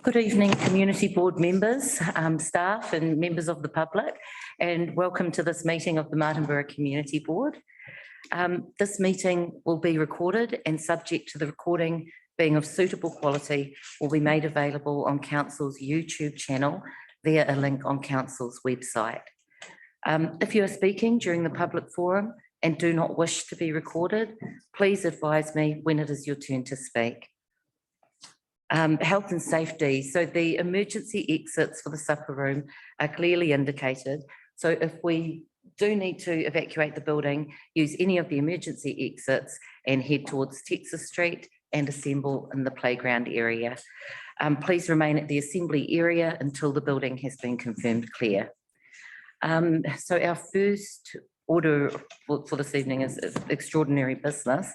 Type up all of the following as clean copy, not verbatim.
Good evening, Community Board members, staff and members of the public, and welcome to this meeting of the Martinborough Community Board. This meeting will be recorded and, subject to the recording being of suitable quality, will be made available on Council's YouTube channel via a link on Council's website. If you are speaking during the public forum and do not wish to be recorded, please advise me when it is your turn to speak. Health and safety. So the emergency exits for the supper room are clearly indicated. So if we do need to evacuate the building, use any of the emergency exits and head towards Texas Street and assemble in the playground area. Please remain at the assembly area until the building has been confirmed clear. So our first order for this evening is extraordinary business.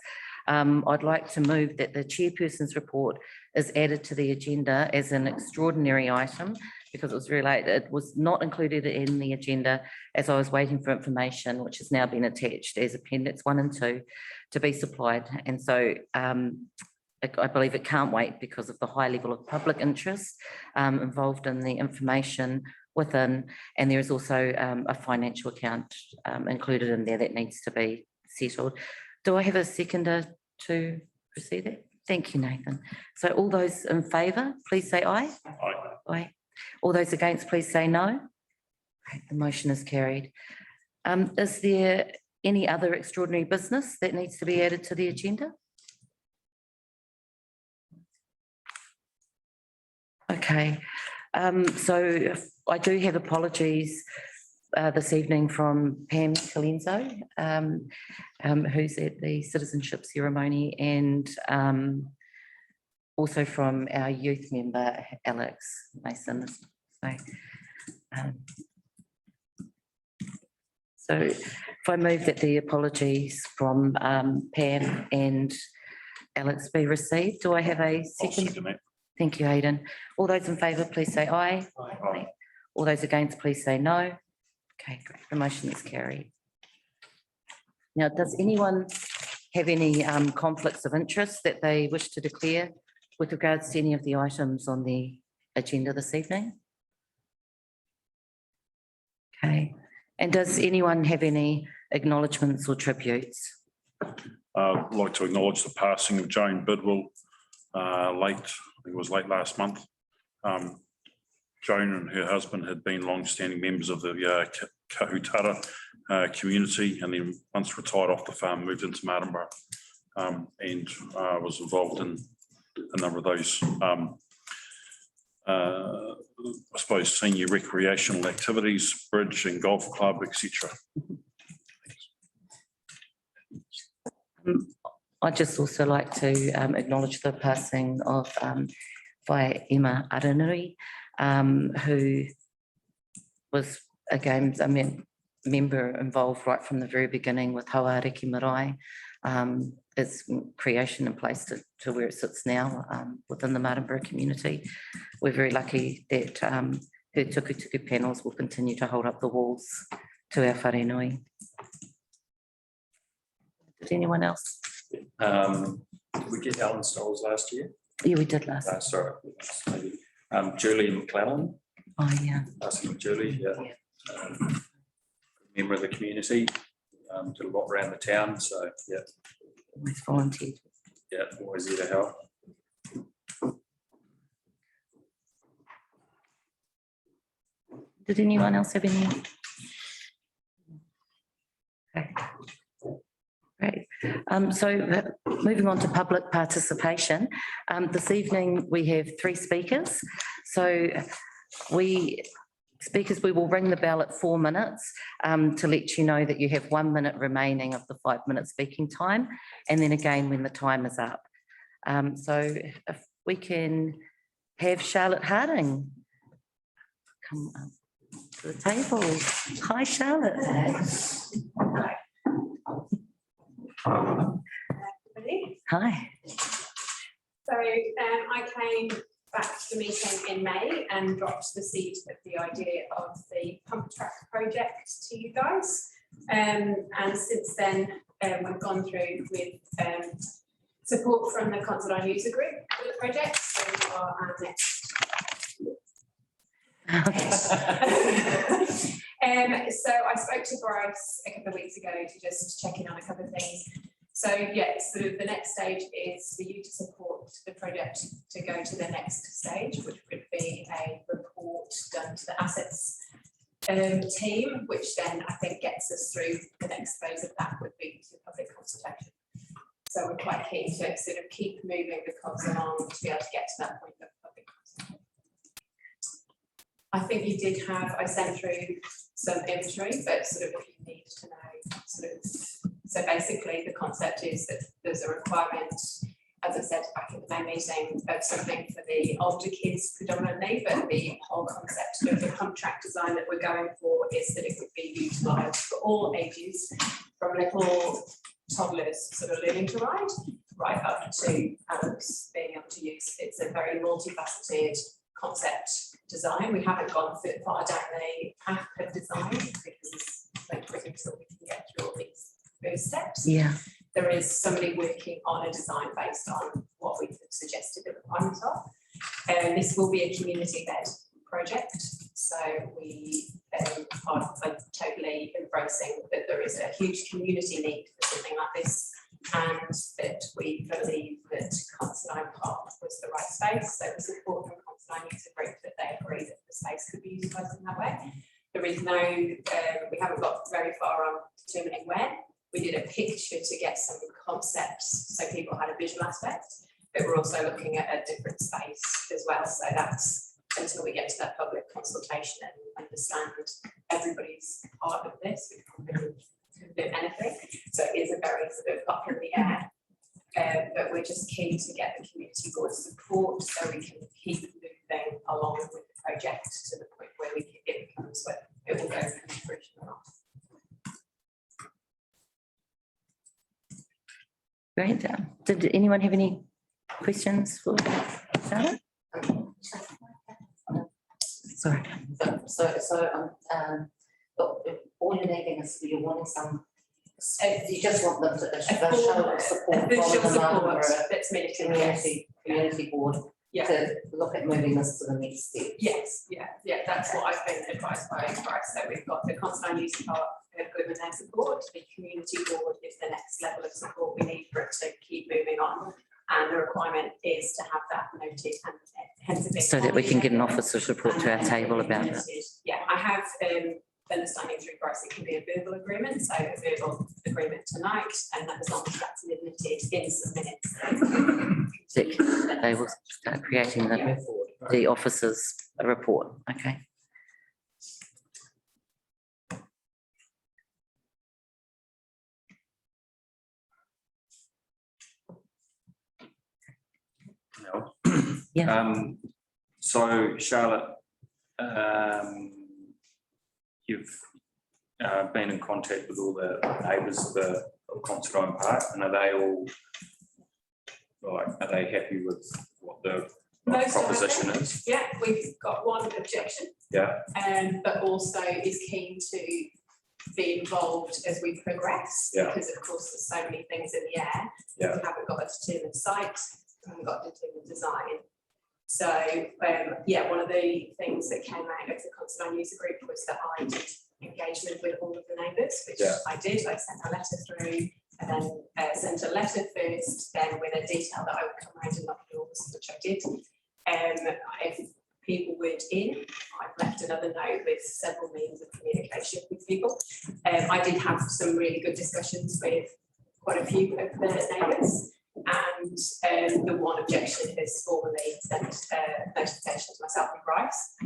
I'd like to move that the chairperson's report is added to the agenda as an extraordinary item because it was related. It was not included in the agenda as I was waiting for information, which has now been attached as Appendix 1 and 2 to be supplied. And so I believe it can't wait because of the high level of public interest involved in the information within, and there is also a financial account included in there that needs to be settled. Do I have a seconder to proceed that? Thank you, Nathan. So all those in favour, please say aye. Aye. Aye. All those against, please say no. Okay, the motion is carried. Is there any other extraordinary business that needs to be added to the agenda? Okay, so I do have apologies this evening from Pam Colenso, who's at the citizenship ceremony, and also from our youth member, Alex Mason. So if I move that the apologies from Pam and Alex be received, do I have a second? Thank you, Aidan. All those in favour, please say aye. Aye. All those against, please say no. Okay, great. The motion is carried. Now, does anyone have any conflicts of interest that they wish to declare with regards to any of the items on the agenda this evening? Okay. And does anyone have any acknowledgements or tributes? I'd like to acknowledge the passing of Joan Bidwell I think it was late last month. Joan and her husband had been long-standing members of the Kahutara community, and then once retired off the farm, moved into Martinborough, and was involved in a number of those, I suppose, senior recreational activities, bridge and golf club, etc. I'd just also like to acknowledge the passing of Vai Emma Aranui, who was, again, a member involved right from the very beginning with Hauariki Marae, its creation and place to where it sits now within the Martinborough community. We're very lucky that her tukutuku panels will continue to hold up the walls to our wharenui. Did anyone else? Did we get Alan Stoles last year? Yeah, we did last. Sorry, maybe. Julie McClellan. Oh, yeah. Asking Julie, yeah. Member of the community, did a lot around the town, so yeah. Always volunteered. Yeah, always there to help. Did anyone else have any? Okay. Great. So moving on to public participation. This evening we have 3 speakers. So we will ring the bell at 4 minutes to let you know that you have 1 minute remaining of the 5-minute speaking time, and then again when the time is up. So if we can have Charlotte Harding come up to the table. Hi, Charlotte. Hi. So I came back to the meeting in May and dropped the seed of the idea of the pump track project to you guys. And since then, we've gone through with support from the Considine user group for the project. So we are our next So I spoke to Bryce a couple of weeks ago to just check in on a couple of things. So yes, sort of the next stage is for you to support the project to go to the next stage, which would be a report done to the assets team, which then I think gets us through the next phase of that would be to public consultation. So we're quite keen to sort of keep moving the cons along to be able to get to that point of public consultation. I think you did have, I sent through some imagery, but sort of if you need to know sort of, so basically the concept is that there's a requirement, as I said back in the main meeting, of something for the older kids predominantly, but the whole concept of the contract design that we're going for is that it would be utilised for all ages, from little toddlers sort of learning to ride, right up to adults being able to use. It's a very multifaceted concept design. We haven't gone far down the path of design because like until we can get through all those steps. Yeah. There is somebody working on a design based on what we've suggested the requirements are. And this will be a community-led project. So we are totally embracing that there is a huge community need for something like this, and that we believe that Considine Park was the right space. So the support from Considine User Group that they agree that the space could be utilised in that way. There is no, we haven't got very far on determining where. We did a picture to get some concepts so people had a visual aspect, but we're also looking at a different space as well. So that's until we get to that public consultation and understand everybody's part of this, we can't really do anything. So it is a very sort of up in the air, but we're just keen to get the community board support so we can keep moving along with the project to the point where we can, it becomes where it will go from fruition or not. Great. Did anyone have any questions for Sarah? Sorry. But all you're needing is you're wanting some, you just want them to show support from the Martinborough that's Community Board to look at moving this to the next step. Yes, yeah, that's what I've been advised by Bryce. So we've got the Considine User Park good with their support. The community board is the next level of support we need for it to keep moving on. And the requirement is to have that noted and hence so that we can get an officer's report to our table about it. Yeah, I have understanding through Bryce it can be a verbal agreement, so a verbal agreement tonight, and that as long as that's admitted in some minutes. They will start creating the officer's report. Okay. Yeah. So Charlotte, you've been in contact with all the neighbours of Considine Park, and are they all like, are they happy with what the proposition is? Yeah, we've got one objection. Yeah. But also is keen to be involved as we progress, because of course there's so many things in the air. We haven't got a determined site, we haven't got a determined design. So one of the things that came out of the Considine User Group was that I did engagement with all of the neighbours, which I did. I sent a letter through, and then sent a letter first, then with a detail that I would come around and knock doors, which I did. If people weren't in, I've left another note with several means of communication with people. I did have some really good discussions with quite a few of the neighbours, and the one objection is formally sent notification to myself and Bryce.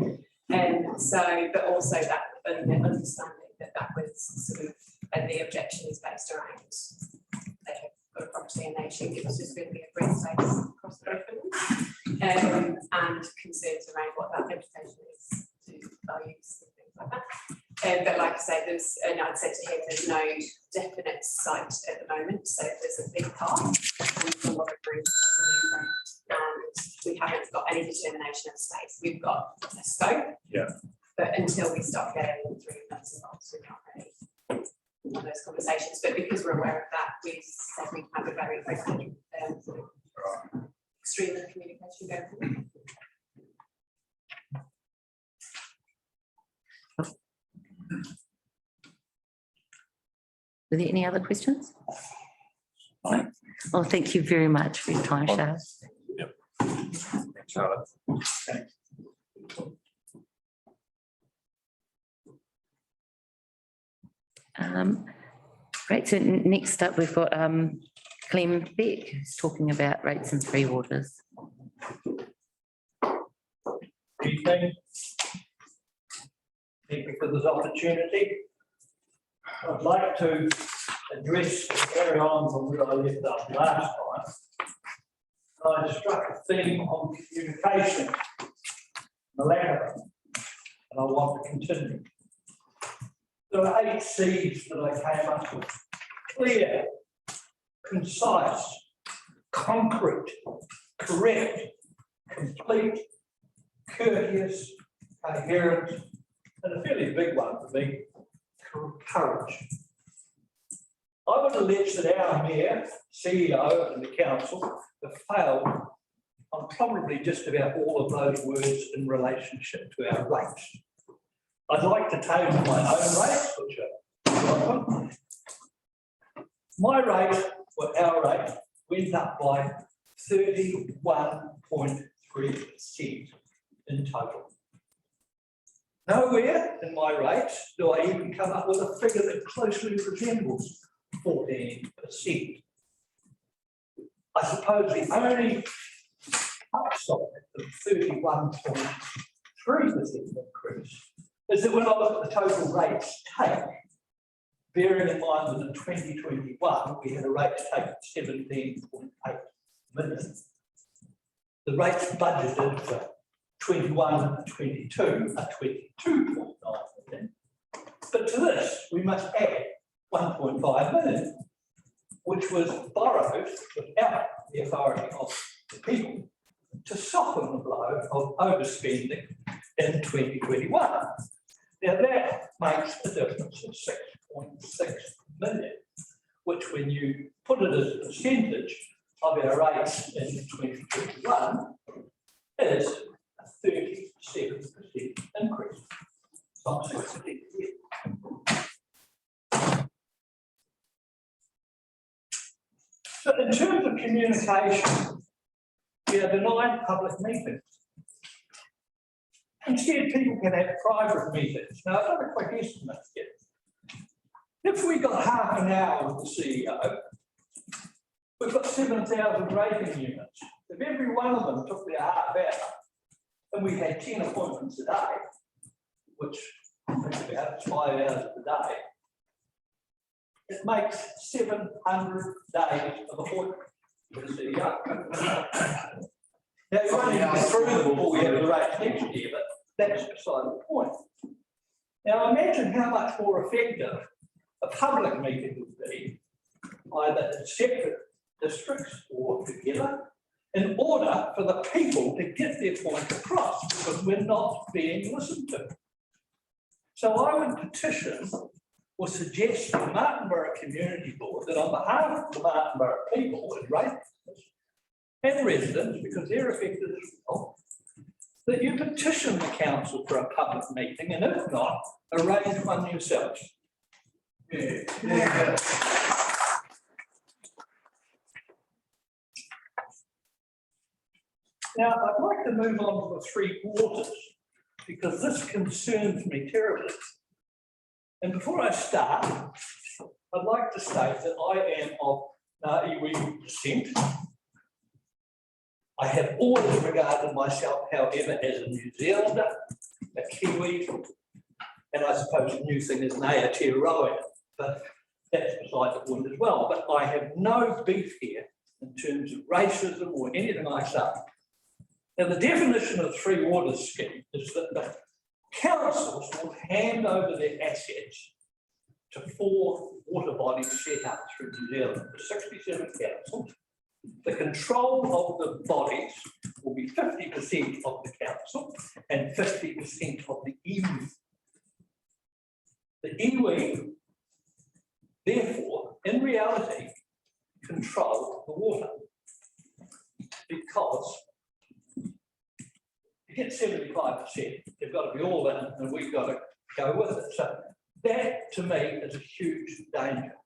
But also that understanding that was sort of, and the objection is based around they have got a property and they assume it was just going to be a green space across the road from them, and concerns around what that implication is to values and things like that. But like I say, and I'd said to him, there's no definite site at the moment. So there's a big park and a lot of room, and we haven't got any determination of space. We've got a scope, but until we start getting through nuts and bolts, we can't really have those conversations. But because we're aware of that, we said we have a very open stream of communication going forward. Were there any other questions? No? Well, thank you very much for your time, Charlotte. Charlotte. Great, so next up, we've got Clem Beck, who's talking about rates and free waters. Evening. Thank you for this opportunity. I'd like to address and carry on from where I left off last time. I struck a theme on communication, the lack of it, and I want to continue. There are 8 C's that I came up with: clear, concise, concrete, correct, complete, courteous, coherent, and a fairly big one for me, courage. I would allege that our mayor, CEO, and the council have failed on probably just about all of those words in relationship to our rates. I'd like to table my own rates, which are my rate, or our rate, went up by 31.3% in total. Nowhere in my rates do I even come up with a figure that closely resembles 14%. I suppose the only upside of 31.3% increase is that when I look at the total rates take, bearing in mind that in 2021 we had a rate take of 17.8 million. The rates budgeted for 21 and 22 are 22.9 million. But to this, we must add 1.5 million, which was borrowed without the authority of the people to soften the blow of overspending in 2021. Now that makes a difference of 6.6 million, which when you put it as a percentage of our rates in 2021 is a 37% increase. Not 6%. So in terms of communication, we are denied public meetings. Instead, people can have private meetings. Now, I've done a quick estimate here. If we got half an hour with the CEO, we've got 7,000 rating units. If every one of them took their half hour, and we had 10 appointments a day, which is about 5 hours a day, it makes 700 days of appointment for the CEO. Now, you only go through them before we have the rates next year, but that's beside the point. Now, imagine how much more effective a public meeting would be, either in separate districts or together, in order for the people to get their point across, because we're not being listened to. So I would petition or suggest to the Martinborough Community Board that on behalf of the Martinborough people and residents, because they're affected as well, that you petition the council for a public meeting, and if not, arrange one yourselves. Yeah. Now, I'd like to move on to the 3 waters, because this concerns me terribly. And before I start, I'd like to state that I am of Iwi descent. I have always regarded myself, however, as a New Zealander, a Kiwi, and I suppose the new thing is an Aotearoa, but that's beside the point as well. But I have no beef here in terms of racism or anything like that. Now, the definition of the 3 waters scheme is that the councils will hand over their assets to 4 water bodies set up through New Zealand. The 67 councils. The control of the bodies will be 50% of the council and 50% of the iwi. The iwi, therefore, in reality, control the water, because you get 75%, they've got to be all in, and we've got to go with it. So that, to me, is a huge danger.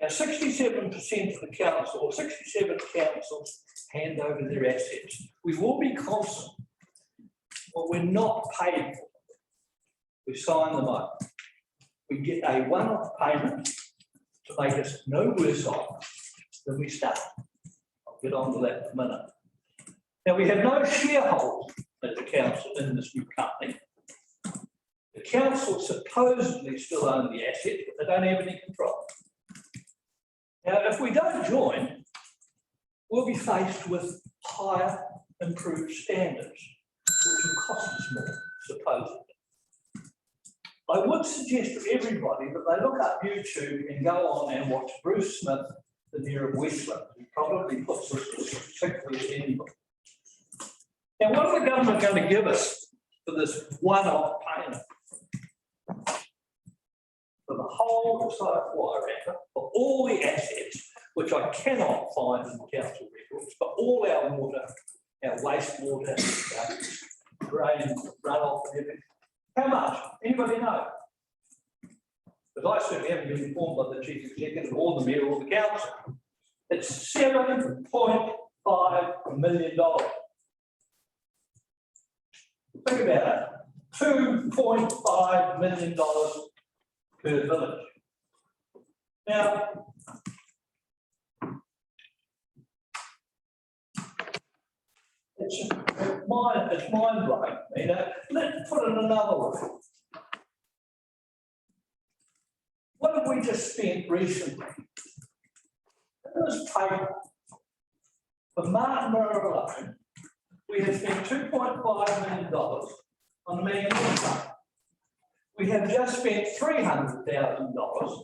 Now, 67% of the council, or 67 councils hand over their assets. We will be constant, but we're not paid for. We sign them up. We get a one-off payment to make us no worse off than we start. I'll get on to that in a minute. Now, we have no shareholders at the council in this new company. The council supposedly still own the assets, but they don't have any control. Now, if we don't join, we'll be faced with higher, improved standards, which will cost us more, supposedly. I would suggest to everybody that they look up YouTube and go on and watch Bruce Smith, the Mayor of Westland, who probably puts this as particularly as anybody. Now, what is the government going to give us for this one-off payment? For the whole site Wairaka, for all the assets, which I cannot find in the council records, for all our water, our wastewater, our drain, runoff and everything. How much? Anybody know? Because I certainly haven't been informed by the chief executive or the mayor or the council. It's $7.5 million. Think about it. $2.5 million per village. Now, it's mind-blowing. You know, let's put it another way. What have we just spent recently? In this paper, for Martinborough alone, we have spent $2.5 million on the Manganese Plant. We have just spent $300,000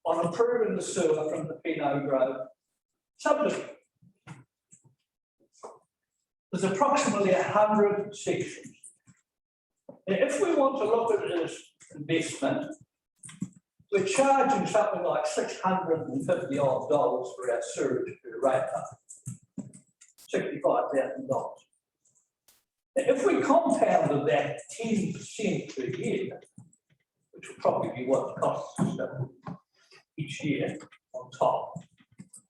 on improving the sewer from the Pinot Grove subdivision. There's approximately 100 sections. Now, if we want to look at it as investment, we're charging something like $650 odd for our sewage per rate, $65,000. Now, if we compounded that 10% per year, which will probably be what it costs us each year on top,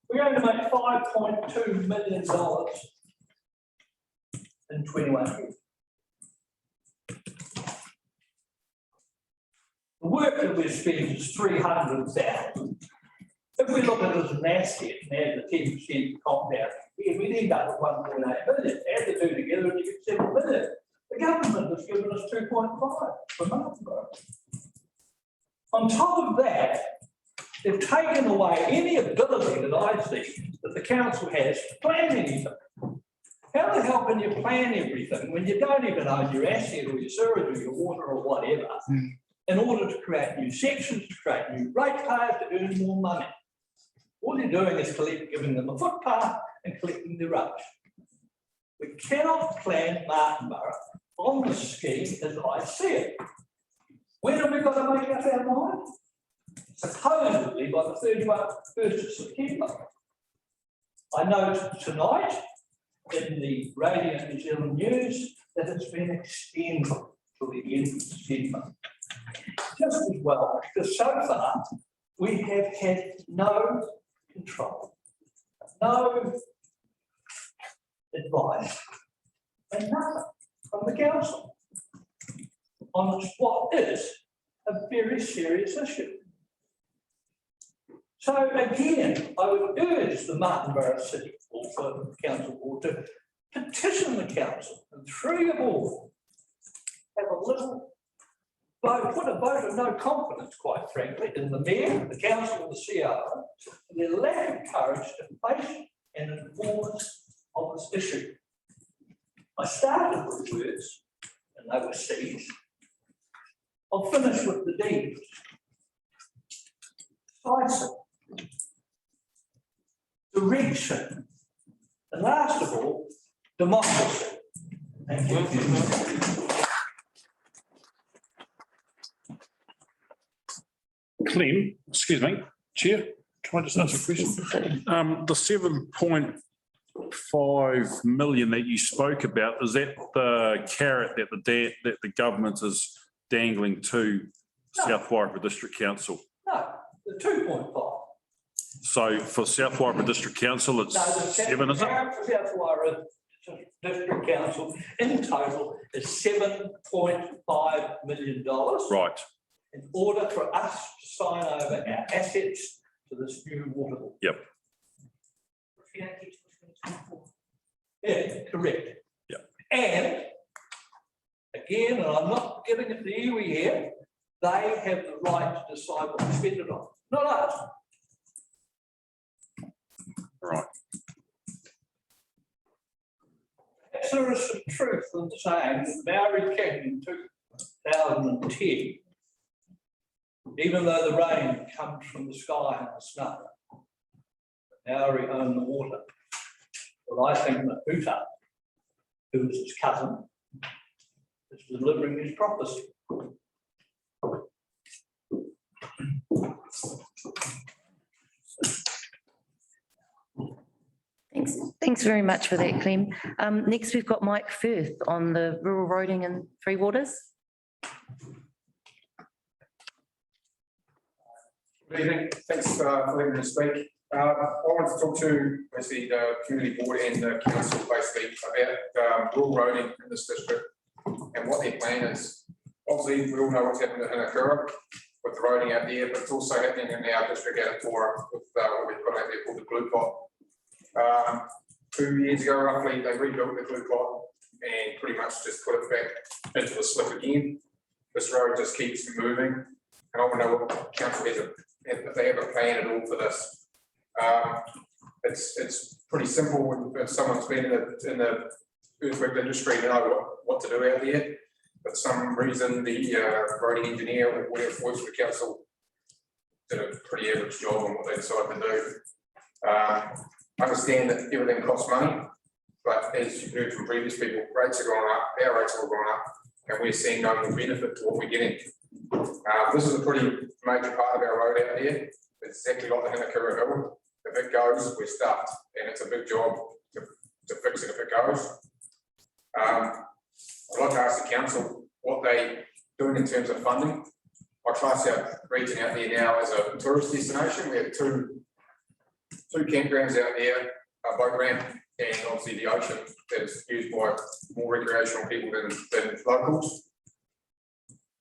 we're going to make $5.2 million in 21 years. The work that we've spent is $300,000. If we look at it as an asset and add the 10% compound, we'd end up with $1.8 million. Add the two together and you get $7 million. The government has given us 2.5 for Martinborough. On top of that, they've taken away any ability that I see that the council has to plan anything. How the hell can you plan everything when you don't even own your asset or your sewage or your water or whatever in order to create new sections, to create new ratepayers, to earn more money? All you're doing is giving them a footpath and collecting the rubbish. We cannot plan Martinborough on the scheme as I see it. When have we got to make up our mind? Supposedly by the 1st of September. I know tonight in the Radio New Zealand News that it's been extended to the end of September. Just as well, because so far we have had no control, no advice, and nothing from the council on what is a very serious issue. So again, I would urge the Martinborough City also the council board to petition the council and through your board have a little vote, put a vote of no confidence, quite frankly, in the mayor, the council, and the CRO, and their lack of courage to face and inform us of this issue. I started with words, and they were C's. I'll finish with the D's. Decisive. Direction. And last of all, democracy. Thank you. Clem, excuse me, Chair, can I just ask a question? The 7.5 million that you spoke about, is that the carrot that the government is dangling to South Wairaka District Council? No, the 2.5. So for South Wairau District Council, it's No, the 7, is it? South Wairau District Council in total is $7.5 million. Right, In order for us to sign over our assets to this new water board. yep, Yeah, correct. Yeah. And again, and I'm not giving it to iwi here, they have the right to decide what to spend it on, not us. right. There is some truth in saying that Maori King in 2010, even though the rain comes from the sky and the snow, Maori own the water. But I think that Huta, who is his cousin, is delivering his prophecy. Thanks very much for that, Clem. Next, we've got Mike Firth on the rural roading and Three Waters. Good evening, thanks for letting me speak. I wanted to talk to obviously the community board and the council basically about rural roading in this district and what their plan is. Obviously, we all know what's happened in Hinakura with the roading out there, but it's also happening in our district out at Tora with what we've got out there called the Blue Pot. 2 years ago, roughly, they rebuilt the Blue Pot and pretty much just put it back into the slip again. This road just keeps moving, and I want to know what council has, if they have a plan at all for this. It's pretty simple if someone's been in the earthwork industry, they know what to do out there. But some reason the roading engineer or whatever works for the council did a pretty average job on what they decided to do. I understand that everything costs money, but as you've heard from previous people, rates are going up, our rates are going up, and we're seeing no more benefit to what we're getting. This is a pretty major part of our road out there. It's exactly like the Hinakura Hill. If it goes, we're stuffed, and it's a big job to fix it if it goes. I'd like to ask the council what they're doing in terms of funding. I class our region out there now as a tourist destination. We have two campgrounds out there, a boat ramp, and obviously the ocean that is used by more recreational people than locals.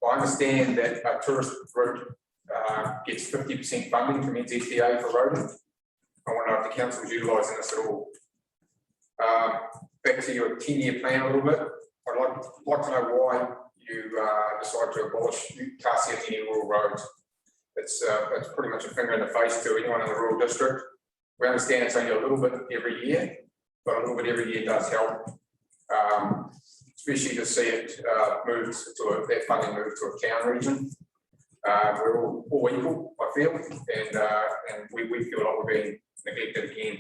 I understand that a tourist route gets 50% funding from NCTA for roading. I want to know if the council is utilising this at all. Back to your 10-year plan a little bit. I'd like to know why you decided to abolish Class C any rural roads. It's pretty much a finger in the face to anyone in the rural district. We understand it's only a little bit every year, but a little bit every year does help. Especially to see it that funding move to a town region. We're all equal, I feel, and we feel like we're being neglected again.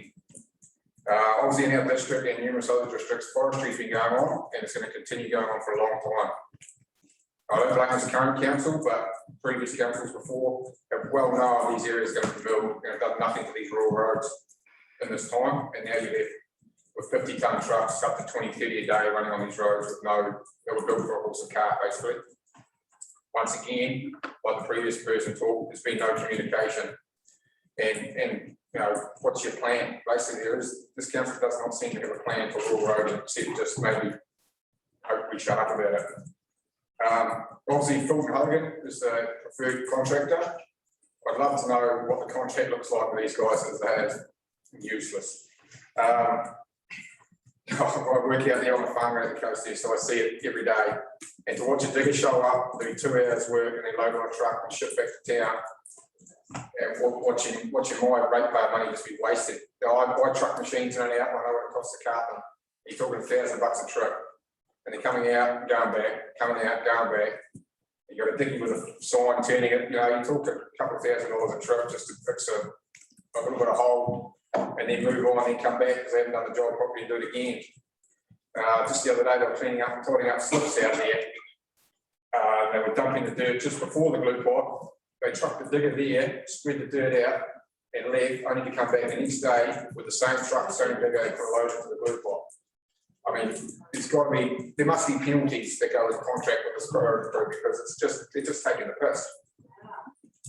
Obviously in our district and numerous other districts, forestry's been going on and it's going to continue going on for a long time. I don't blame this current council, but previous councils before have well known these areas are going to be built and have done nothing to these rural roads in this time, and now you're left with 50-ton trucks up to 20, 30 a day running on these roads with they were built for a horse and cart basically. Once again, like the previous person talked, there's been no communication. And you know, what's your plan? Basically, this council does not seem to have a plan for rural road, except just maybe hopefully shut up about it. Obviously, Fulton Hogan is the preferred contractor. I'd love to know what the contract looks like with these guys, because that is useless. I work out there on the farm around the coast there, so I see it every day. And to watch a digger show up, do 2 hours work, and then load on a truck and ship back to town, and watching my ratepayer money just be wasted. I buy truck machines in and out, I know what it costs to cart them. You're talking $1,000 a trip, and they're coming out, going back, coming out, going back. You got a dicky with a sign turning it. You know, you talk a couple of $1,000 a trip just to fix a little bit of hole, and then move on, and then come back because they haven't done the job properly and do it again. Just the other day, they were cleaning up and tidying up slips out there. They were dumping the dirt just before the glue pot. They trucked the digger there, spread the dirt out, and left, only to come back the next day with the same truck, same digger, they put a load into the glue pot. I mean, it's got to be, there must be penalties that go with contract with this road crew, because they're just taking the piss.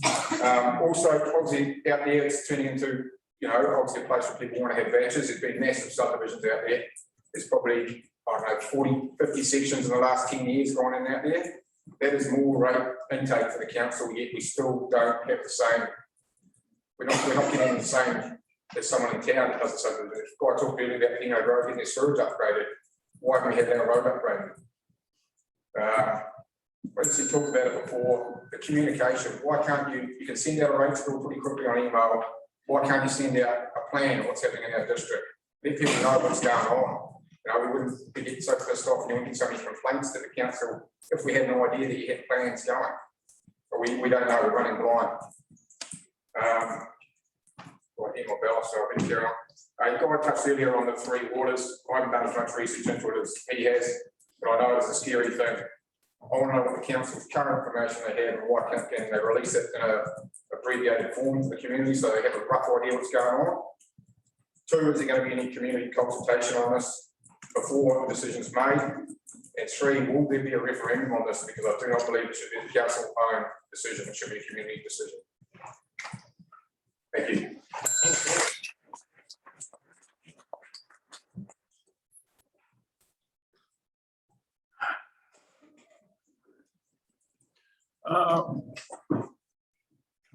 Also, obviously, out there, it's turning into, you know, obviously a place where people want to have batches. There's been massive subdivisions out there. There's probably, I don't know, 40, 50 sections in the last 10 years gone in out there. That is more rate intake for the council, yet we still don't have the same, we're not getting the same as someone in town that does the subdivision. I talked earlier about Pino Road getting their sewage upgraded. Why haven't we had our road upgraded? Once you talked about it before, the communication, why can't you can send out a rate bill pretty quickly on email. Why can't you send out a plan of what's happening in our district? Let people know what's going on. You know, we wouldn't be getting so pissed off and getting so many complaints to the council if we had no idea that you had plans going. But we don't know, we're running blind. I hear my bell, so I'll be carrying on. Guy touched earlier on the 3 waters. I haven't done as much research into it as he has, but I know it's a scary thing. I want to know what the council's current information they have and why can they release it in a abbreviated form to the community so they have a rough idea what's going on. 2, is there going to be any community consultation on this before the decision's made? And 3, will there be a referendum on this? Because I do not believe it should be the council-owned decision, it should be a community decision. Thank you.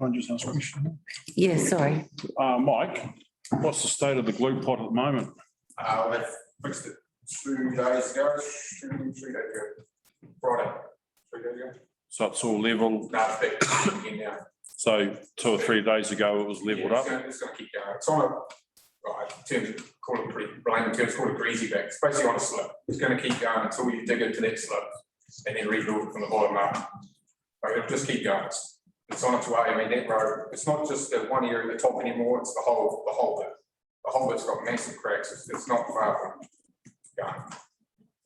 Can I just ask a question? Yeah, sorry. Mike, what's the state of the glue pot at the moment? They fixed it 2 days ago, 3 days ago, Friday, 3 days ago. So it's all level. No, it's back again now. So 2 or 3 days ago, it was leveled up. It's going to keep going. It's on a, right, in terms of, call it pretty blame in terms, call it greasy back. It's basically on a slip. It's going to keep going until you dig into that slip and then rebuild it from the bottom up. Like, it'll just keep going. It's on its way. I mean, that road, it's not just the one area at the top anymore, it's the whole bit. The whole bit's got massive cracks. It's not far from going.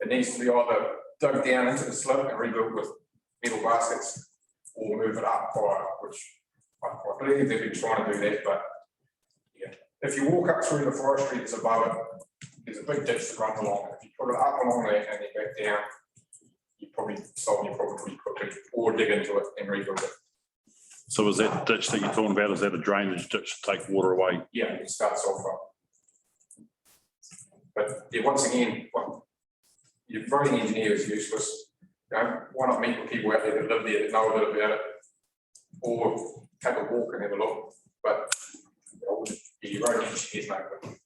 It needs to be either dug down into the slip and rebuilt with metal baskets or move it up higher, which I believe they've been trying to do that, but yeah. If you walk up through the forestry that's above it, there's a big ditch that runs along. If you put it up along there and then back down, you probably solve your problem pretty quickly, or dig into it and rebuild it. So is that ditch that you're talking about, is that a drainage ditch to take water away? Yeah, it starts off up. But yeah, once again, your voting engineer is useless. You know, why not meet with people out there that live there that know a bit about it, or take a walk and have a look. But you know, your voting engineer is no good.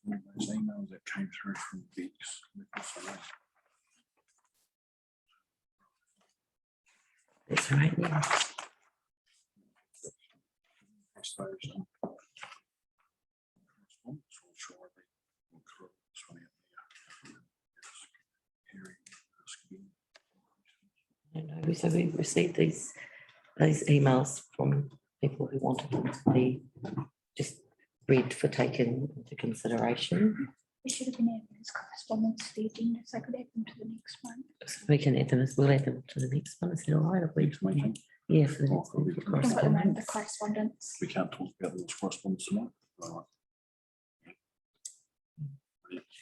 From those emails that came through from Beeks. That's right, yeah. No, so we received these emails from people who wanted them to be just read for taken into consideration. We should have been adding this correspondence to the agenda, so I could add them to the next one. So we can add them, we'll add them to the next one, is that all right? Yeah, for the next one. We can put them under the correspondence. We can't talk about the correspondence tonight. Right.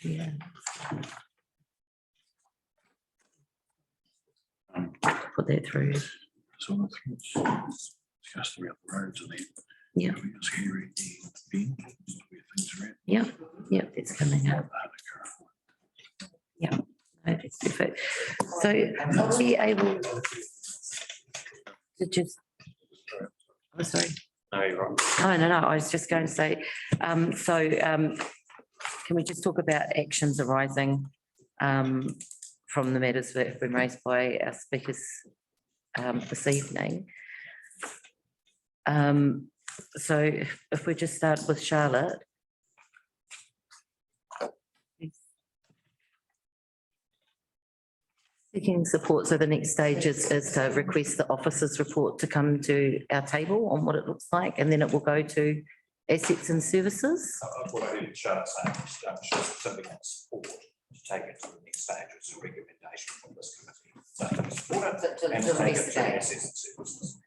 Yeah. Put that through. So it's discussing about the roads and then. Yeah. It's hearing being where things are at. Yeah, yeah, it's coming up. Yeah, no, that's perfect. So are we able to just, oh, sorry. No, you're right. Oh, no, I was just going to say, can we just talk about actions arising from the matters that have been raised by our speakers this evening? So if we just start with Charlotte. Seeking support, so the next stage is to request the officers' report to come to our table on what it looks like, and then it will go to assets and services. What I did in Charlotte saying was simply support. take it to the next stage, it's a recommendation from this committee. So to support it To and to take it to the investigate. assessment services.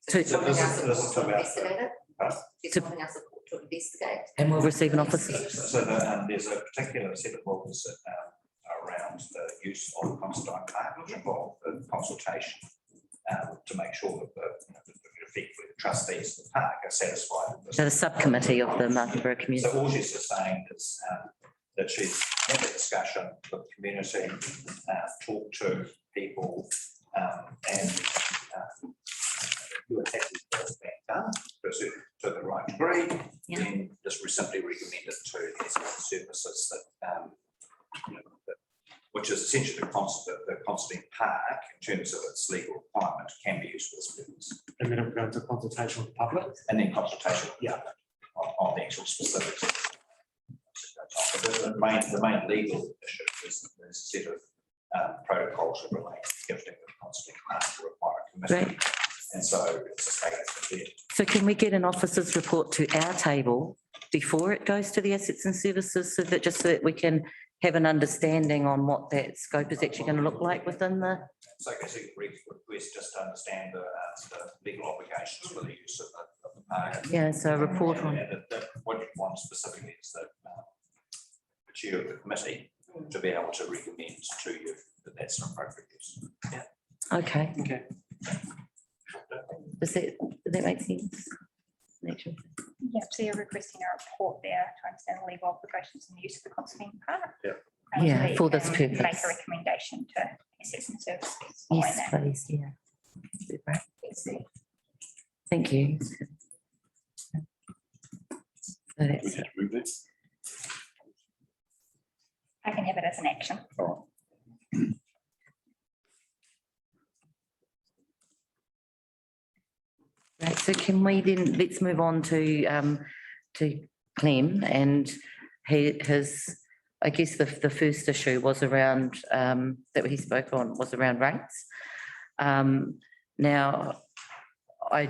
To- So Wanting our this is support to about, investigate it? Huh? She's To- wanting our support to investigate. And we'll receive an officer. so there's a particular set of rules around the use of Constantine Park, which involve the consultation to make sure that effectively the trustees of the park are satisfied with this. So the subcommittee of the Martinborough Community. So all she's just saying is that she's had a discussion with the community, talked to people, and you are happy with what's being done to the right degree, Yeah. then just simply recommend it to the assessment services that, which is essentially the Constantine Park in terms of its legal requirement can be used for this purpose. And then it will go into consultation with the public. And then consultation on the actual specifics. But the main legal issue is a set of protocols that relate to gifting of Constantine Park to require a committee. Right. And so it's a statement there. So can we get an officer's report to our table before it goes to the assets and services, so that we can have an understanding on what that scope is actually going to look like within the, So I guess you request just to understand the legal obligations for the use of the park. yeah, so a report on. And what you want specifically is that the chair of the committee to be able to recommend to you that that's an appropriate use. Yeah. Okay. Okay. Does that make sense? Nature. Yeah, so you're requesting a report there to understand the legal obligations and the use of the Constantine Park. Yeah. And Yeah, we for this can Make purpose. a recommendation to assessment services. following Yes, that. please, yeah. Super. Thank you. So We that's can move it. I can have it as an action. right. So can we then, let's move on to Clem, and his, I guess the first issue was around, that he spoke on was around rates. Now, I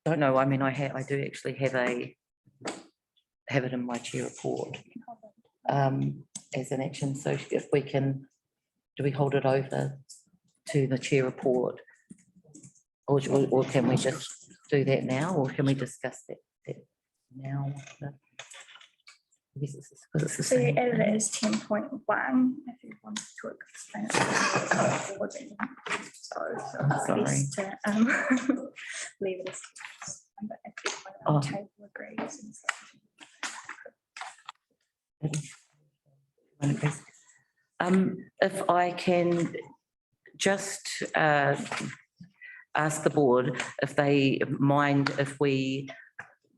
don't know, I mean, I do actually have it in my chair report as an action, so if we can, do we hold it over to the chair report? Or can we just do that now, or can we discuss that now? I guess it's because it's the So you same added thing. it as 10.1, if you want to explain it. So it's best to leave it as number if Oh. the table agrees. and so. If I can just ask the board if they mind if we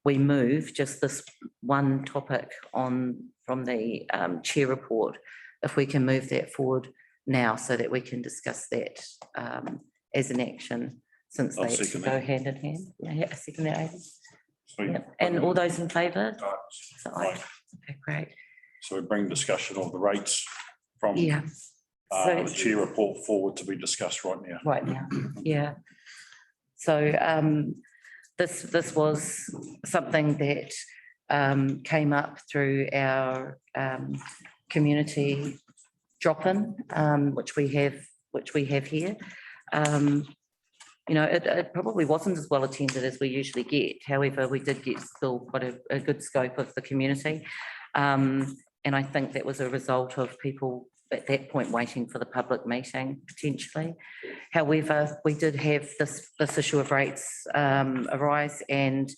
move just this one topic on from the chair report, if we can move that forward now so that we can discuss that as an action, since I'll they second go that. hand in hand. Yeah, I second that, Aidan. Sweet. Yep. And all those in favour? So Right. okay, great. So we bring discussion of the rates from Yeah. the So chair report forward to be discussed right now. right now, yeah. So this was something that came up through our community drop-in, which we have here. You know, it probably wasn't as well attended as we usually get. However, we did get still quite a good scope of the community. And I think that was a result of people at that point waiting for the public meeting potentially. However, we did have this issue of rates arise, and,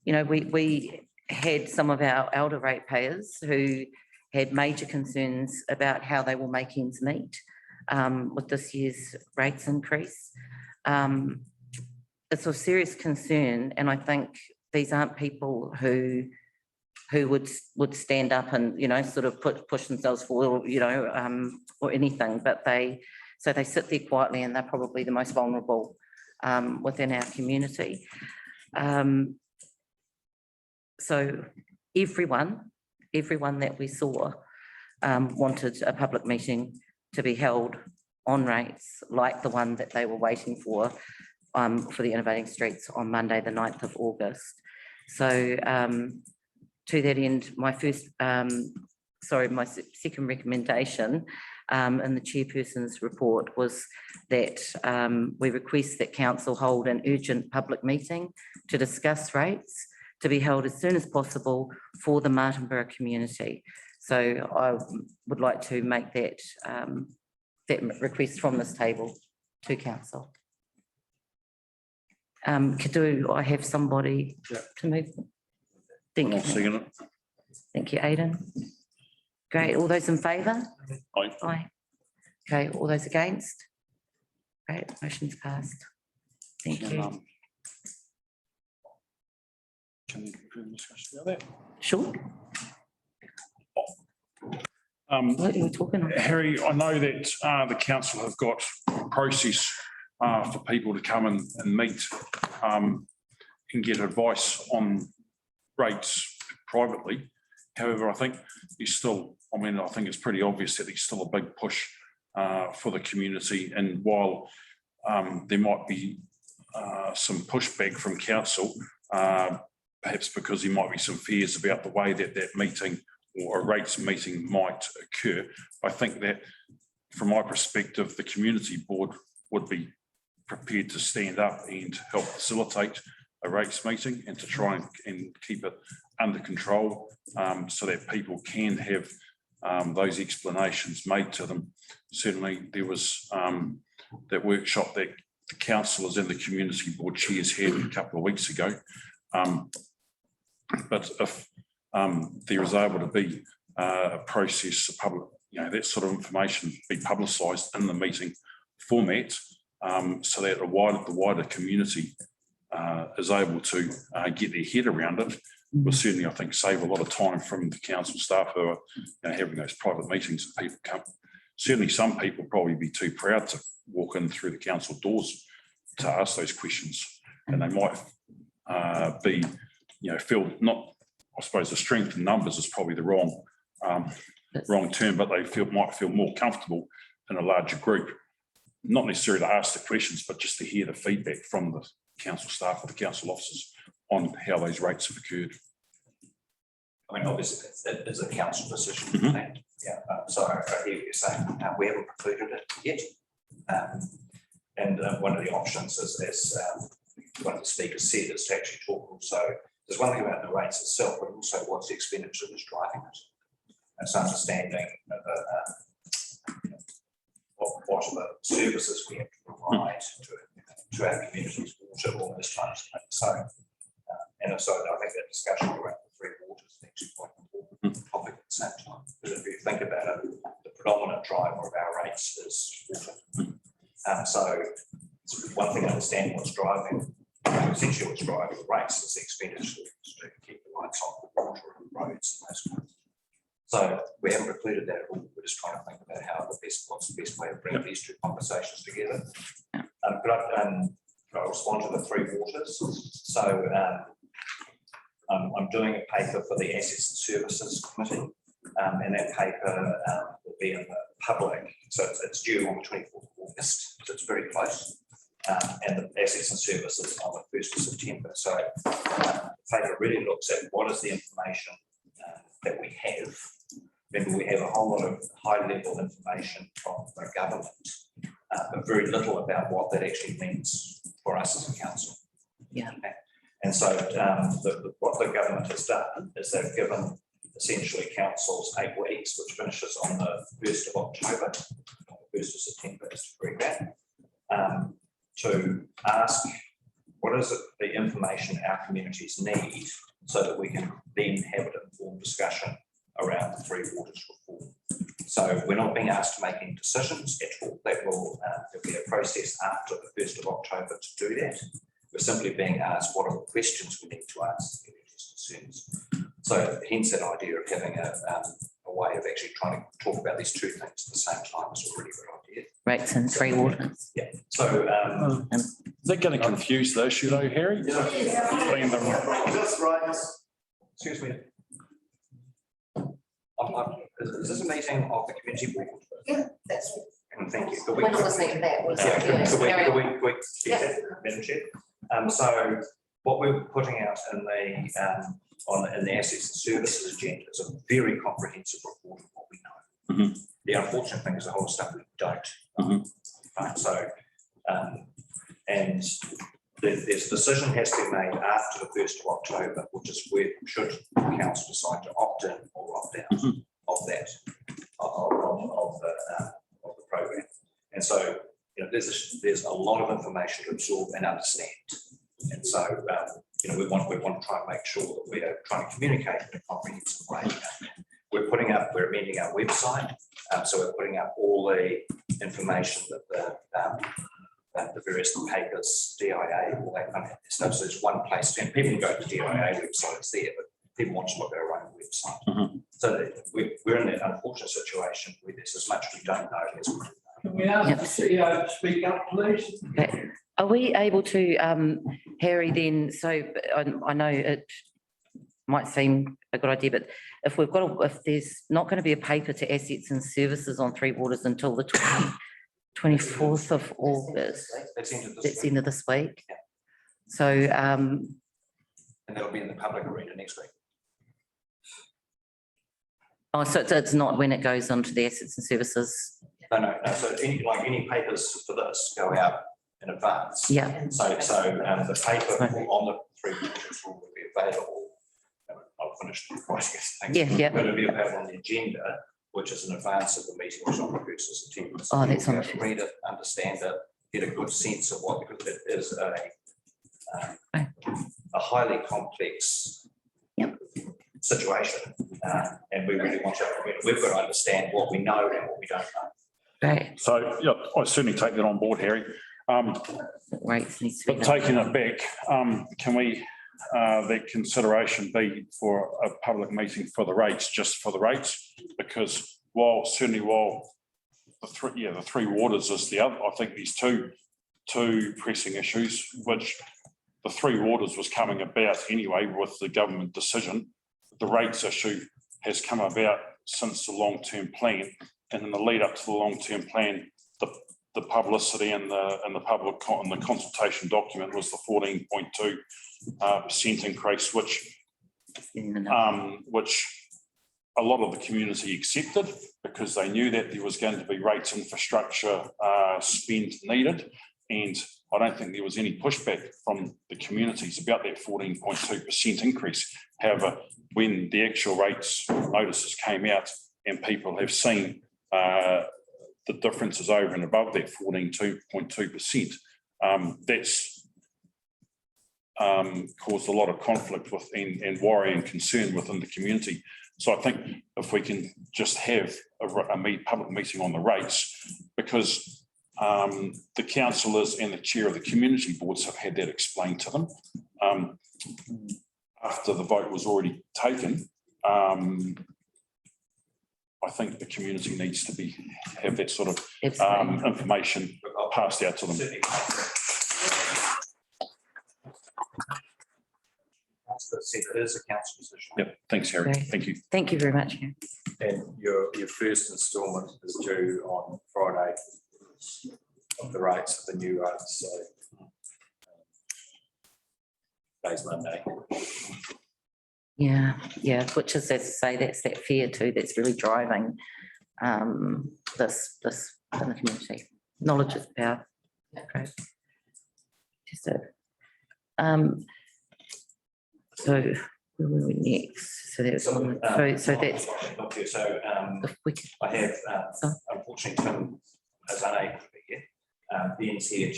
you know, we had some of our elder ratepayers who had major concerns about how they will make ends meet with this year's rates increase. It's of serious concern, and I think these aren't people who would stand up and, you know, sort of push themselves forward, you know, or anything, but they sit there quietly, and they're probably the most vulnerable within our community. So everyone that we saw wanted a public meeting to be held on rates like the one that they were waiting for the Innovating Streets on Monday, the 9th of August. So to that end, my first sorry, my second recommendation in the chairperson's report was that we request that council hold an urgent public meeting to discuss rates to be held as soon as possible for the Martinborough community. So I would like to make that request from this table to council. Do I have somebody to move? Thank I'll second you. it. Thank you, Aidan. Great. All those in favour? Aye. Aye. Okay, all those against? Great, motion's passed. Thank you. Can you confirm discussion about that? Sure. What are you talking about? Harry, I know that the council have got a process for people to come and meet and get advice on rates privately. However, I think there's still, I think it's pretty obvious that there's still a big push for the community. And while there might be some pushback from council, perhaps because there might be some fears about the way that meeting or a rates meeting might occur, I think that from my perspective, the community board would be prepared to stand up and help facilitate a rates meeting and to try and keep it under control so that people can have those explanations made to them. Certainly there was that workshop that the councillors and the community board chairs had a couple of weeks ago. But if there is able to be a process, a public, that sort of information be publicised in the meeting format so that the wider community is able to get their head around it, will certainly, I think, save a lot of time from the council staff who are having those private meetings and people come. Certainly some people probably be too proud to walk in through the council doors to ask those questions, and they might be, feel not, I suppose the strength in numbers is probably the wrong term, but they might feel more comfortable in a larger group, not necessarily to ask the questions, but just to hear the feedback from the council staff or the council officers on how those rates have occurred. I mean, obviously, it is a council decision. Yeah, so I hear what you're saying. We haven't precluded it yet. And one of the options is, as one of the speakers said, is to actually talk also. There's one thing about the rates itself, but also what's the expenditure that's driving it. It's understanding what are the services we have to provide to our communities, water, all this kind of stuff. So, and so I think that discussion around the three waters is actually quite important topic at the same time. Because if you think about it, the predominant driver of our rates is water. So it's one thing understanding what's driving, essentially what's driving the rates is the expenditure to keep the lights on, the water and roads and those kinds of things. So we haven't precluded that at all. We're just trying to think about what's the best way of bringing these two conversations together. I'll respond to the three waters. So I'm doing a paper for the Assets and Services Committee, and that paper will be in the public. So it's due on the 24th of August, so it's very close. And the Assets and Services on the 1st of September. So the paper really looks at what is the information that we have. Remember, we have a whole lot of high-level information from the government, but very little about what that actually means for us as a council. Yeah. Okay. And so what the government has done is they've given essentially councils 8 weeks, which finishes on the 1st of October, 1st of September, just to correct that, to ask what is it, the information our communities need so that we can then have an informed discussion around the three waters reform. So we're not being asked to make any decisions at all. That will there'll be a process after the 1st of October to do that. We're simply being asked what are the questions we need to ask the concerns. So hence that idea of having a way of actually trying to talk about these two things at the same time is a really good idea. Rates and three waters. Yeah. So is that going to confuse the issue though, Harry? Just right. Excuse me. Is this a meeting of the community board? Yeah, that's it. Thank you. We're not listening to that. Madam Chair. So what we're putting out in the in the assets and services agenda is a very comprehensive report of what we know. The unfortunate thing is a whole stuff we don't. Right, so, and this decision has to be made after the 1st of October, which is where should the council decide to opt in or opt out of that, of the program. And so, you know, there's a lot of information to absorb and understand. And so, you know, we want to try and make sure that we are trying to communicate in a comprehensive way. We're amending our website, so we're putting up all the information that the various papers, DIA, all that kind of stuff. So there's one place, and people can go to the DIA website, it's there, but people want to look at their own website. So we're in that unfortunate situation where there's as much we don't know as we know. Can we ask the CEO to speak up, please? Okay. Are we able to, Harry, then, so I know it might seem a good idea, but if if there's not going to be a paper to assets and services on Three Waters until the 24th of August, that's the end of this week. Yeah. So, and that'll be in the public arena next week. oh, so it's not when it goes onto the assets and services. No. So any papers for this go out in advance. Yeah. So the paper on the Three Waters will be available. I'll finish the process. Yeah. But it'll be available on the agenda, which is in advance of the meeting, which on reduces attendance. Oh, that's on. Read it, understand it, get a good sense of what, because it is a highly complex situation, and we really want to. We've got to understand what we know and what we don't know. Right. So, yeah, I certainly take that on board, Harry. Rates needs to be. But taking it back, can we, that consideration be for a public meeting for the rates, just for the rates? Because while the Three Waters is the other, I think these two pressing issues, which the Three Waters was coming about anyway with the government decision. The rates issue has come about since the long-term plan, and in the lead up to the long-term plan, the publicity and the public and the consultation document was the 14.2% increase, which a lot of the community accepted because they knew that there was going to be rates infrastructure spend needed, and I don't think there was any pushback from the communities about that 14.2% increase. However, when the actual rates notices came out and people have seen the differences over and above that 14.2%, that's caused a lot of conflict with and worry and concern within the community. So I think if we can just have a public meeting on the rates, because the councillors and the chair of the community boards have had that explained to them after the vote was already taken. I think the community needs to have that sort of information passed out to them. It is a council decision. Yep. Thanks, Harry. Okay. Thank you. Thank you very much. And your first instalment is due on Friday of the rates of the new rates. So today's Monday. Yeah, which is, as I say, that's that fear too, that's really driving this in the community. Knowledge is power. Great. Just it. So where were we next? So that's on the, so that's. If we could, I have unfortunately Tim is unable to be here. The NCTA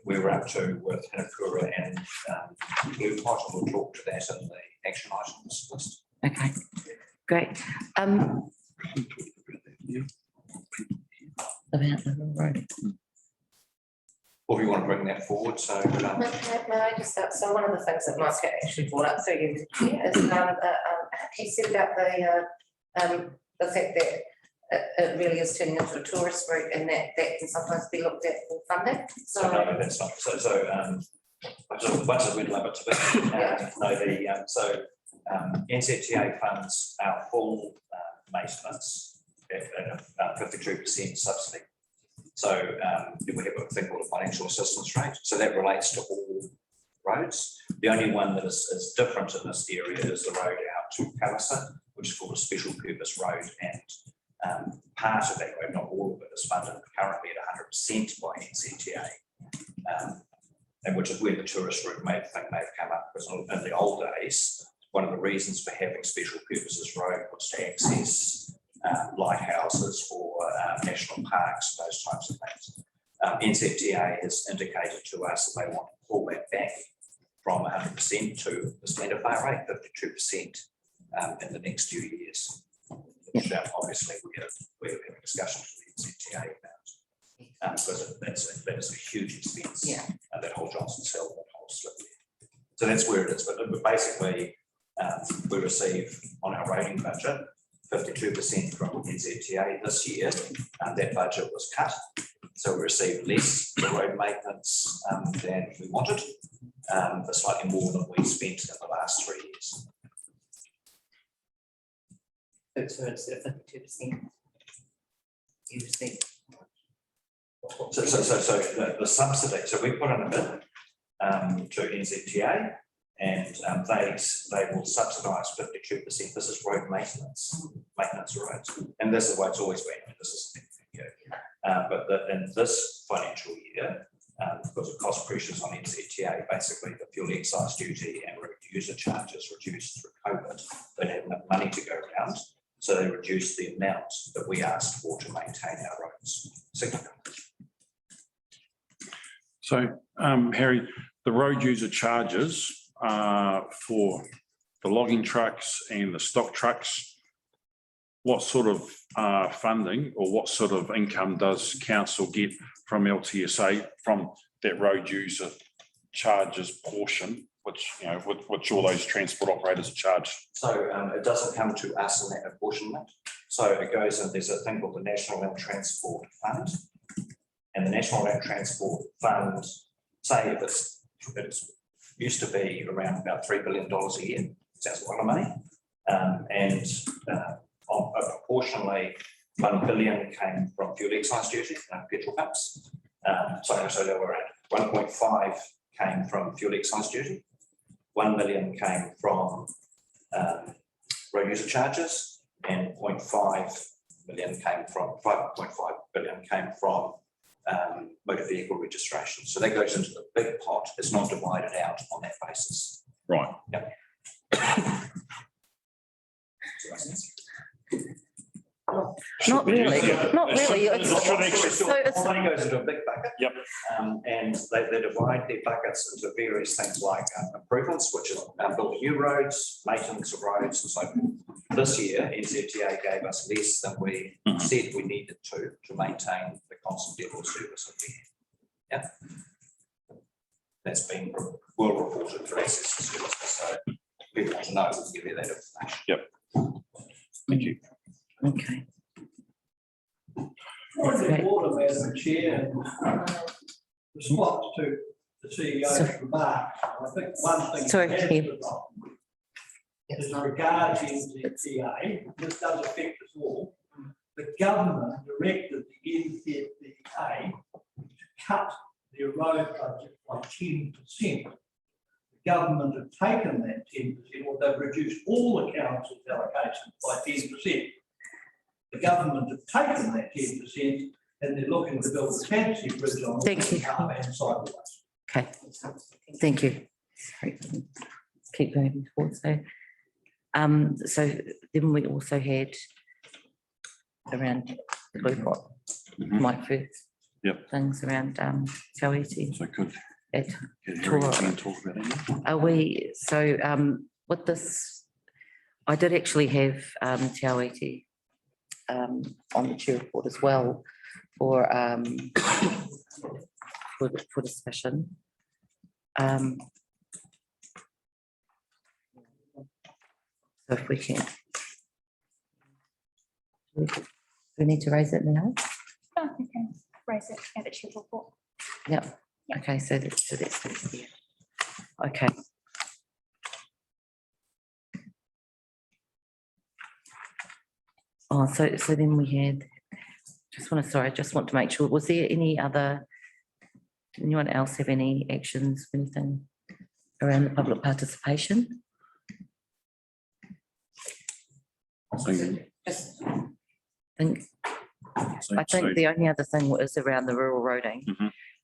we were up to with Hanapura and Blue Pot, and we'll talk to that in the action items list. okay, great. About the road. Or you want to bring that forward, so. No, just so one of the things that Mark actually brought up through you is he said about the fact that it really is turning into a tourist route and that can sometimes be looked at for funding. So no, that's not. So once I would love it to be. NCTA funds our full maintenance at about 53% subsidy. So we have a thing called a financial assistance rate. So that relates to all roads. The only one that is different in this area is the road out to Palliser, which is called a special purpose road, and part of that road, not all of it, is funded currently at 100% by NCTA, and which is where the tourist route may have come up, because in the old days, one of the reasons for having special purposes road was to access lighthouses or national parks, those types of things. NCTA has indicated to us that they want to pull that back from 100% to the standard fare rate, 52% in the next few years. Which obviously we're having discussions with the NCTA about, because that is a huge expense. Yeah. That whole Johnson's Hill, that whole slip there. So that's where it is. But basically, we receive on our rating budget 52% from NCTA this year, and that budget was cut. So we received less for road maintenance than we wanted, but slightly more than we spent in the last 3 years. So instead of 52%, you receive. So the subsidy, so we put in a bid to NCTA, and they will subsidise 52%. This is road maintenance of roads, and this is the way it's always been. This is, but in this financial year, because of cost pressures on NCTA, basically the fuel excise duty and user charges reduced through COVID. They didn't have enough money to go around, so they reduced the amount that we asked for to maintain our roads significantly. So, Harry, the road user charges for the logging trucks and the stock trucks, what sort of funding or what sort of income does council get from LTSA from that road user charges portion, which, you know, which all those transport operators are charged? So it doesn't come to us in that apportionment. So it goes in, there's a thing called the National Land Transport Fund. And the National Land Transport Fund, say if it used to be around about $3 billion a year, sounds like a lot of money. Proportionally, 1 billion came from fuel excise duty, petrol pumps. So they were at 1.5 came from fuel excise duty, 1 million came from road user charges, and 0.5 million came from 5.5 billion came from motor vehicle registration. So that goes into the big pot. It's not divided out on that basis. Right. Yep. Not really, not really. Money goes into a big bucket. Yep. And they divide their buckets into various things like improvements, which is building new roads, maintenance of roads, and so forth. This year, NCTA gave us less than we said we needed to maintain the constant level of service that we have. Yeah. That's been well reported for access to services. So people want to know, we'll give you that information. Yep. Thank you. Okay. Point of order, Madam Chair, response to the CEO's remarks. I think one thing. Sorry, that has Kim. been wrong is regards NCTA, this does affect us all. The government directed the NCTA to cut their road budget by 10%. The government have taken that 10%, or they've reduced all the council's allocations by 10%. The government have taken that 10% and they're looking to build a fancy bridge on the and sideways. Okay, thank you. Sorry. Keep going forward. So then we also had around the blue pot, Mike first. Yep. Things around Tawiti. So good. At Talk Tora. about it. With this, I did actually have Tawiti on the chair report as well for discussion. So if we can, we need to raise it now. Oh, we can raise it at the chair report. Yep. Okay, so that's there. Okay. Oh, so then we had, I just want to make sure, was there any other, did anyone else have any actions, anything around the public participation. Just I think the only other thing is around the rural roading.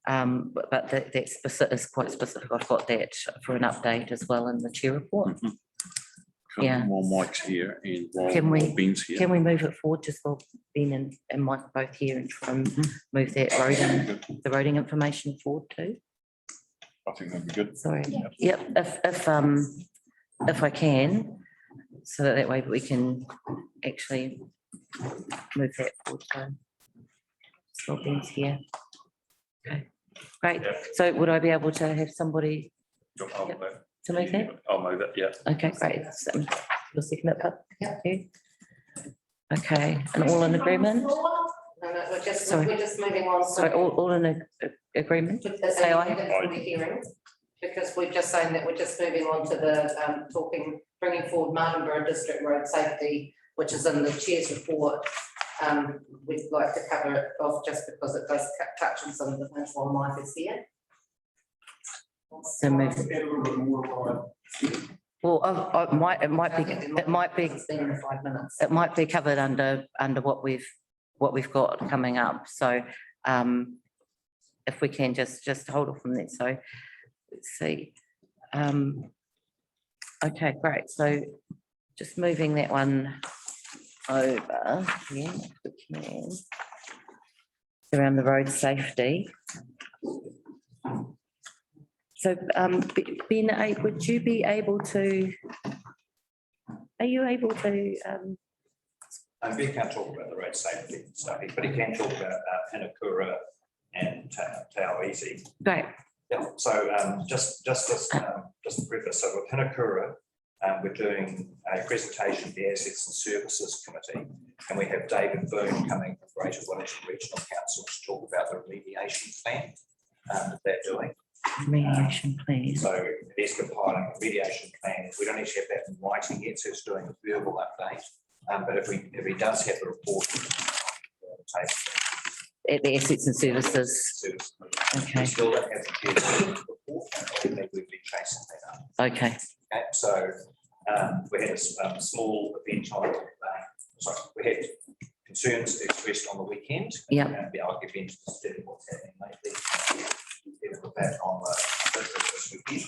But that's is quite specific. I've got that for an update as well in the chair report. Yeah. While Mike's here and Can while we- Ben's here. Can we move it forward just while Ben and Mike both here and try and move that the roading information forward too? I think that'd be good. Sorry. Yep, if I can, so that way we can actually move that forward. So Ben's here. Okay, great. So would I be able to have somebody I'll move. to move that? I'll move it, yeah. Okay, great. You'll second it, Pip? Yeah. Okay, and all in agreement? No, we're just Sorry. moving on. Sorry, all in agreement? Say aye. For the hearing, because we're just saying that we're just moving on to the bringing forward Martinborough District Road Safety, which is in the chair's report. We'd like to cover it off just because it does touch on some of the things while Mike is here. So move. Well, it might be, It's been in 5 minutes. it might be covered under what we've got coming up. So if we can just hold off from that. So let's see. Okay, great. So just moving that one over, yeah, if we can. Around the road safety. So Ben, would you be able to, are you able to, Ben can't talk about the road safety stuff, but he can talk about Hinakura and Taoizi. great, Yeah, so just to preface, so with Hinakura, we're doing a presentation to the Assets and Services Committee, and we have David Boone coming from Greater Wellington Regional Council to talk about the remediation plan that they're doing. remediation plan. So it is compiling a remediation plan. We don't actually have that in writing yet, so it's doing a verbal update. But if he does have the report, At the Assets and Services, okay, we still don't have the report, and we've been chasing that up. okay, Okay, so we had a small event on, sorry, we had concerns expressed on the weekend. Yeah. And I'll give into what's happening lately. With that on this weekend.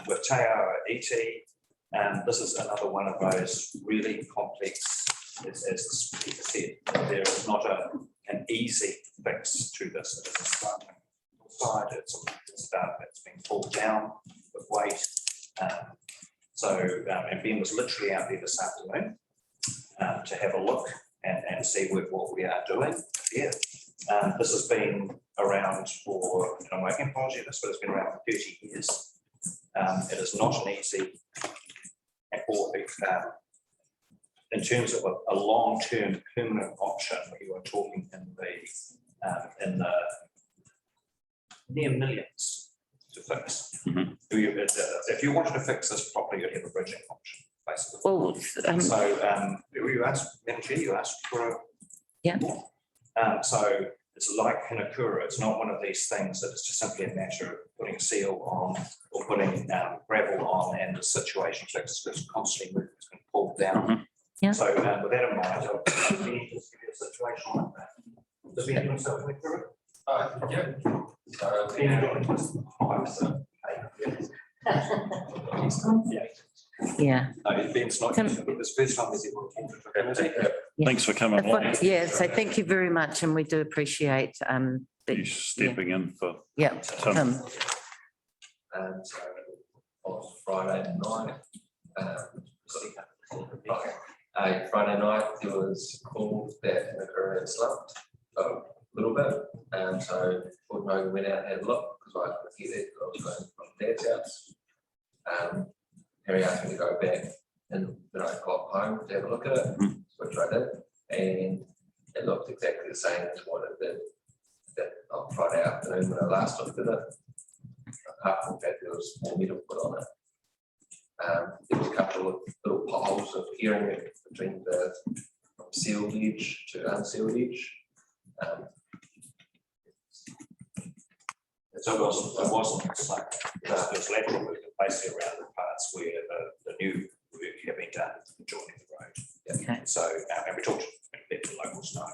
With Teo Iti, this is another one of those really complex, as the speaker said, there is not an easy fix to this. It is a starting side, it's stuff that's been pulled down with weight. And Ben was literally out there this afternoon to have a look and see what we are doing. Yeah, this has been around for, and I'm making apology this, but it's been around for 30 years. It is not an easy or in terms of a long-term permanent option. You are talking in the near millions to fix. If you wanted to fix this properly, you'd have a bridging option, basically. well, So you asked, Madam Chair, you asked for a. Yeah. So it's like Hinakura, it's not one of these things that it's just simply a matter of putting a seal on or putting gravel on and the situation fixed. It's constantly moving, it's been pulled down. Yeah. So with that in mind, I'll just give you a situation like that. Does anyone else have Hinakura? yeah. No, Ben's not, Tim- it's the first time he's ever came to the committee. Thanks for coming along. Yeah, so thank you very much, and we do appreciate You stepping in for yeah, Tim. Tim. And so on Friday night, Friday night, there was a call that Hinakura had slumped a little bit. And so Gordon Hogan went out and had a look because I couldn't get it. I was going from Dad's house. Harry asked me to go back and then I got home to have a look at it, which I did. And it looked exactly the same as what it did that on Friday afternoon when I last looked at it. Apart from that, there was more metal put on it. There was a couple of little piles of hearing between the sealed edge to unsealed edge. So it wasn't like, it was lateral work, basically around the parts where the new work had been done, joining the road. Okay. So, and we talked to let the locals know,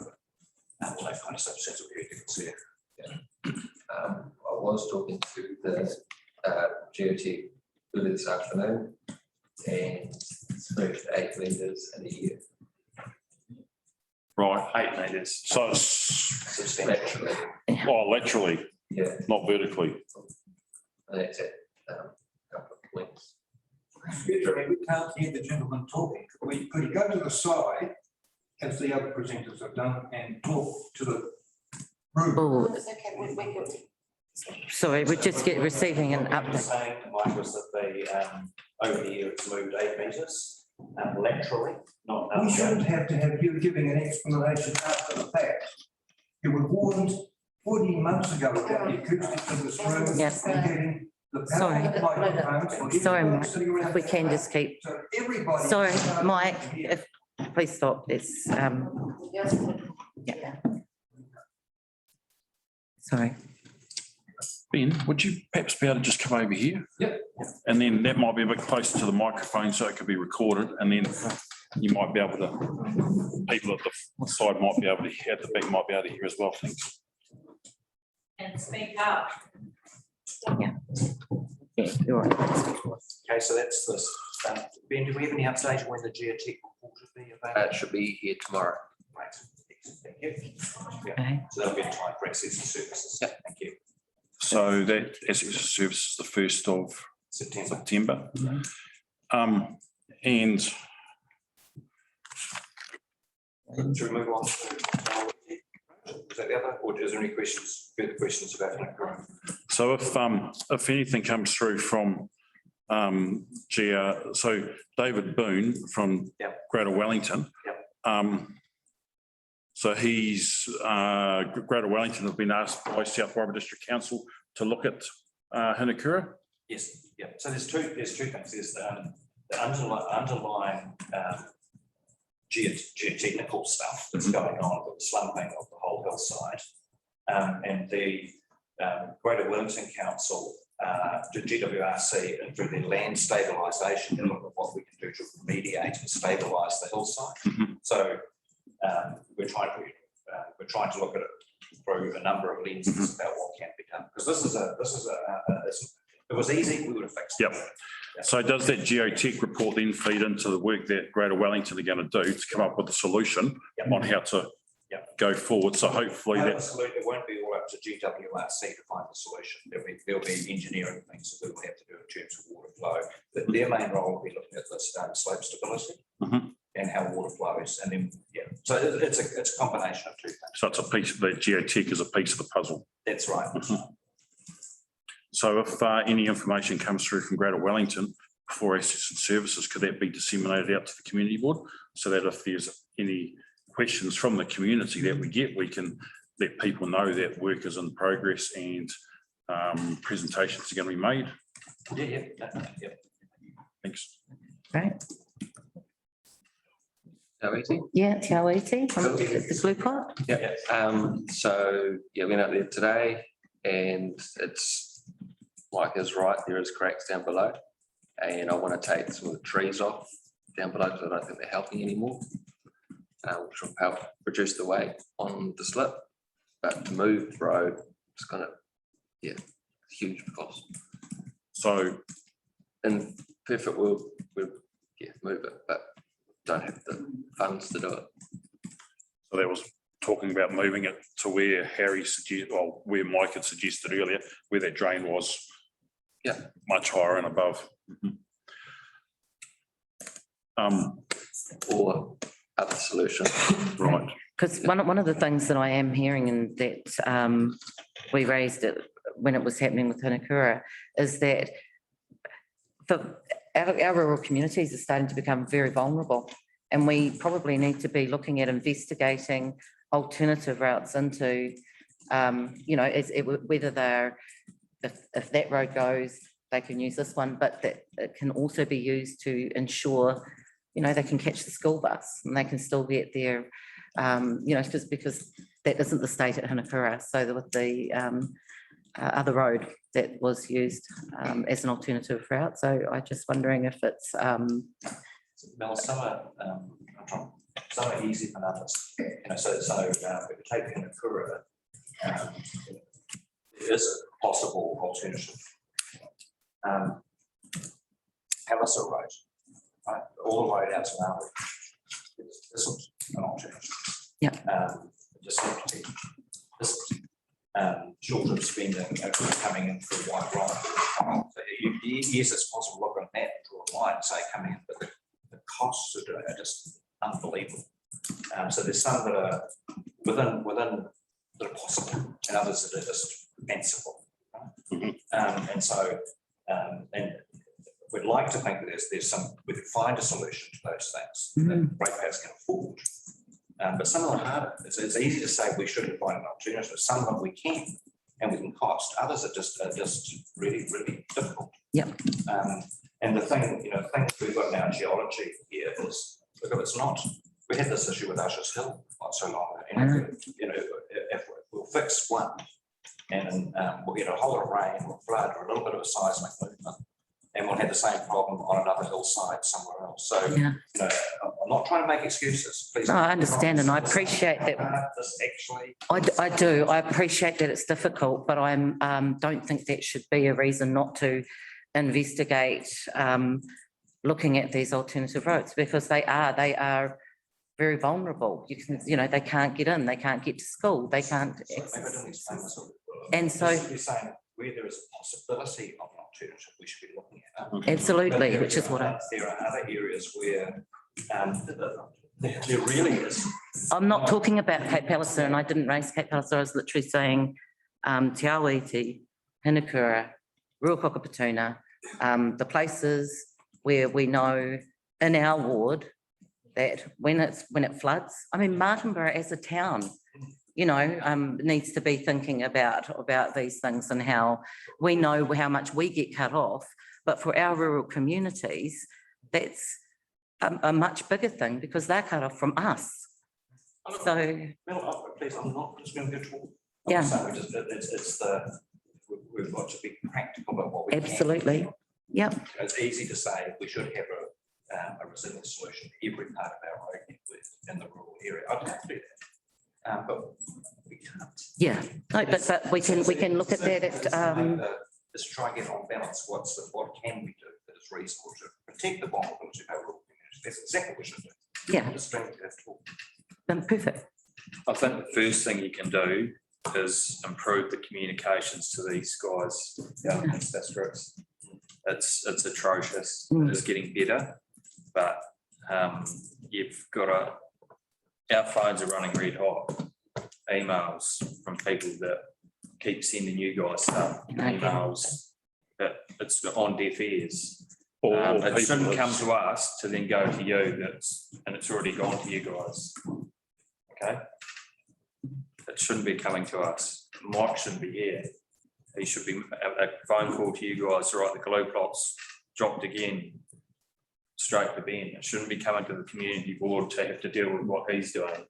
but all that kind of stuff, sense of difference there. I was talking to the GOT earlier this afternoon, and it's moved 8 metres in a year. Right, 8 metres. so it's, Substantially. oh, laterally, Yeah, not vertically. and that's it. Couple of points. Excuse me, we can't hear the gentleman talking. Could you go to the side, as the other presenters have done, and talk to the room? Oh, It's okay, we could. sorry, we're just receiving an What we were update. saying, Mike, was that the, over the year, it's moved 8 metres laterally, not. We shouldn't have to have you giving an explanation after the fact. You were warned 14 months ago about the acoustics of this room. Yes. And getting the Sorry. power microphones for Sorry, everybody Mike, sitting around if we the can table. just keep, So everybody. sorry, started Mike, to hear. if, please stop, it's, Yes. yeah. Sorry. Ben, would you perhaps be able to just come over here? Yep. And then that might be a bit closer to the microphone so it could be recorded, and then you might be able to, people at the side might be able to, at the back might be able to hear as well, thanks. And speak up. Yeah, you're right. Okay, so that's this. Ben, do we have any update on when the geotech report should be available? It should be here tomorrow. Right, excellent, thank you. Yeah, Okay. so that'll be in time for access to services. Yeah. Thank you. So that access to service is the 1st of September. September. And Should we move on to, is that the other, or is there any questions, further questions about that? so if anything comes through from so David Boone from Yep. Greater Wellington. Yep. So he's, Greater Wellington have been asked by South Warburg District Council to look at Hinakura. Yes, yeah, so there's two things, there's the underlying geotechnical stuff that's going on with the slumping of the whole hillside. And the Greater Wellington Council, to GWRC, and through their land stabilisation, to look at what we can do to remediate and stabilise the hillside. Mhm. So we're trying to look at it through a number of lenses about what can be done, because this is if it was easy, we would have fixed it. Yep. So does that geotech report then feed into the work that Greater Wellington are going to do to come up with a solution Yep. on how to Yep. go forward? So hopefully that, Absolutely, it won't be all up to GWRC to find the solution. There'll be engineering things that we will have to do in terms of water flow. But their main role will be looking at this slope stability Mhm. and how water flows, and then, yeah, so it's a combination of two things. so it's a piece, that geotech is a piece of the puzzle. That's right. So if any information comes through from Greater Wellington for access and services, could that be disseminated out to the community board? So that if there's any questions from the community that we get, we can let people know that work is in progress and presentations are going to be made. Yeah. Thanks. Great. Yeah, Te Awiti, the blue pot. Yeah, so, yeah, went up there today and it's, Mike is right, there is cracks down below. And I want to take some of the trees off down below because I don't think they're helping anymore. Which will help reduce the weight on the slip. But to move the road, it's gonna, yeah, huge cost. So In perfect world, we'll, yeah, move it, but don't have the funds to do it. So that was talking about moving it to where Harry suggested, well, where Mike had suggested earlier, where that drain was. Yeah. Much higher and above. Or other solution. Right. Because one of the things that I am hearing and that we raised it when it was happening with Hinakura is that our rural communities are starting to become very vulnerable, and we probably need to be looking at investigating alternative routes into, whether they're, if that road goes, they can use this one, but that it can also be used to ensure, they can catch the school bus and they can still get there, just because that isn't the state at Hinakura. So with the other road that was used as an alternative route. So I'm just wondering if it's, Mel, some are easy than others. You know, so if you take in Nakura, there is a possible alternative. Palliser Road, right, all the way down to Maui. This is an alternative. Yeah. Just simply, this short of spending coming in through White Line. So yes, it's possible to look on that and draw a line and say coming in, but the costs are just unbelievable. So there's some that are within that are possible, and others that are just fanciful. Right? And so and we'd like to think that there's some, we could find a solution to those things that ratepayers can afford. But some of them are harder. It's easy to say we should find an alternative. Some of them we can and we can cost. Others are just really, really difficult. Yeah. And the thing, you know, the thing we've got in our geology here is, look, if it's not, we had this issue with Usher's Hill not so long ago. And you know, if we'll fix one and we'll get a whole lot of rain or flood or a little bit of a seismic movement, and we'll have the same problem on another hillside somewhere else. So, yeah. you know, I'm not trying to make excuses. Please. No, I understand, and I appreciate that. This actually. I do. I appreciate that it's difficult, but I'm don't think that should be a reason not to investigate looking at these alternative roads, because they are very vulnerable. You can, you know, they can't get in, they can't get to school, they can't. And so. You're saying where there is a possibility of an alternative, we should be looking at. Absolutely, which is what there are other areas where there really is. I'm not talking about Cape Palliser, and I didn't raise Cape Palliser. I was literally saying Te Awiti, Hinakura, Ruakokapatuna, the places where we know in our ward that when it floods, I mean, Martinborough as a town, you know, needs to be thinking about these things and how we know how much we get cut off. But for our rural communities, that's a much bigger thing because they're cut off from us. So, Please, I'm not just going to go talk. Yeah. We've got to be practical about what we absolutely. Can. Yep. It's easy to say we should have a resilient solution for every part of our road network in the rural area. I'd have to do that. But we can't. Yeah, no, but we can look at that at let's try and get on balance. What can we do that is reasonable to protect the vulnerability of our rural communities? That's exactly what we should do. Yeah. Just don't have to talk. Perfect. I think the first thing you can do is improve the communications to these guys down in these districts. It's atrocious. It is getting better, but you've got our phones are running red hot. Emails from people that keep sending you guys stuff, emails that it's on deaf ears. It shouldn't come to us to then go to you, and it's already gone to you guys. Okay? It shouldn't be coming to us. Mike shouldn't be here. He should be a phone call to you guys, right? The glue plots dropped again, straight to Ben. It shouldn't be coming to the community board to have to deal with what he's doing.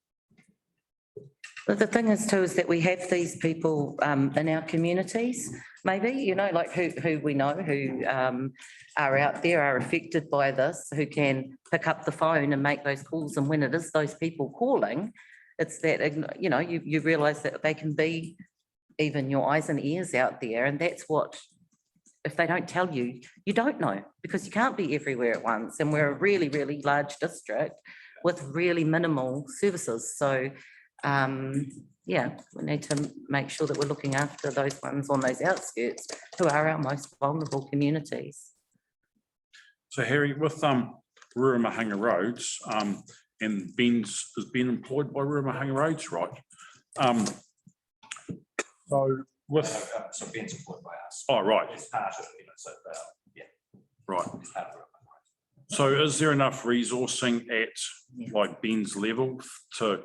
But the thing is too, is that we have these people in our communities, maybe, you know, like who we know, who are out there, are affected by this, who can pick up the phone and make those calls. And when it is those people calling, it's that, you know, you realise that they can be even your eyes and ears out there. And that's what, if they don't tell you, you don't know, because you can't be everywhere at once. And we're a really, really large district with really minimal services. So, yeah, we need to make sure that we're looking after those ones on those outskirts who are our most vulnerable communities. So Harry, with Ruramahanga Roads, and Ben's has been employed by Ruramahanga Roads, right? So with so Ben's employed by us. Oh, right. It's part of, you know, so yeah. Right. It's part of it. So is there enough resourcing at like Ben's level to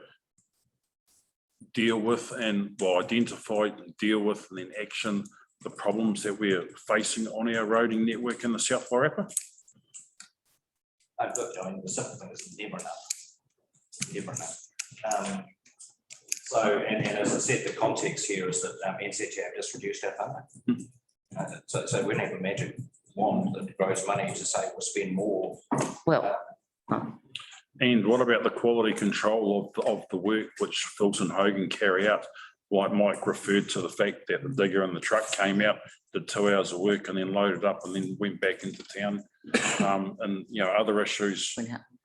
deal with and identify and deal with and then action the problems that we're facing on our roading network in the South Wairarapa? Look, I mean, the simple thing is never enough. Never enough. So, and as I said, the context here is that NCTA have just reduced our funding. So we don't have a magic wand that grows money to say we'll spend more. Well, And what about the quality control of the work which Philson and Hogan carry out? Like Mike referred to the fact that the digger and the truck came out, did 2 hours of work and then loaded up and then went back into town. And, you know, other issues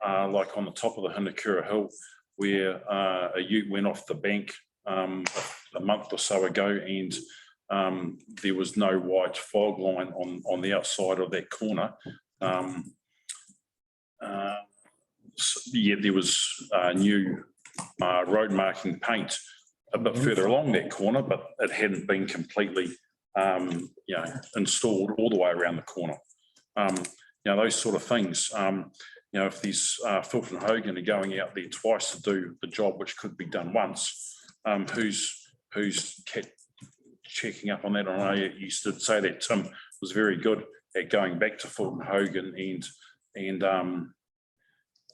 like on the top of the Hindakura Hill, where a ute went off the bank a month or so ago, and there was no white fog line on the outside of that corner. Yeah, there was new road marking paint a bit further along that corner, but it hadn't been completely, you know, installed all the way around the corner. You know, those sort of things. You know, if these Philson and Hogan are going out there twice to do the job, which could be done once, who's checking up on that? I know you used to say that Tim was very good at going back to Philson and Hogan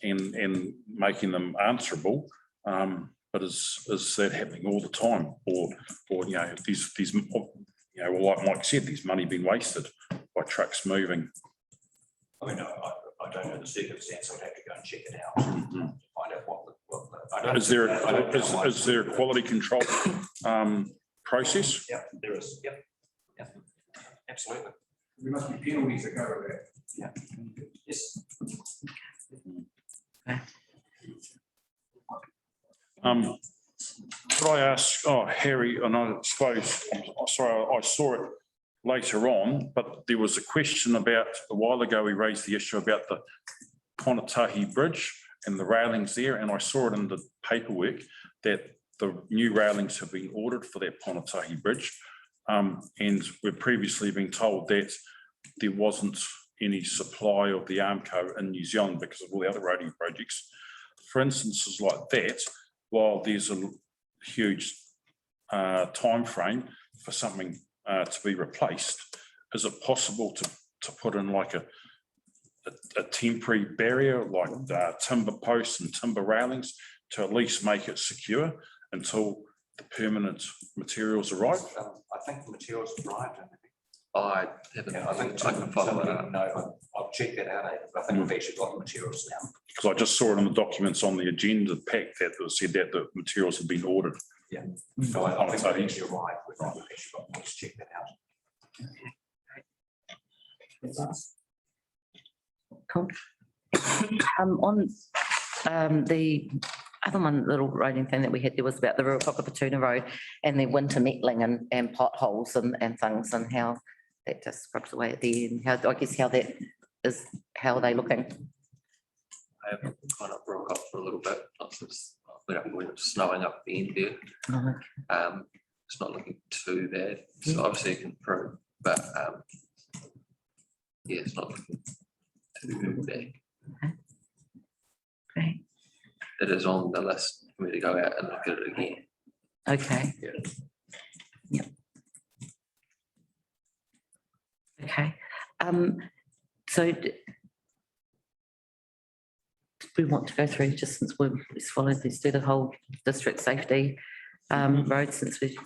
and making them answerable. But is that happening all the time, or you know, these you know, well, like Mike said, there's money being wasted by trucks moving? I mean, I don't know the circumstance. I'd have to go and check it out. Find out what I don't. Is there a quality control process? Yeah, there is. Yep. Yeah, absolutely. There must be penalties that go with that. Yeah. Yes. Could I ask, Harry, and I suppose, sorry, I saw it later on, but there was a question about, a while ago, we raised the issue about the Ponatahi Bridge and the railings there, and I saw it in the paperwork that the new railings have been ordered for that Ponatahi Bridge. And we've previously been told that there wasn't any supply of the Armco in New Zealand because of all the other roading projects. For instances like that, while there's a huge time frame for something to be replaced, is it possible to put in like a temporary barrier, like timber posts and timber railings, to at least make it secure until the permanent materials arrive? I think the materials arrived. I haven't, Yeah, I think I can follow that up. No, I'll check that out. I think we've actually got the materials now. Because I just saw it on the documents on the agenda pack that said that the materials had been ordered. Yeah. So I think they've actually arrived. We've actually got, let's check that out. Cool. On the other one little roading thing that we had, there was about the Ruakaka-Patuna Road and the winter nettling and potholes and things, and how that just scrubs away at the end. How, I guess, how that is, how are they looking? I have kind of broke up for a little bit, not since when it's snowing up the end there. Oh, It's not looking too bad, so obviously it can improve, but yeah, it's not looking too bad. okay. It is on the list for me to go out and look at it again. Okay. Yeah. Yep. Okay. So we want to go through, just since we've followed this, do the whole district safety road, since we've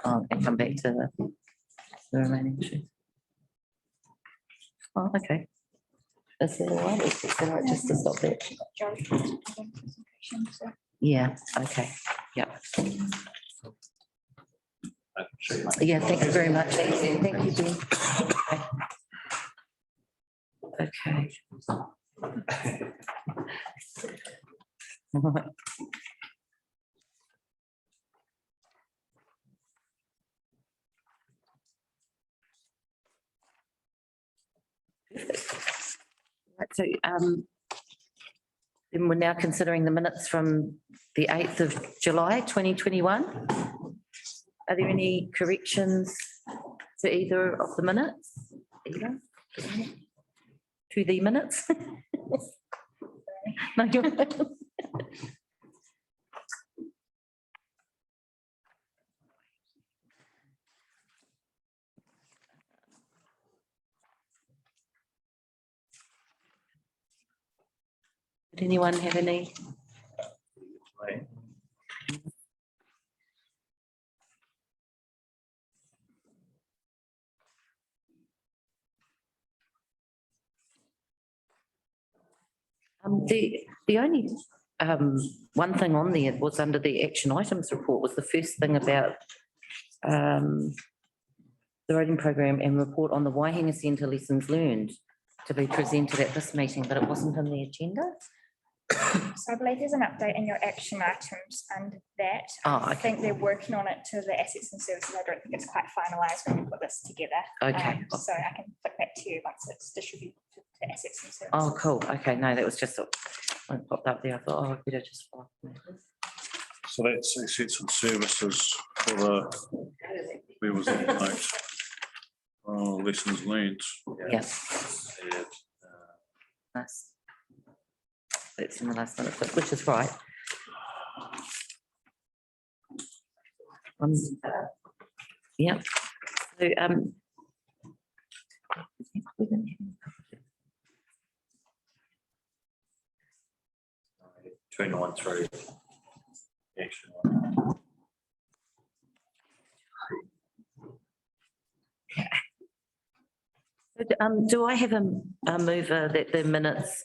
and come back to the remaining issues. Oh, okay. Is it all right? Is it all right just to stop there? Yeah, okay, yeah. I can show you my- Yeah, thank you very much. Thank you, Ben. Okay. Right, so then we're now considering the minutes from the 8th of July, 2021. Are there any corrections to either of the minutes? Either? To the minutes? No, you're- Did anyone have any? The only one thing on there was under the action items report was the first thing about the writing program and report on the Waihinga Centre lessons learned to be presented at this meeting, but it wasn't in the agenda. So I believe there's an update in your action items under that. Oh, I okay. think they're working on it to the assets and services. I don't think it's quite finalised when we put this together. Okay. So I can flick back to you once it's distributed to assets and services. Oh, cool. Okay, no, that was just when it popped up there. I thought, oh, I better just. So that's assets and services for the, where was that note? Oh, lessons learned. Yeah. Nice. That's in the last minute, which is right. Yeah. So, 293. Action. do I have a mover that the minutes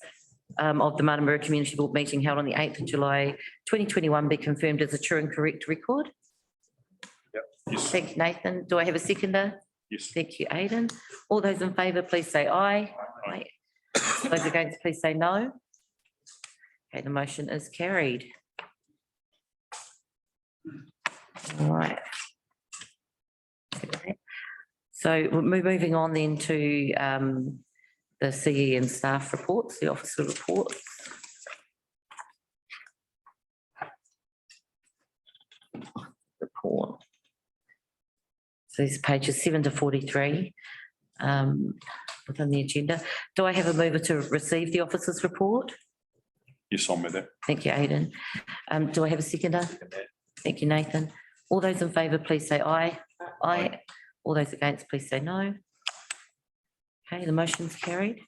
of the Martinborough Community Board meeting held on the 8th of July 2021 be confirmed as a true and correct record? Yes. Thank you, Nathan. Do I have a seconder? Yes. Thank you, Aidan. All those in favour, please say aye. Aye. Those against, please say no. Okay, the motion is carried. All right. So we're moving on then to the CE and staff reports, the officer reports. Report. So these pages 7 to 43 within the agenda. Do I have a mover to receive the officer's report? Yes, I'll move that. Thank you, Aidan. Do I have a seconder? Thank you, Nathan. All those in favour, please say aye. Aye. All those against, please say no. Okay, the motion's carried.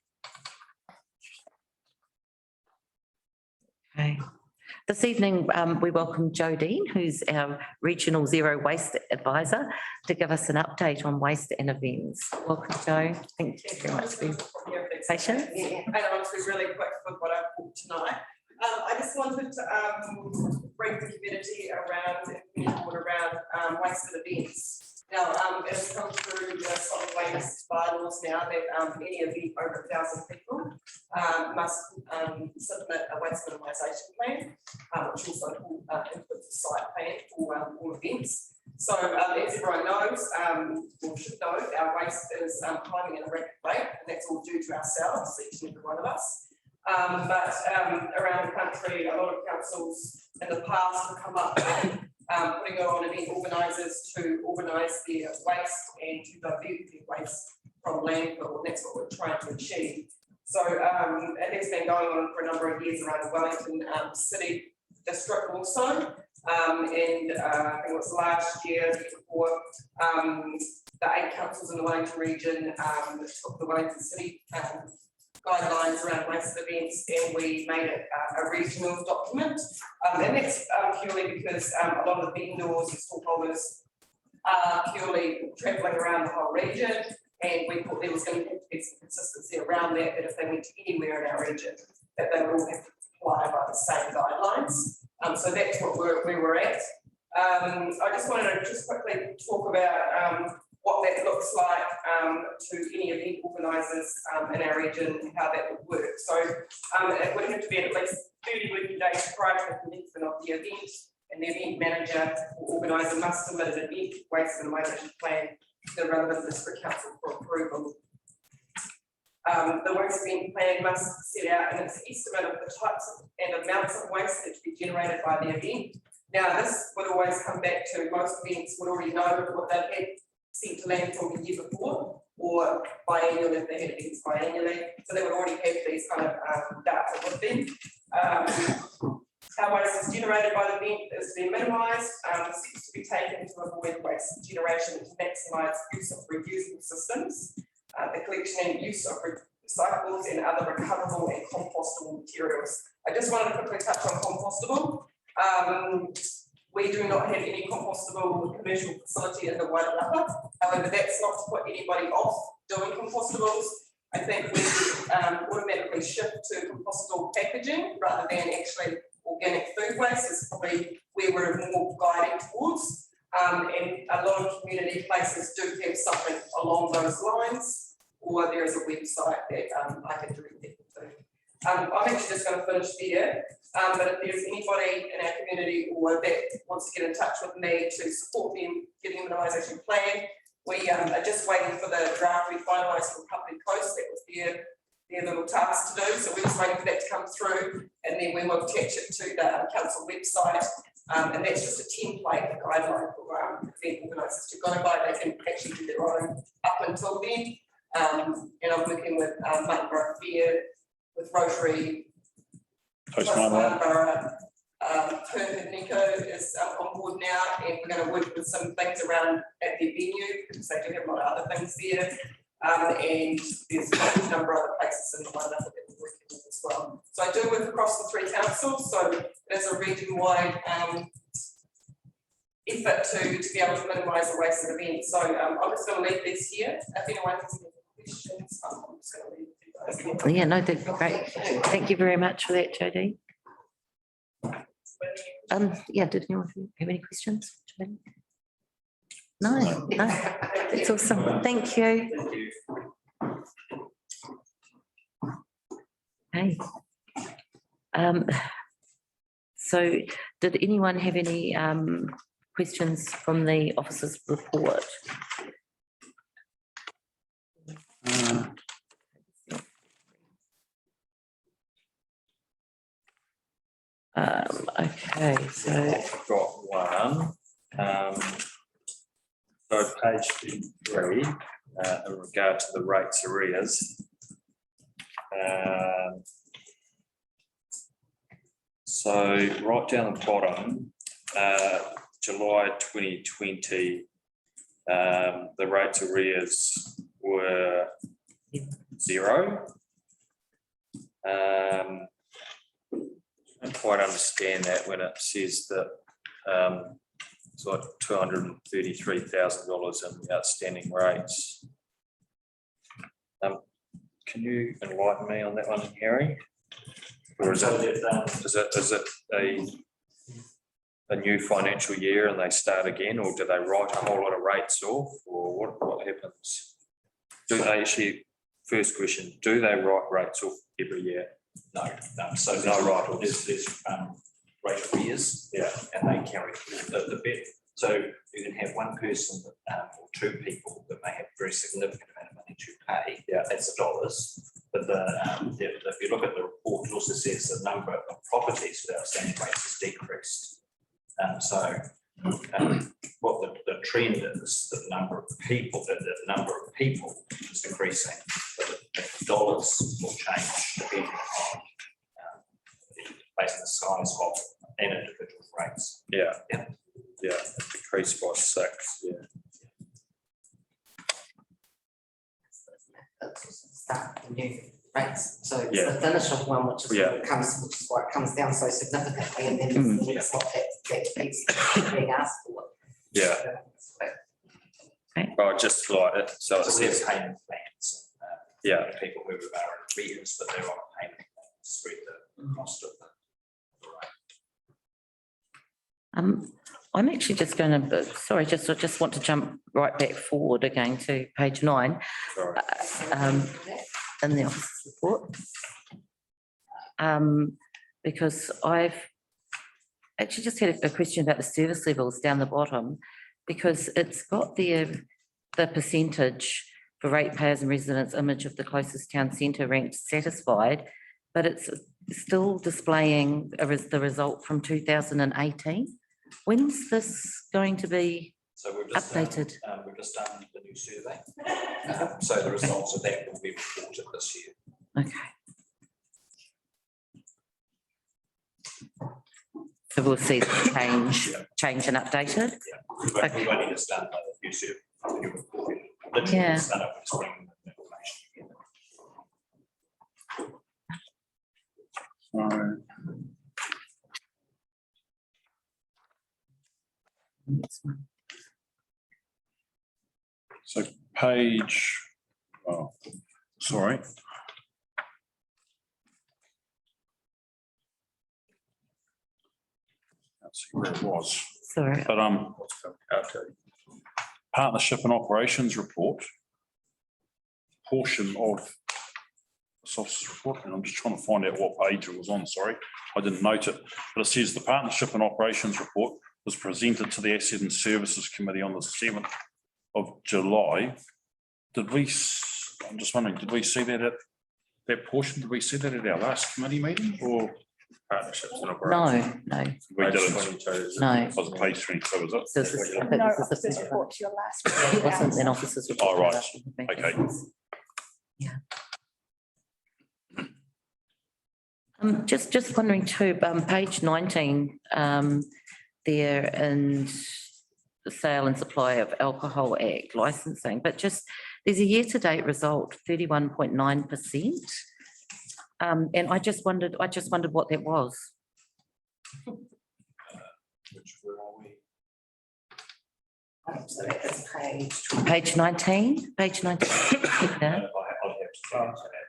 Okay. This evening, we welcome Jo Dean, who's our Regional Zero Waste Advisor, to give us an update on waste and events. Welcome, Jo. Thank you very much for your patience. I know it's been really quick with what I've booked tonight. I just wanted to bring the community around waste and events. Now, it has come through the solid waste bylaws now that any event over 1,000 people must submit a waste minimisation plan, which also includes a site plan for all events. So as everyone knows, or should know, our waste is climbing at a rapid rate, and that's all due to ourselves, each and every one of us. But around the country, a lot of councils in the past have come up with putting on event organisers to organise their waste and to divert their waste from landfill, and that's what we're trying to achieve. So it has been going on for a number of years around the Wellington City District also, and I think it was last year before the 8 councils in the Wellington region took the Wellington City guidelines around waste events, and we made it a regional document. And that's purely because a lot of the vendors and stallholders are purely travelling around the whole region, and we thought there was going to be some consistency around that, that if they went to anywhere in our region, that they would all have to comply by the same guidelines. So that's what where we're at. I just wanted to just quickly talk about what that looks like to any event organisers in our region and how that would work. So it would have to be at least 30 working days prior to the commencement of the event, and the event manager or organiser must submit an event waste minimisation plan to the relevant district council for approval. The waste event plan must set out an estimate of the types and amounts of waste that to be generated by the event. Now, this would always come back to most events would already know what they've had sent to landfill the year before, or biannual if they had events biannually. So they would already have these kind of data with them. How waste is generated by the event is to be minimised. Steps to be taken to avoid waste generation and to maximise use of reusable systems, the collection and use of recyclables and other recoverable and compostable materials. I just wanted to quickly touch on compostable. We do not have any compostable commercial facility in the Wairarapa. However, that's not to put anybody off doing compostables. I think we automatically shift to compostable packaging rather than actually organic food waste is probably where we're more guiding towards. And a lot of community places do have something along those lines, or there is a website that I can direct people to. I'm actually just going to finish there, but if there's anybody in our community or that wants to get in touch with me to support them getting a minimisation plan, we are just waiting for the draft we finalised from Company Coast. That was their little task to do, so we're just waiting for that to come through, and then we will attach it to the council website, and that's just a template guideline for event organisers to go by. They can actually do their own up until then, and I'm working with Martinborough Fair, with Rotary, Martinborough, Perth Nico is on board now, and we're going to work with some things around at their venue because they do have a lot of other things there, and there's a number of other places in the lineup that we're working with as well. So I do work across the 3 councils, so there's a region-wide effort to be able to minimise the waste of events. So I'm just going to leave this here. If anyone has any questions, I'm just going to leave it. Yeah, no, that's great. Thank you very much for that, Jodie. Yeah, did anyone have any questions? Jodie? No, that's awesome. Thank you. Hey. So did anyone have any questions from the officer's report? Okay, so I've got one. So page 3, in regard to the rates arrears. So right down the bottom, July 2020, the rates arrears were 0. I don't quite understand that when it says that it's like $233,000 in outstanding rates. Can you enlighten me on that one, Harry? Or is it a new financial year and they start again, or do they write a whole lot of rates off, or what happens? Do they actually, first question, do they write rates off every year? No, so no right, or there's rate arrears, yeah, and they carry the bit. So you can have one person or 2 people that may have a very significant amount of money to pay. Yeah, that's the dollars. But if you look at the report, it also says the number of properties with outstanding rates has decreased. What the trend is, the number of people, the number of people is decreasing, but the dollars will change depending on based on the size of an individual rates. Yeah, decreased by 6. Yeah. Start the new rates. So it's Yeah. the initial one, which is Yeah. what which is why it comes down so significantly, and then it's what that piece being asked for. Yeah. Well, just like it, so it So there's says, payment plans. yeah, People who are in arrears, but they're on a payment plan to spread the cost of the rate. I'm actually just going to, sorry, just want to jump right back forward again to page 9 sorry. in the officer's report. Because I've actually just had a question about the service levels down the bottom, because it's got the percentage for ratepayers and residents image of the closest town centre ranked satisfied, but it's still displaying the result from 2018. When's this going to be So we've just updated? We've just done the new survey. So the results of that will be reported this year. Okay. So we'll see the change and updated. But we've only just done the new survey. Literally Yeah. just done it, we're just bringing the information together. So page, oh, sorry. Let's see where it was, Sorry. but partnership and operations report. Portion of this officer's report, and I'm just trying to find out what page it was on, sorry. I didn't note it, but it says the partnership and operations report was presented to the Asset and Services Committee on the 7th of July. Did we, I'm just wondering, did we see that at that portion? Did we see that at our last committee meeting or? Partnerships and operations. No. We did it. 22. No. Was it page 22, was it? So this is- I think No, this is the officers first report one. to your last. It wasn't an officer's report. Oh, right. Okay. Yeah. Just wondering too, page 19, there in the Sale and Supply of Alcohol Act licensing, but just, there's a year-to-date result, 31.9%. And I just wondered what that was. Which, where are we? So that's page. Page 19, page 19. Yeah. I'll have to check into that.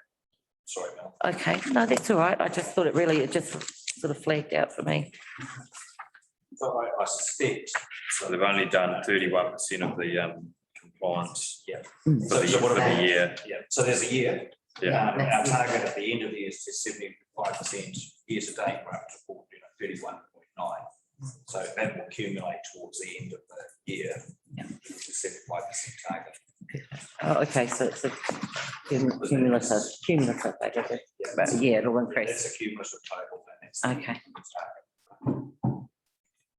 Sorry, Mel. Okay, no, that's all right. I just thought it just sort of flagged out for me. So I suspect. So they've only done 31% of the compliance Yeah. for the year. Yeah, so there's a year. Yeah. Our target at the end of the year is to 75%. Year to date, we're up to 31.9. So that will accumulate towards the end of the year. Yeah. To 75% target. Oh, okay, so it's a cumulative, but yeah, it'll increase. That's a cumulative total. And that's Okay.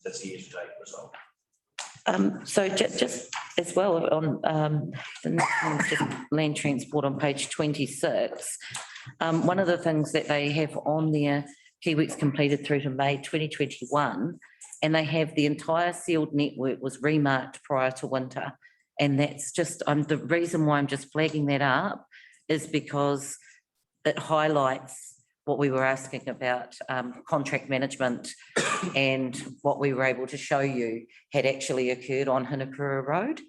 That's the year to date result. So just as well on the next one's just land transport on page 26. One of the things that they have on there, key weeks completed through to May 2021, and they have the entire sealed network was remarked prior to winter. And that's just, the reason why I'm just flagging that up is because it highlights what we were asking about, contract management, and what we were able to show you had actually occurred on Hinakura Road.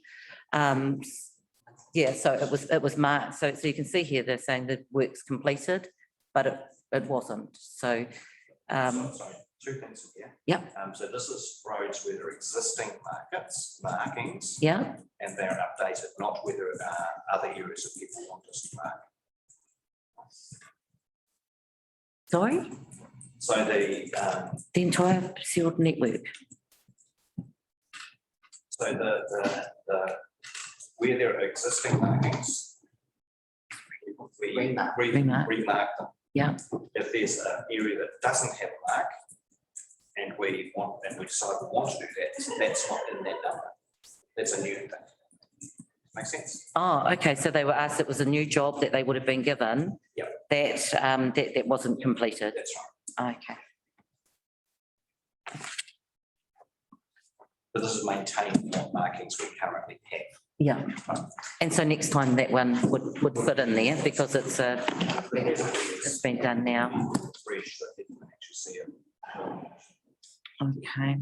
Yeah, so it was marked. So you can see here, they're saying the work's completed, but it wasn't. So, Sorry, two things here. Yep. So this is roads where there are existing markings. yeah, And they're updated, not whether other areas that people want us to mark. sorry, So the entire sealed network. so the where there are existing markings, we Remark. remark them. Yeah. If there's an area that doesn't have a mark, and we decide we want to do that, that's not in that number. That's a new thing. Makes sense? Oh, okay, so they were asked, it was a new job that they would have been given. Yep. That wasn't completed. That's right. Okay. But this is maintaining what markings we currently have. Yeah, and so next time that one would fit in there because it's been done now. Fresh, that people can actually see it. Okay.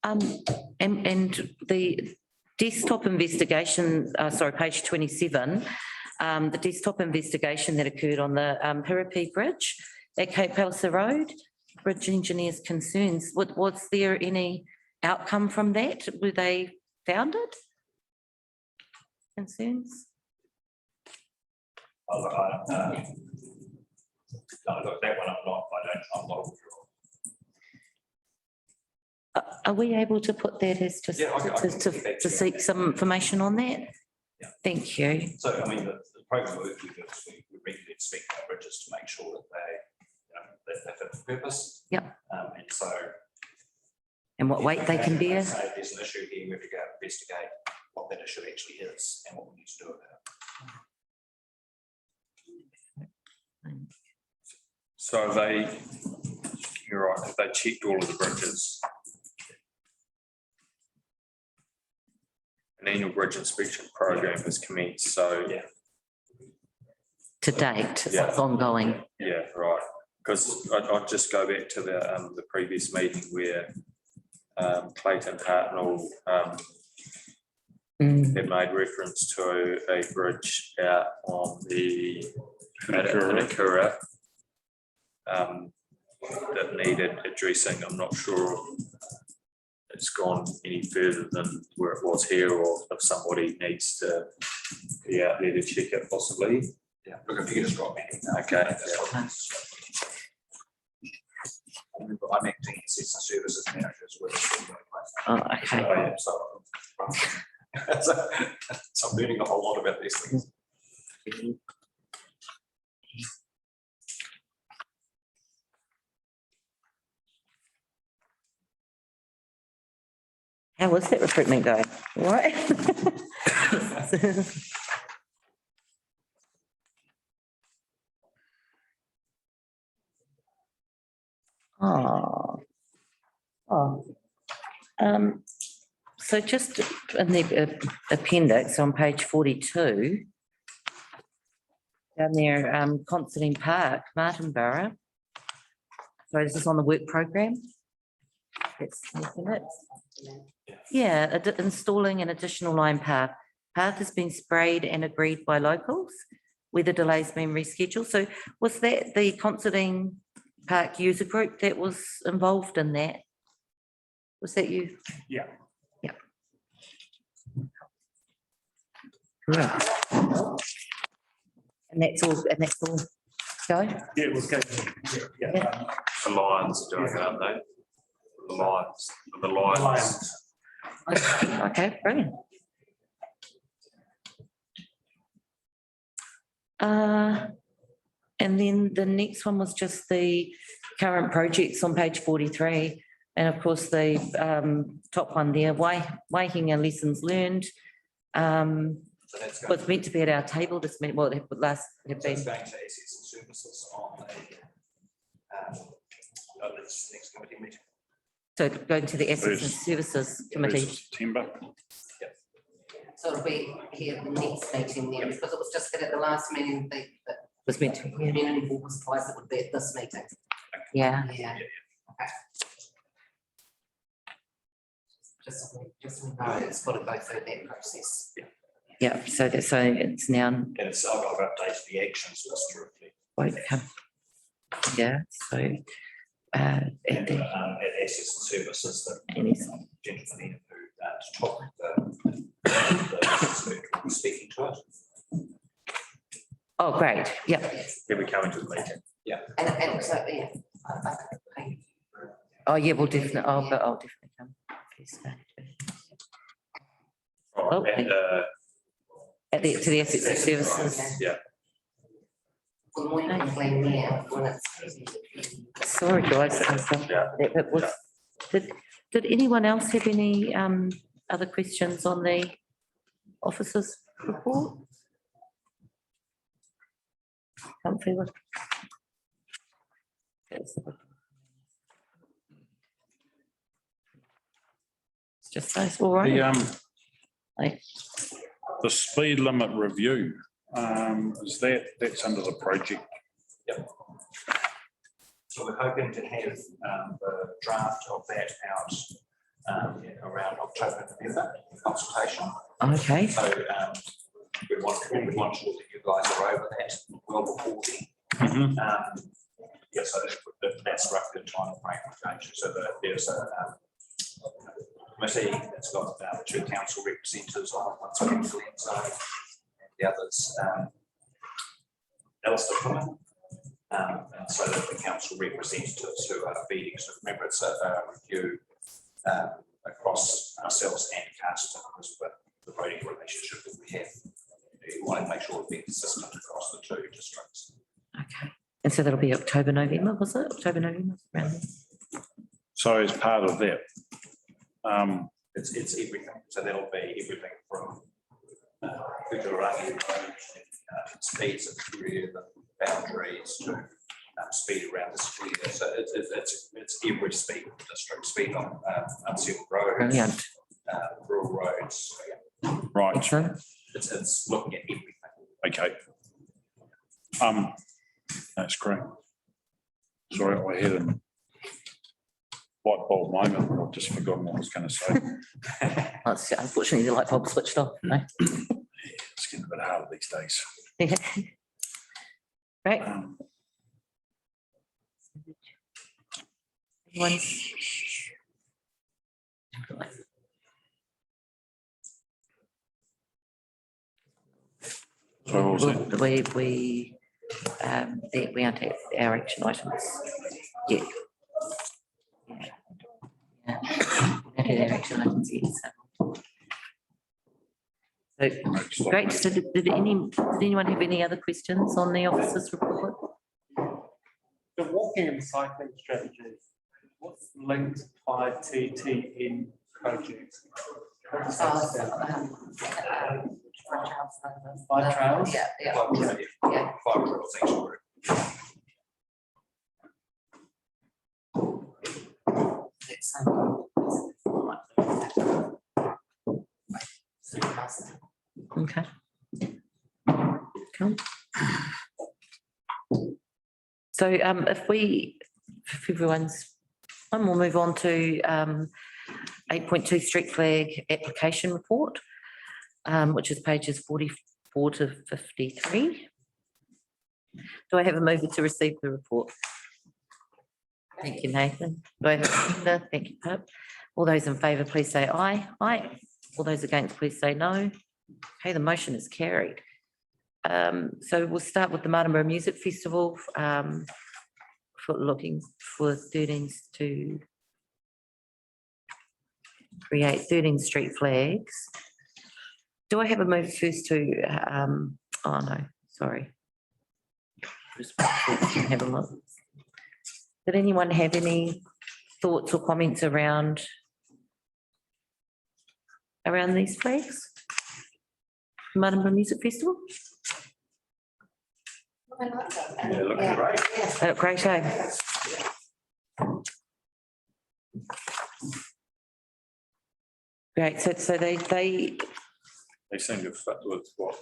And the desktop investigation, sorry, page 27, the desktop investigation that occurred on the Hirapi Bridge at Cape Palliser Road, bridge engineers' concerns. Was there any outcome from that? Were they founded? Concerns? No, look, that one I'm not aware of. Are we able to put that as just Yeah, I can get back to to you. seek some information on that? Yeah. Thank you. So, I mean, the program work we do is we regularly inspect our bridges to make sure that they fit for purpose. Yep. And so. And what weight they can bear? So if there's an issue here, we have to go investigate what that issue actually is and what we need to do about it. So you're right, they checked all of the bridges. An annual bridge inspection program has commenced, so. Yeah. To date, Yeah. it's ongoing. Yeah, right. Because I'd just go back to the previous meeting where Clayton Hartnell had made reference to a bridge out on the Nakura that needed addressing. I'm not sure it's gone any further than where it was here, or if somebody needs to be out there to check it possibly. Yeah, look, if you just drop me. Okay. I'm acting assistant services manager as well. Oh, okay. So I'm learning a whole lot about these things. How was that recruitment going? What? Oh. Oh. So just in the appendix on page 42, down there, Considine Park, Martinborough. So this is on the work program. It's, yeah, installing an additional line path. Path has been sprayed and agreed by locals. Weather delays been rescheduled. So was that the Considine Park user group that was involved in that? Was that you? Yeah. Yeah. Right. And that's all, go? Yeah, it was good. Yeah. The Lions are doing it, aren't they? The Lions. Okay, brilliant. And then the next one was just the current projects on page 43. And of course, the top one there, Waihinga lessons learned. Was meant to be at our table this minute. Well, it last had been. It's going to assets and services on this next committee meeting. So going to the Assets and Services Committee. September. So it'll be here at the next meeting then, because it was just that at the last meeting, the Was meant to be. Yeah. community board was advised it would be at this meeting. Yeah. Yeah. Okay. Just so we know, it's got to go through that process. Yeah. So that, so it's now. And it's, I've updated the actions list to reflect. Wait, come. Yeah. So. And at assets and services, the gentleman who took the speaking to it. Oh, great. Yeah. He'll be coming to the meeting. Yeah. And so, yeah. Oh, yeah. We'll definitely. Oh, but I'll definitely come. Oh, and At the, to the Assets and Services. yeah. Well, the more you can plan now, when it's. Sorry, guys. Yeah. That was. Did anyone else have any other questions on the officers' report? Comfy with. It's just nice, all right. The speed limit review, is that's under the project? Yep. So we're hoping to have the draft of that out around October, November, consultation. Okay. So we want to ensure that you guys are over that well before then. Yeah, so that's roughly the time frame we're going to. So there's a committee that's got 2 council representatives on, one's from Glencoe, and the others Alistair Plymouth. And so that the council representatives who are feeding, so remember it's a review across ourselves and Castor, because of the voting relationship that we have. You want to make sure we're consistent across the 2 districts. Okay. And so that'll be October, November, was it? October, November? Around there. So as part of that, It's everything. So that'll be everything from Kutaragi Road, speeds of the area, the boundaries to speed around the square. So it's every speed of the district, speed on unsealed roads, Brilliant. rural roads. right, Excellent. It's looking at everything. okay. That's great. Sorry, I had a light bulb moment, I've just forgotten what I was going to say. That's unfortunately the light bulb switched off. No. It's getting a bit harder these days. Right. Um, Everyone's- So what was it? We aren't at our action items yet. Yeah. We aren't at our action items yet, so. Great, so did anyone have any other questions on the officer's report? The walking and cycling strategy, what's linked to 5TTN projects? Bike trails? Yeah, yeah. Yeah. Five trails each group. Okay. Cool. So if everyone's, we'll move on to 8.2 street flag application report, which is pages 44 to 53. Do I have a mover to receive the report? Thank you, Nathan. Do I have a seconder? Thank you, Pip. All those in favour, please say aye. Aye. All those against, please say no. Okay, the motion is carried. So we'll start with the Martinborough Music Festival, for looking for 13 to create 13 street flags. Do I have a move first to, oh no, sorry. Just have a look. Did anyone have any thoughts or comments around these flags? Martinborough Music Festival? Yeah, looking great. They look great, eh? Great, so they seem to fit with what?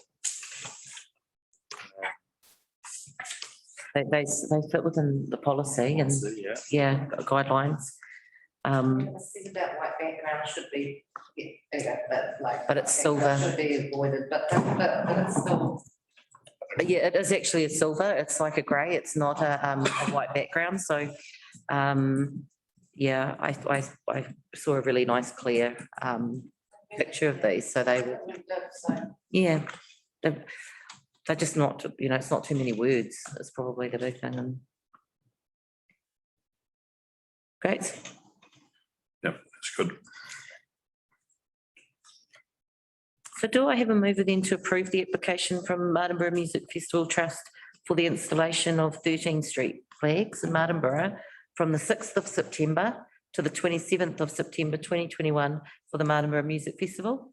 they fit within the policy and, yeah, guidelines. The thing about white background should be bigger, But it's silver. Should be avoided, but it's still. Yeah, it is actually a silver. It's like a grey. It's not a white background. So, yeah, I saw a really nice clear picture of these. So they were, yeah, they're just not, it's not too many words. It's probably the big thing. And great. Yep, that's good. So do I have a mover then to approve the application from Martinborough Music Festival Trust for the installation of 13 street flags in Martinborough from the 6th of September to the 27th of September 2021 for the Martinborough Music Festival?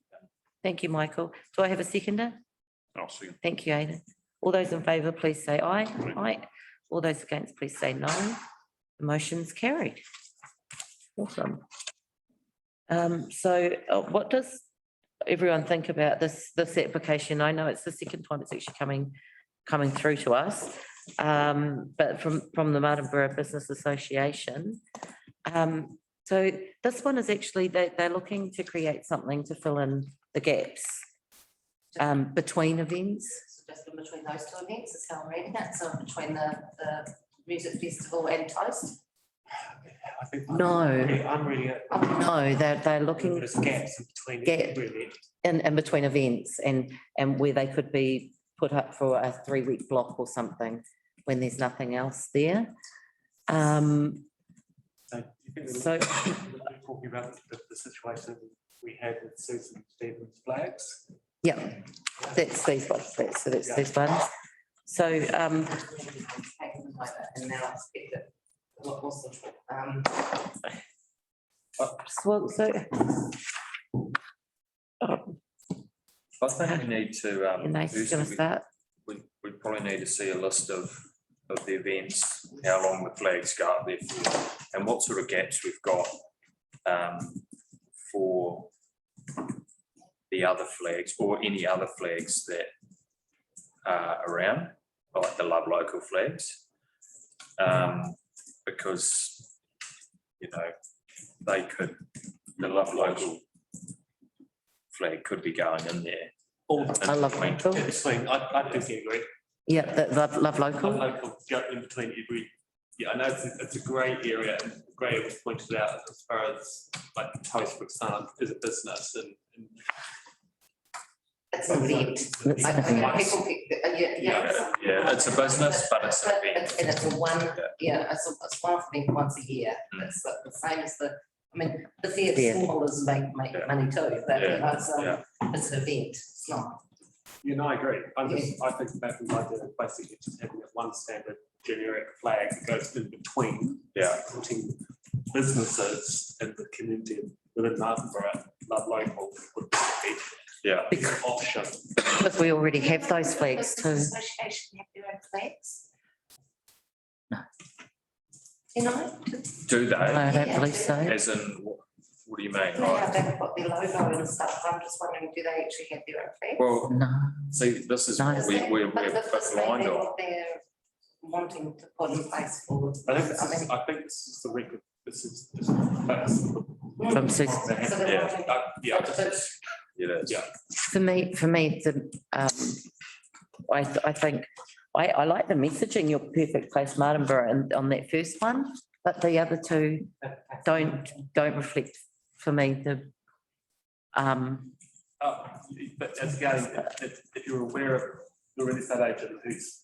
Thank you, Michael. Do I have a seconder? I'll see. Thank you, Aidan. All those in favour, please say aye. Aye. All those against, please say no. The motion's carried. Awesome. So what does everyone think about this application? I know it's the second time it's actually coming through to us, but from the Martinborough Business Association. So this one is actually, they're looking to create something to fill in the gaps between events. Just in between those two events is how I'm reading it, so between the music festival and Toast. I think No. I'm reading it. No, they're looking There's gaps in between. Gap. Really. in between events and where they could be put up for a 3-week block or something when there's nothing else there. So do you think So- we're talking about the situation we had with Susan Stevens flags? Yeah, that's these ones. So that's these ones. So And now I expect it. What was the, I think we need to, Nathan's gonna start. we probably need to see a list of the events, how long the flags go up there for, and what sort of gaps we've got for the other flags or any other flags that are around, like the Love Local flags. because, you know, they could, the Love Local flag could be going in there. I love local. In between, I definitely agree. Yeah, that love local. Local, go in between every, yeah, I know it's a great area, and Graham was pointed out as far as like Toastbrook Farm is a business and It's an event. I think people, Yeah, it's a business, but it's an event. And it's a one, it's one event once a year. It's the same as I mean, the fair small doesn't make Yeah. money too, but you know, Yeah. it's an event, it's not. you know, I agree. I think that we might do basically just having that one standard generic flag that goes in between. Yeah. Supporting businesses and the community within Martinborough, Love Local would be Yeah. an option. Because we already have those flags too. Association have their own flags? No. You know? Do they? I don't believe so. As in, what do you mean? They have, they've got their logo and stuff. I'm just wondering, do they actually have their own flag? Well, No. see, this is No. what we're But this may blind be on. what they're wanting to put in place for. I think this is the record, this is. That's the- From Susan. So they're Yeah. wanting. Yeah, It is. Yeah. For me, I think, I like the messaging, your perfect place, Martinborough, and on that first one, but the other two don't reflect for me the, But as again, if you're aware of the real estate agent who's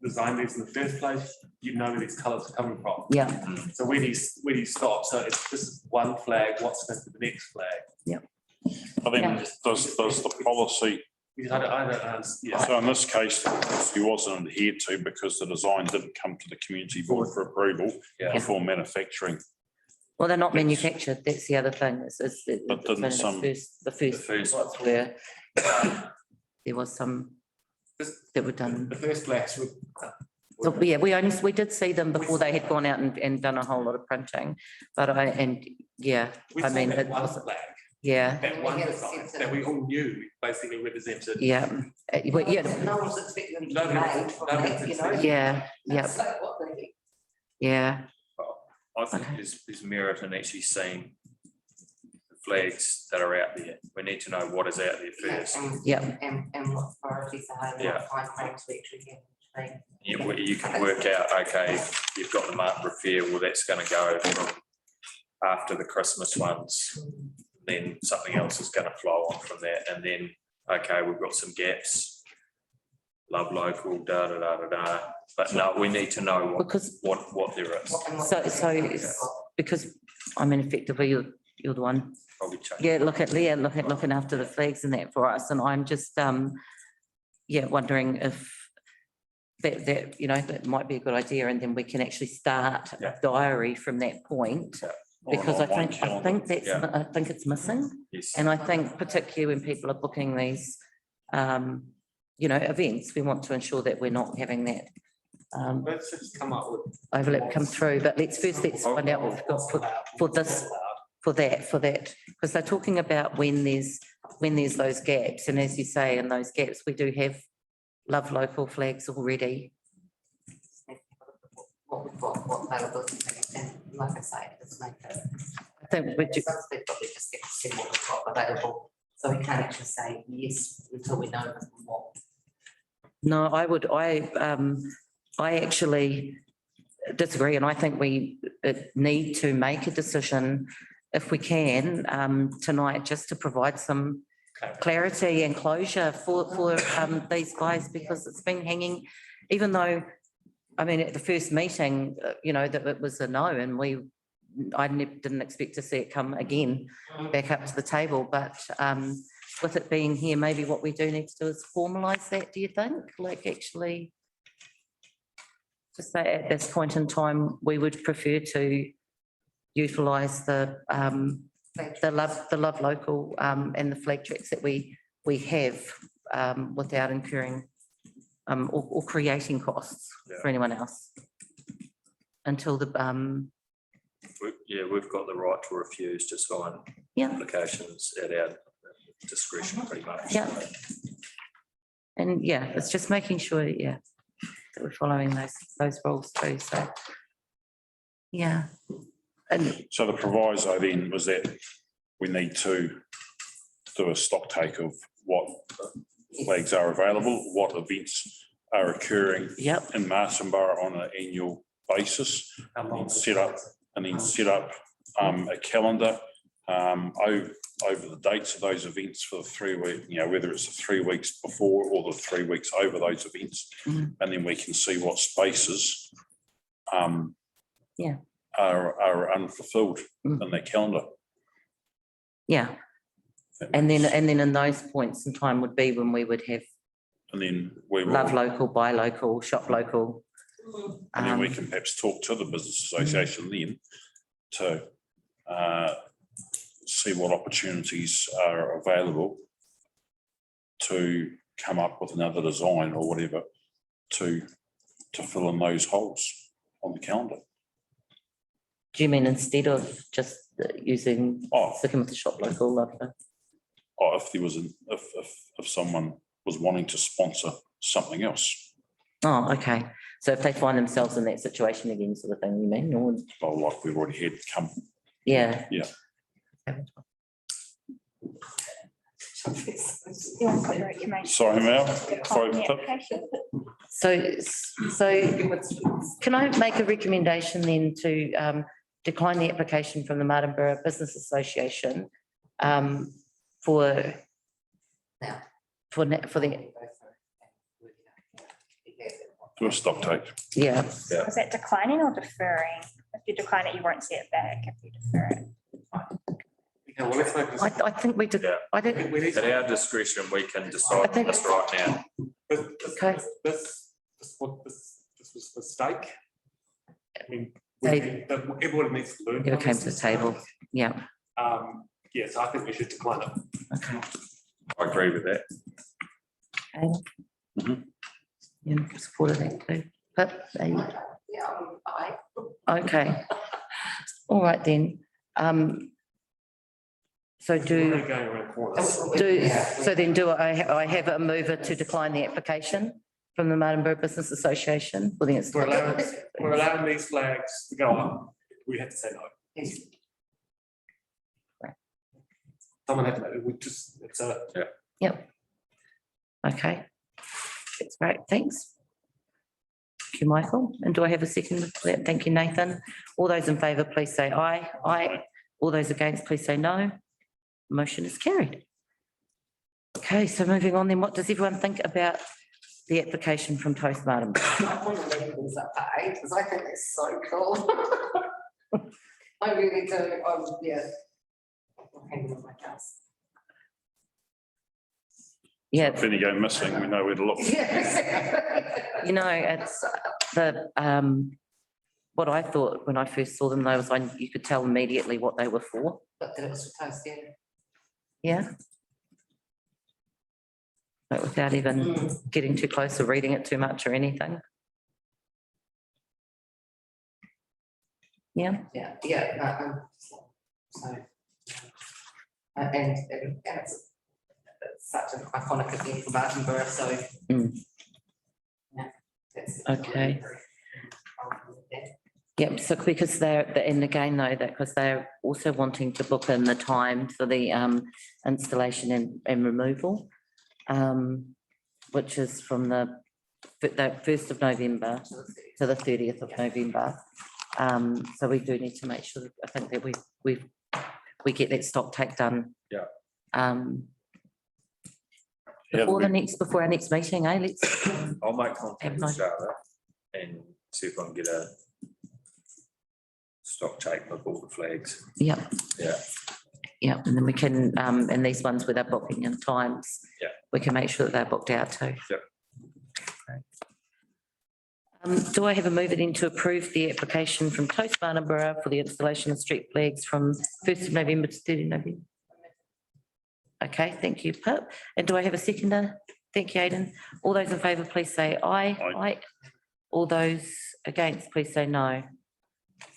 designed these in the first place, you know where these colours are coming from. yeah, So where do you stop? So it's just one flag, what's going to be the next flag? I think does the policy, Because I don't understand. so in this case, he wasn't adhered to because the design didn't come to the community board for approval Yeah. before manufacturing. well, they're not manufactured, that's the other thing, But didn't some- the first ones were, there was some that were done. The first flags were. So, yeah, we did see them before they had gone out and done a whole lot of printing, but We I saw mean, that it one was, flag, yeah, that one design that we all knew basically represented. yeah, No one's expecting them to be Nobody- made from nobody that, you know? expected- yeah, yeah, That's like what they. yeah, I think there's merit in actually seeing the flags that are out there. We need to know what is out there first. yeah. And what priorities are, and Yeah. what timeframes we actually have. You can work out, okay, you've got the Martinborough Fair, well, that's gonna go from after the Christmas ones. Then something else is gonna flow on from that, and then, okay, we've got some gaps. Love Local, da, da, da, da, da, but no, we need to know Because, what there is. because, I mean, effectively, you're the one, Probably change. yeah, look at Leah, looking after the flags and that for us, and I'm just, wondering if that, you know, that might be a good idea, and then we can actually start a Yeah. diary from that point. Yeah. Because I Or an think, online calendar. Yeah. I think it's missing, Yes. and I think particularly when people are booking these, events, we want to ensure that we're not having that Let's just come up with. overlap come through, but let's find out what we've got for this, for that, because they're talking about when there's those gaps, and as you say, in those gaps, we do have Love Local flags already. What we've got, what available, and like I say, it's like. I think we do, They probably just get to see what we've got available, so we can't actually say yes until we know what. no, I actually disagree, and I think we need to make a decision if we can, tonight, just to provide some clarity and closure for these guys, because it's been hanging, even though, I mean, at the first meeting, that it was a no, and I didn't expect to see it come again back up to the table, but with it being here, maybe what we do need to do is formalise that, do you think? Like, actually, to say at this point in time, we would prefer to utilise the Love Local and the flag tracks that we have without incurring or creating costs for anyone else until the We've got the right to refuse to sign applications at our discretion, pretty much. Yeah. And it's just making sure, that we're following those rules too, so. Yeah. And So the proviso then was that we need to do a stock take of what flags are available, what events are occurring yep, in Martinborough on an annual basis, and set up a calendar over the dates of those events for the 3 week, whether it's the 3 weeks before or the 3 weeks over those events. Mhm. And then we can see what spaces Yeah. are unfulfilled Mm. in that calendar. yeah. And then in those points in time would be when we would have And then we will, love local, buy local, shop local. and then we Um, can perhaps talk to the business association then to see what opportunities are available to come up with another design or whatever to fill in those holes on the calendar. Do you mean instead of just using, sticking with the shop local, love the- Or if there was, if someone was wanting to sponsor something else, oh, okay. So if they find themselves in that situation again, sort of thing, you mean, or, well, like we've already had come. yeah. Yeah. You want to put your recommendation? Sorry, Mel. Decline the application. So can I make a recommendation then to decline the application from the Martinborough Business Association for the, Do a stock take. yeah, Yeah. Is that declining or deferring? If you decline it, you won't see it back. If you defer it. Okay, well, let's make this. I think we did, Yeah. I don't, We need At to. our discretion, we can I decide think- this right now. Okay. This was a mistake. I mean, They- everybody needs to learn. never from came this to the table, mistake. yeah, Yes, I think we should decline it. okay. I agree with that. Okay. Mhm. You supported that too, but I. okay. All right then. So We're do going around corners. so then do I have a mover to decline the application from the Martinborough Business Association for the installation? We're allowing these flags to go up. We have to say no. Someone had to, we just, it's a. Yep. Okay. That's great, thanks. Thank you, Michael. And do I have a second for that? Thank you, Nathan. All those in favour, please say aye. Aye. All those against, please say no. Motion is carried. Okay, so moving on then, what does everyone think about the application from Toast Martinborough? I want to leave these up at 8 because I think it's so cool. I really do. Yeah. I'm hanging on my house. Yeah, If any go missing, we know where to look. Yes. you know, it's the, what I thought when I first saw them, though, was you could tell immediately what they were for. But that it was for Toast, yeah. Yeah. But without even getting too close or reading it too much or anything. Yeah, Yeah, yeah. So. And it's such an iconic event for Martinborough, so. Mm. Yeah. that's- Okay. Yep, so because and again though, that because they're also wanting to book in the time for the installation and removal, which is from the 1st of November to the 30th of November. So we do need to make sure, I think that we get that stock take done. Yeah. Before our next meeting, let's. I'll make contact Have with nice- Charlotte and see if I can get a stock take of all the flags. Yeah. Yeah. Yeah, and then we can, and these ones with our booking in times. Yeah. We can make sure that they're booked out too. Yep. Do I have a mover then to approve the application from Toast Martinborough for the installation of street flags from 1st of November to 30 November? Okay, thank you, Pip. And do I have a seconder? Thank you, Aidan. All those in favour, please say aye. Aye. All those against, please say no.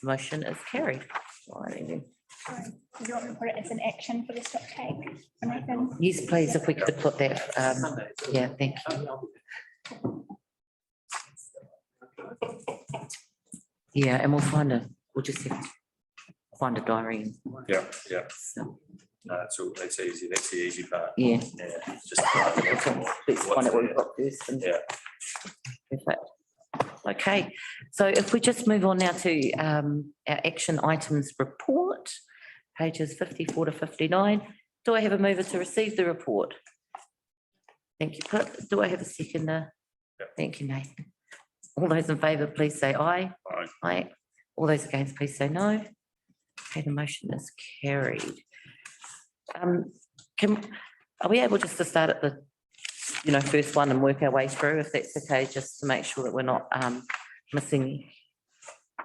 Motion is carried. All right, then. Do you want me to put it as an action for the stock take? Nathan? Yes, please, if we could put that, yeah, thank you. Yeah, and we'll find a We'll just have to find a diary. And, Yeah. so, No, that's easy. That's the easy part. yeah. Yeah, just. Let's find out what we've got first. And- Yeah. Perfect. Okay, so if we just move on now to our action items report, pages 54 to 59. Do I have a mover to receive the report? Thank you, Pip. Do I have a seconder? Yep. Thank you, Nate. All those in favour, please say aye. Aye. Aye. All those against, please say no. Okay, the motion is carried. Are we able just to start at the first one and work our way through, if that's okay, just to make sure that we're not missing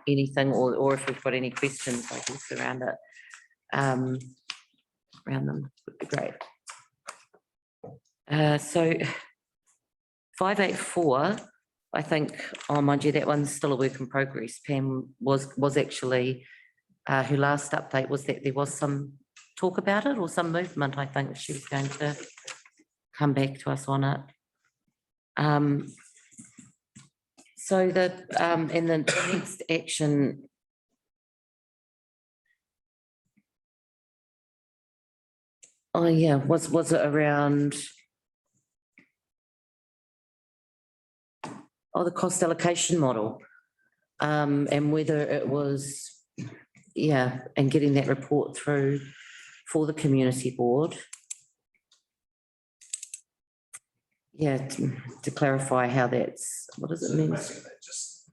anything, or if we've got any questions, I guess, around it. Around them would be great. So 584, I think, oh, mind you, that one's still a work in progress. Pam was actually, her last update was that there was some talk about it, or some movement. I think she was going to come back to us on it. So and then the next action. Oh, yeah, was it around? Oh, the cost allocation model. And whether it was, yeah, and getting that report through for the community board. Yeah, to clarify how that's, what does it mean? Basically, we're just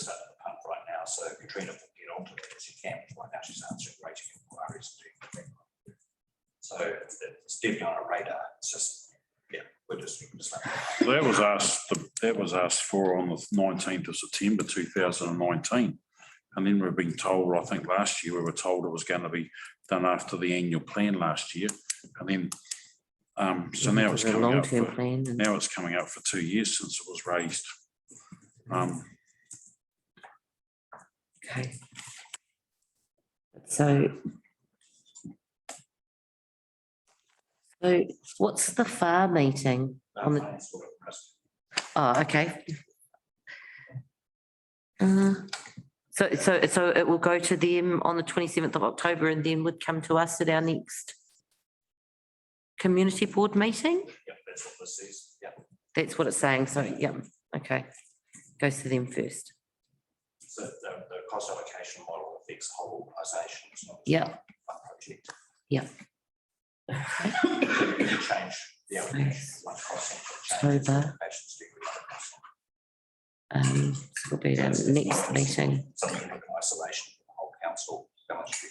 at the pump right now, so Katrina will get onto it as you can. Right now, she's answering rating inquiries. So it's definitely on a radar. It's just, yeah, we're just. That was asked for on the 19th of September 2019. And then we've been told, I think last year we were told it was going to be done after the annual plan last year. And then so now it's coming up for, now it's coming up for 2 years since it was raised. Okay. So what's the FAR meeting on the? Oh, okay. So it will go to them on the 27th of October and then would come to us at our next community board meeting? Yeah, that's what this is. Yeah. That's what it's saying. So, yeah, okay. Goes to them first. So the cost allocation model affects the whole organisation. It's not just Yeah. one project. Yeah. You can change the allocation. One cost center changes, allocations do agree on cost. So it'll be the next meeting. Something like isolation, the whole council balance sheet.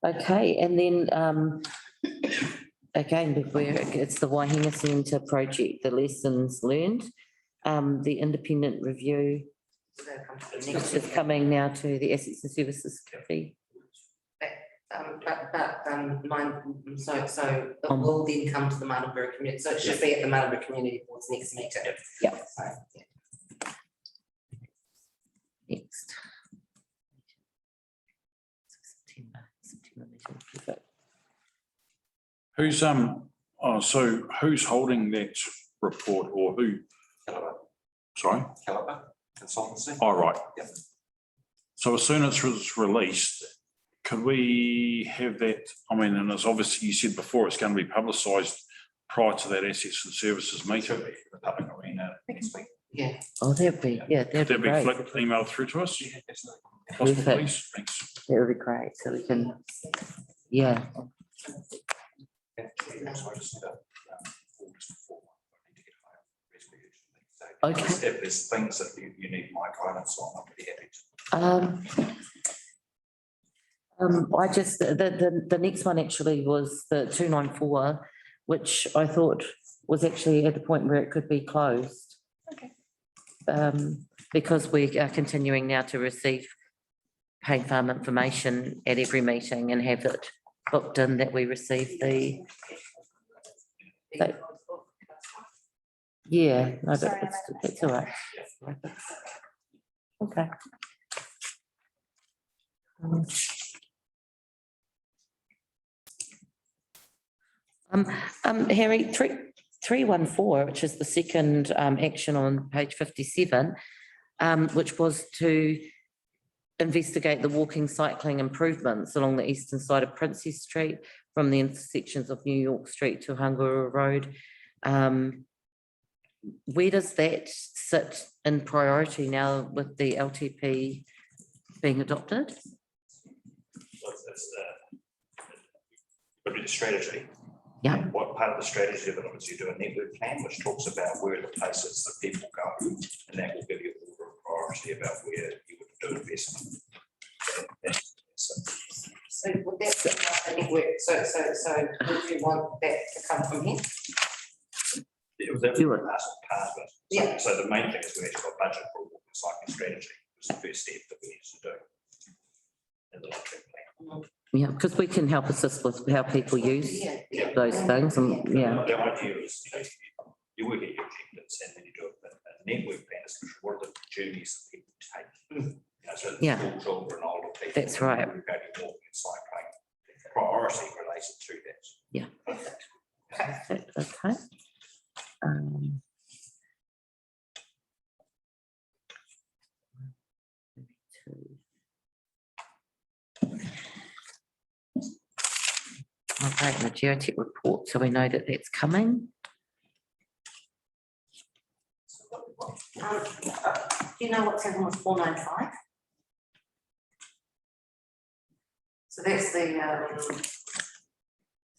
Okay, and then again, it's the Waihinga Centre project, the lessons learned, the independent review. Next is coming now to the Assets and Services Committee. So it will then come to the Martinborough Community, so it should be at the Martinborough Community Board's next meeting. Yeah. So, yeah. Next. September meeting. Perfect. Who's so who's holding that report, or who? Calibre. Sorry? Calibre consultancy. Oh, right. Yep. So as soon as it's released, could we have that? I mean, and it's obviously, you said before, it's going to be publicised prior to that Assets and Services meeting. The public arena next week. Yeah. Oh, that'd be, yeah, that'd That'd be be great. flicked, emailed through to us. Possible, Perfect. please. Thanks. That would be great, so we can, yeah. Okay. If there's things that you need my guidance on, I'll be happy to. I just, the next one actually was the 294, which I thought was actually at the point where it could be closed. Okay. Because we are continuing now to receive paid farm information at every meeting and have it booked in that we receive the. Yeah, no, but Sorry, it's all right. Okay. Harry, 314, which is the second action on page 57, which was to investigate the walking, cycling improvements along the eastern side of Princess Street from the intersections of New York Street to Hungara Road. Where does that sit in priority now with the LTP being adopted? It's the strategy. Yeah. And what part of the strategy of it is you do a network plan, which talks about where the places that people go, and that will give you a priority about where you would do investment. So would that be like a network? So would you want that to come from here? That Do was it. part of it. Yeah. So the main thing is we actually got budget for a walking cycling strategy, was the first step that we need to do. In the long-term plan. Yeah, because we can help assist with how people use those things and yeah. That one view is, you work at your objectives and then you do a network plan, is what are the journeys that people take? So the Yeah. school children, older people. That's right. Who go to walking and cycling, priority related to that. Yeah. Okay. Okay, the geotech report, so we know that that's coming. Do you know what's happened with 495? So that's the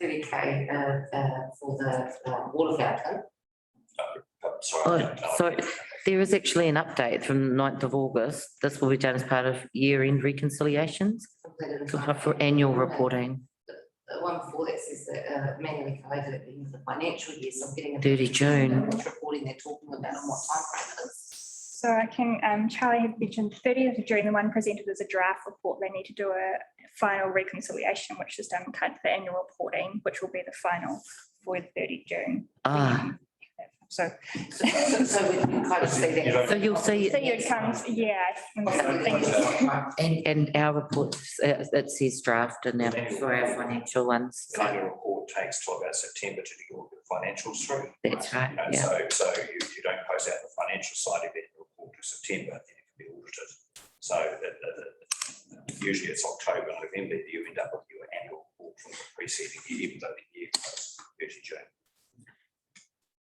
30K for the water fountain. Oh, so there is actually an update from the 9th of August. This will be done as part of year-end reconciliations for annual reporting. The one before that says that manually collated at the end of the financial year, so I'm getting. 30 June. Which reporting they're talking about and what time frame it is. So I can, Charlie had mentioned 30th of June, the one presented as a draft report. They need to do a final reconciliation, which is done kind of the annual reporting, which will be the final for the 30th June. So So we can kind of see that. So you'll see, it comes, yeah. and our report, it says draft and now for our financial ones. The annual report takes till about September to do your financials through. That's right, You know, yeah. So you don't post out the financial side of it, report to September, then it can be audited. So usually it's October, November, you end up with your annual report from the preceding year, even though the year goes 30 June.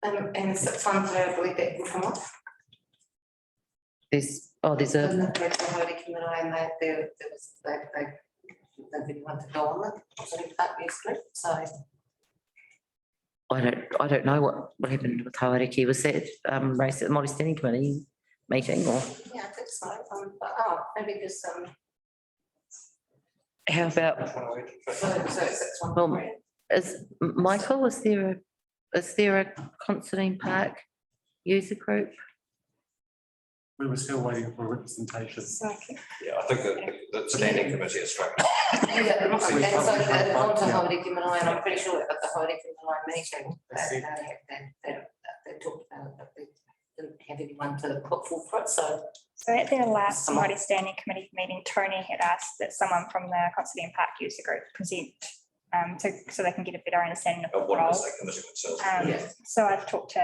And 6 months, I believe that can come off. There's a, The Holy Community and they really want to go on it, so that yesterday, so. I don't know what happened with Hauriki. Was that raised at the Māori Committee meeting or? Yeah, I think so, but maybe just How about, so 6 months. well, is Michael, is there a Considine Park user group? We were still waiting for representation. Yeah, I think the standing committee is struggling. Yeah, and so on to Holy Community, and I'm pretty sure at the Holy Community meeting, they talked about it, but they didn't have anyone to put forward for it, so. So at their last Māori Standing Committee meeting, Tony had asked that someone from the Considine Park user group present so they can get a better understanding of the What role. is that committee itself? So I've talked to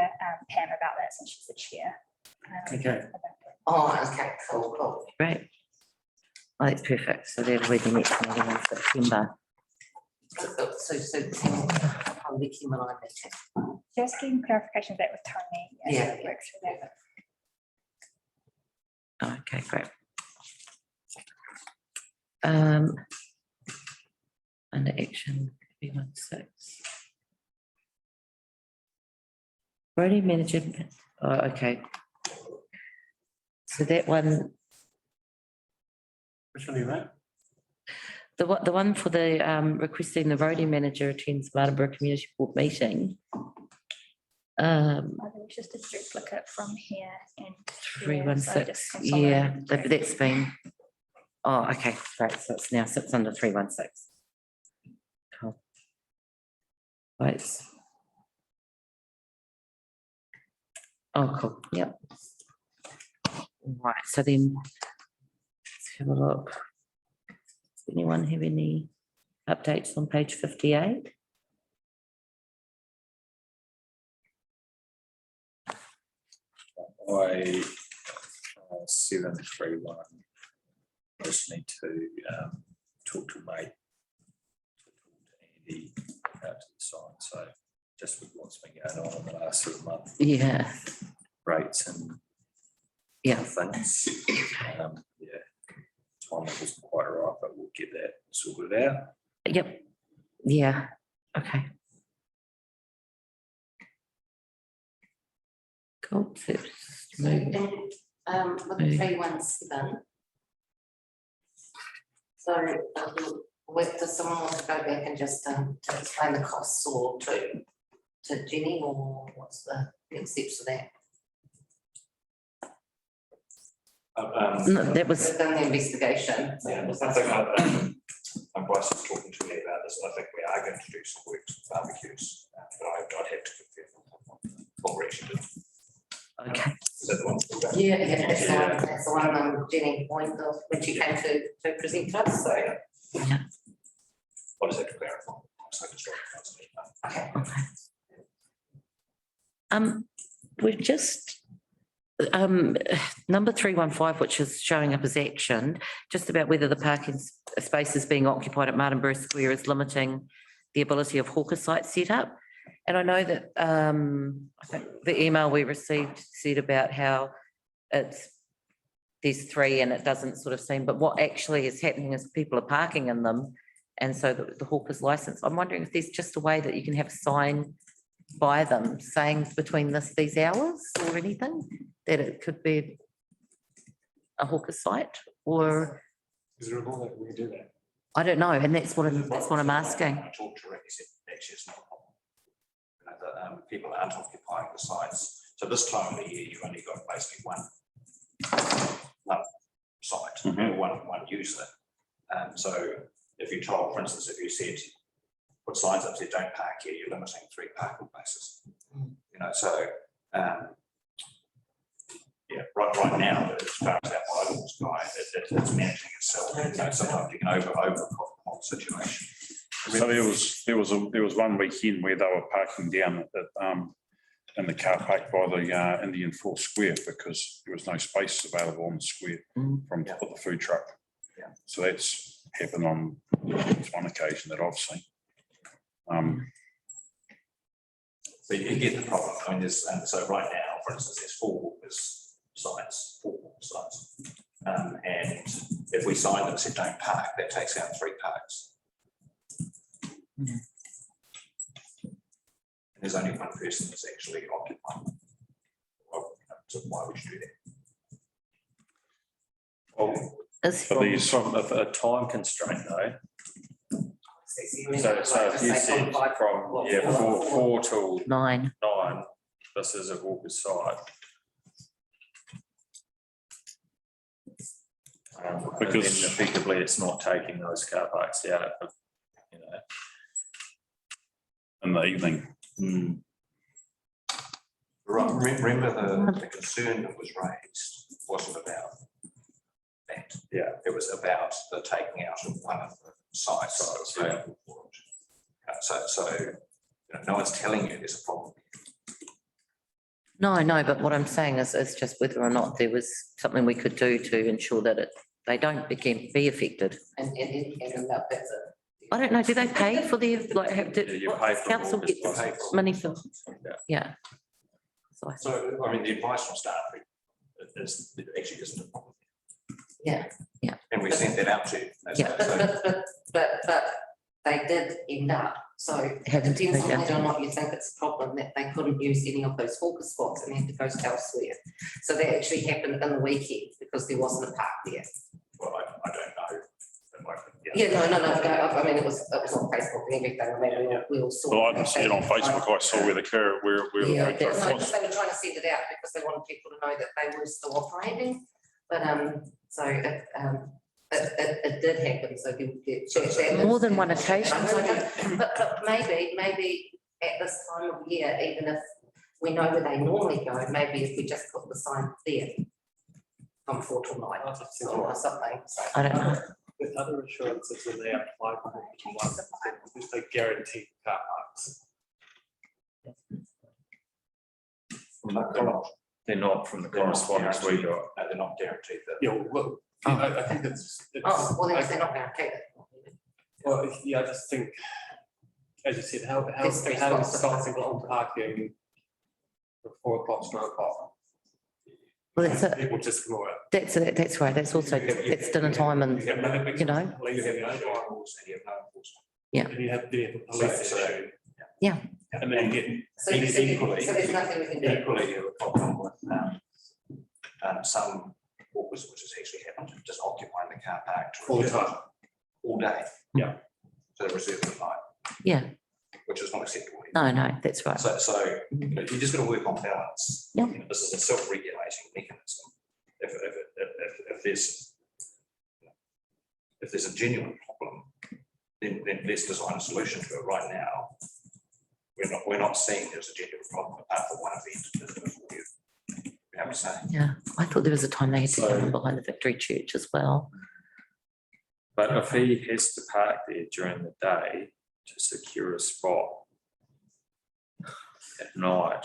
Pam about that since she's the chair. Okay. Oh, okay, cool. Great. Oh, that's perfect. So they're ready next meeting in September. So Holy Community meeting. Just getting clarification of that with Tony. Yeah. so work through that. Okay, great. Under action B16. Roadie management, oh, okay. So that one, Which one are you at? the one for the requesting the roadie manager attends Martinborough Community Board meeting. There was just a duplicate from here and. 316, yeah, that's been, oh, okay, great, so it's now sits under 316. Cool. Right. Oh, cool, yep. Right, so then, let's have a look. Does anyone have any updates on page 58? I 731. Just need to talk to May. Andy out to the side. So just with what's been going on in the last sort of month. Yeah, Rates and yeah, things. Yeah, time wasn't quite right, but we'll get that sorted out. yep, yeah, okay. Cool. So just move. With the 317. So, does someone want to go back and just to explain the costs or to Jenny, or what's the next steps for that? No, that was, We've done the investigation. Yeah, I think Bryce was talking to me about this. I think we are going to do some work, some barbecues, but I'd have to confirm what we're actually doing. okay. Is that the one? Yeah, that's the one Jenny pointed of when she came to present to us, so. Yeah. What does that clarify? So just Okay. We're just number 315, which is showing up as action, just about whether the parking spaces being occupied at Martinborough Square is limiting the ability of hawker site setup. And I know that I think the email we received said about how there's 3 and it doesn't sort of seem, but what actually is happening is people are parking in them. And so the hawker's license, I'm wondering if there's just a way that you can have a sign by them saying between these hours or anything, that it could be a hawker site, or is there a law that we do that? I don't know, and that's what I'm asking. I talked to Rick, he said, actually, it's not a problem. You know, that people aren't occupying the sites. So this time of the year, you've only got basically one site, one user. So if you told, for instance, if you said, put signs up, said, don't park here, you're limiting 3 parking places. You know, so yeah, right now, as far as that bylaws guy, it's managing itself. You know, sometimes you can over the whole situation. So there was one weekend where they were parking down in the car park by the Indian Force Square because there was no space available on the square for the food truck. Yeah. So that's happened on one occasion that I've seen. So you get the problem. I mean, there's so right now, for instance, there's 4 sites, and if we sign them and say don't park, that takes out 3 parks. And there's only one person that's actually occupying. Well, so why would you do that? Well, from a time constraint though. So if you said from 4 till 9. this is a hawker site. Because then effectively it's not taking those car parks out, you know, In the evening. Right. Remember the concern that was raised wasn't about that. Yeah, it was about the taking out of one of the sites. So you know, no one's telling you there's a problem. No, but what I'm saying is just whether or not there was something we could do to ensure that they don't be affected. And about that. I don't know, do they pay for the, like, you pay for council hawkers gets license. money for, yeah. So, I mean, the advice from staff is it actually isn't a problem. Yeah. And we sent that out to you. But they did end up, so it depends on whether or not you think it's a problem that they couldn't use any of those hawker spots and had to go elsewhere. So that actually happened in the weekend because there wasn't a park there. Well, I don't know. Yeah, no. I mean, it was on Facebook and everything. I mean, we all saw. Well, I didn't see it on Facebook. I saw where the car, where Yeah, the no, truck because was. they were trying to send it out because they wanted people to know that they were still operating. But so it did happen. So people get More than one occasion. But maybe at this time of year, even if we know where they normally go, maybe if we just put the sign there from 4 till 9 or something. So. I don't know. With other insurances, when they apply for one, because they guarantee car parks. They're not from the correspondence we got. No, they're not guaranteed that. Yeah, well, I think it's. Oh, well, then if they're not going to take it. Well, yeah, I just think, as you said, how There's three do we spots. stop people from parking at 4 o'clock, 5 o'clock? Well, that's it. People just ignore it. That's right. That's also, it's dinner time and, you know, You have no drivers and you have no enforcement. And you have the police So- issue. Yeah. And then you get, So there's nothing we can do. Equally, you have a problem with some walkers, which has actually happened, just occupying the car park to all the reserve time. all day. Yeah. So they reserve at night, yeah, which is not acceptable. no, that's right. So you know, you just got to work on balance. Yeah. You know, this is a self-regulating mechanism. If there's a genuine problem, then let's design a solution to it. Right now, we're not seeing there's a genuine problem apart from one event before you. You have to say. Yeah, I thought there was a time they had to go in behind the Victory Church as well. But if he has to park there during the day to secure a spot at night,